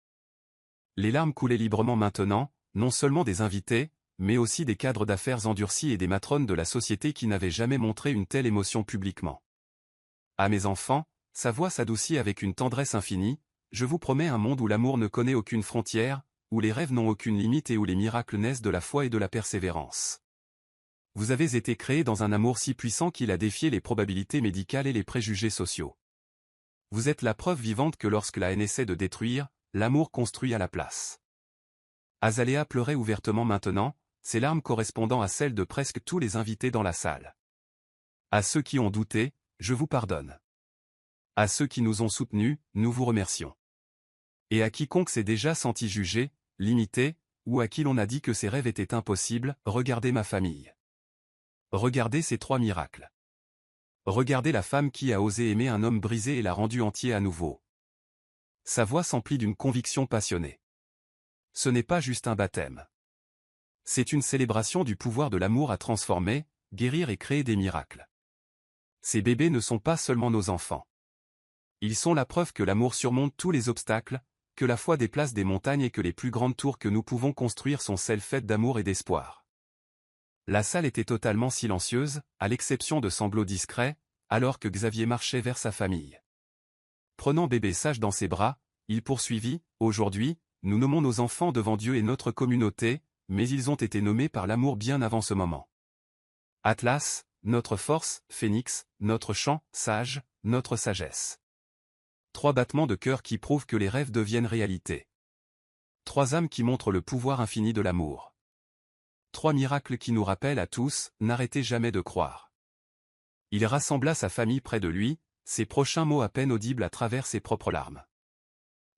Les larmes coulaient librement maintenant, non seulement des invités, mais aussi des cadres d'affaires endurcis et des matrones de la société qui n'avaient jamais montré une telle émotion publiquement. À mes enfants, sa voix s'adoucit avec une tendresse infinie, je vous promets un monde où l'amour ne connaît aucune frontière, où les rêves n'ont aucune limite et où les miracles naissent de la foi et de la persévérance. Vous avez été créés dans un amour si puissant qu'il a défié les probabilités médicales et les préjugés sociaux. Vous êtes la preuve vivante que lorsque la haine essaie de détruire, l'amour construit à la place. Azalea pleurait ouvertement maintenant, ses larmes correspondant à celles de presque tous les invités dans la salle. À ceux qui ont douté, je vous pardonne. À ceux qui nous ont soutenus, nous vous remercions. Et à quiconque s'est déjà senti jugé, limité, ou à qui l'on a dit que ses rêves étaient impossibles, regardez ma famille. Regardez ces 3 miracles. Regardez la femme qui a osé aimer un homme brisé et l'a rendu entier à nouveau. Sa voix s'emplit d'une conviction passionnée. Ce n'est pas juste un baptême. C'est une célébration du pouvoir de l'amour à transformer, guérir et créer des miracles. Ces bébés ne sont pas seulement nos enfants. Ils sont la preuve que l'amour surmonte tous les obstacles, que la foi déplace des montagnes et que les plus grandes tours que nous pouvons construire sont celles faites d'amour et d'espoir. La salle était totalement silencieuse, à l'exception de sanglots discrets, alors que Xavier marchait vers sa famille. Prenant bébé Sage dans ses bras, il poursuivit, « Aujourd'hui, nous nommons nos enfants devant Dieu et notre communauté, mais ils ont été nommés par l'amour bien avant ce moment. Atlas, notre force, Phénix, notre chant, Sage, notre sagesse. 3 battements de cœur qui prouvent que les rêves deviennent réalité. 3 âmes qui montrent le pouvoir infini de l'amour. 3 miracles qui nous rappellent à tous, n'arrêtez jamais de croire. » Il rassembla sa famille près de lui, ses prochains mots à peine audibles à travers ses propres larmes.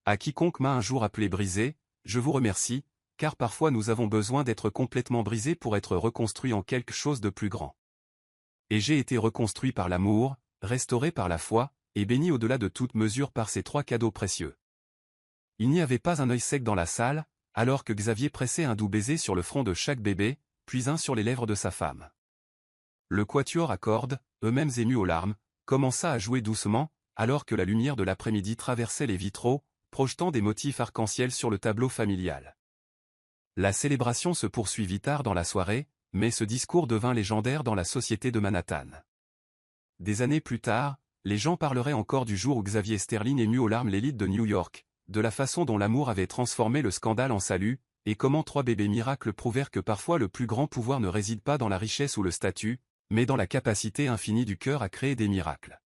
À quiconque m'a un jour appelé brisé, je vous remercie, car parfois nous avons besoin d'être complètement brisés pour être reconstruits en quelque chose de plus grand. Et j'ai été reconstruit par l'amour, restauré par la foi, et béni au-delà de toute mesure par ces 3 cadeaux précieux. Il n'y avait pas un œil sec dans la salle, alors que Xavier pressait un doux baiser sur le front de chaque bébé, puis un sur les lèvres de sa femme. Le quatuor à cordes, eux-mêmes émus aux larmes, commença à jouer doucement, alors que la lumière de l'après-midi traversait les vitraux, projetant des motifs arc-en-ciel sur le tableau familial. La célébration se poursuivit tard dans la soirée, mais ce discours devint légendaire dans la société de Manhattan. Des années plus tard, les gens parleraient encore du jour où Xavier Sterling émut aux larmes l'élite de New York, de la façon dont l'amour avait transformé le scandale en salut, et comment 3 bébés miracles prouvèrent que parfois le plus grand pouvoir ne réside pas dans la richesse ou le statut, mais dans la capacité infinie du cœur à créer des miracles.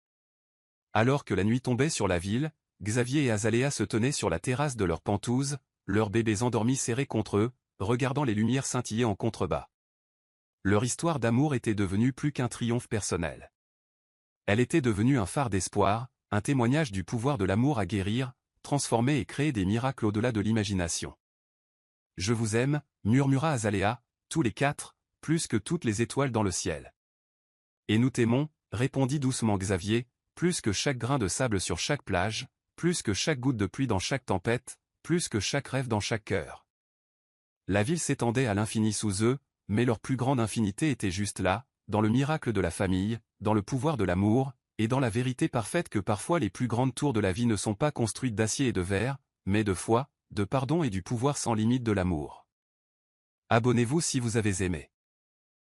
Alors que la nuit tombait sur la ville, Xavier et Azalea se tenaient sur la terrasse de leur pentouse, leurs bébés endormis serrés contre eux, regardant les lumières scintiller en contrebas. Leur histoire d'amour était devenue plus qu'un triomphe personnel. Elle était devenue un phare d'espoir, un témoignage du pouvoir de l'amour à guérir, transformer et créer des miracles au-delà de l'imagination. Je vous aime, murmura Azalea, tous les quatre, plus que toutes les étoiles dans le ciel. Et nous t'aimons, répondit doucement Xavier, plus que chaque grain de sable sur chaque plage, plus que chaque goutte de pluie dans chaque tempête, plus que chaque rêve dans chaque cœur. La ville s'étendait à l'infini sous eux, mais leur plus grande infinité était juste là, dans le miracle de la famille, dans le pouvoir de l'amour, et dans la vérité parfaite que parfois les plus grandes tours de la vie ne sont pas construites d'acier et de verre, mais de foi, de pardon et du pouvoir sans limite de l'amour. Abonnez-vous si vous avez aimé.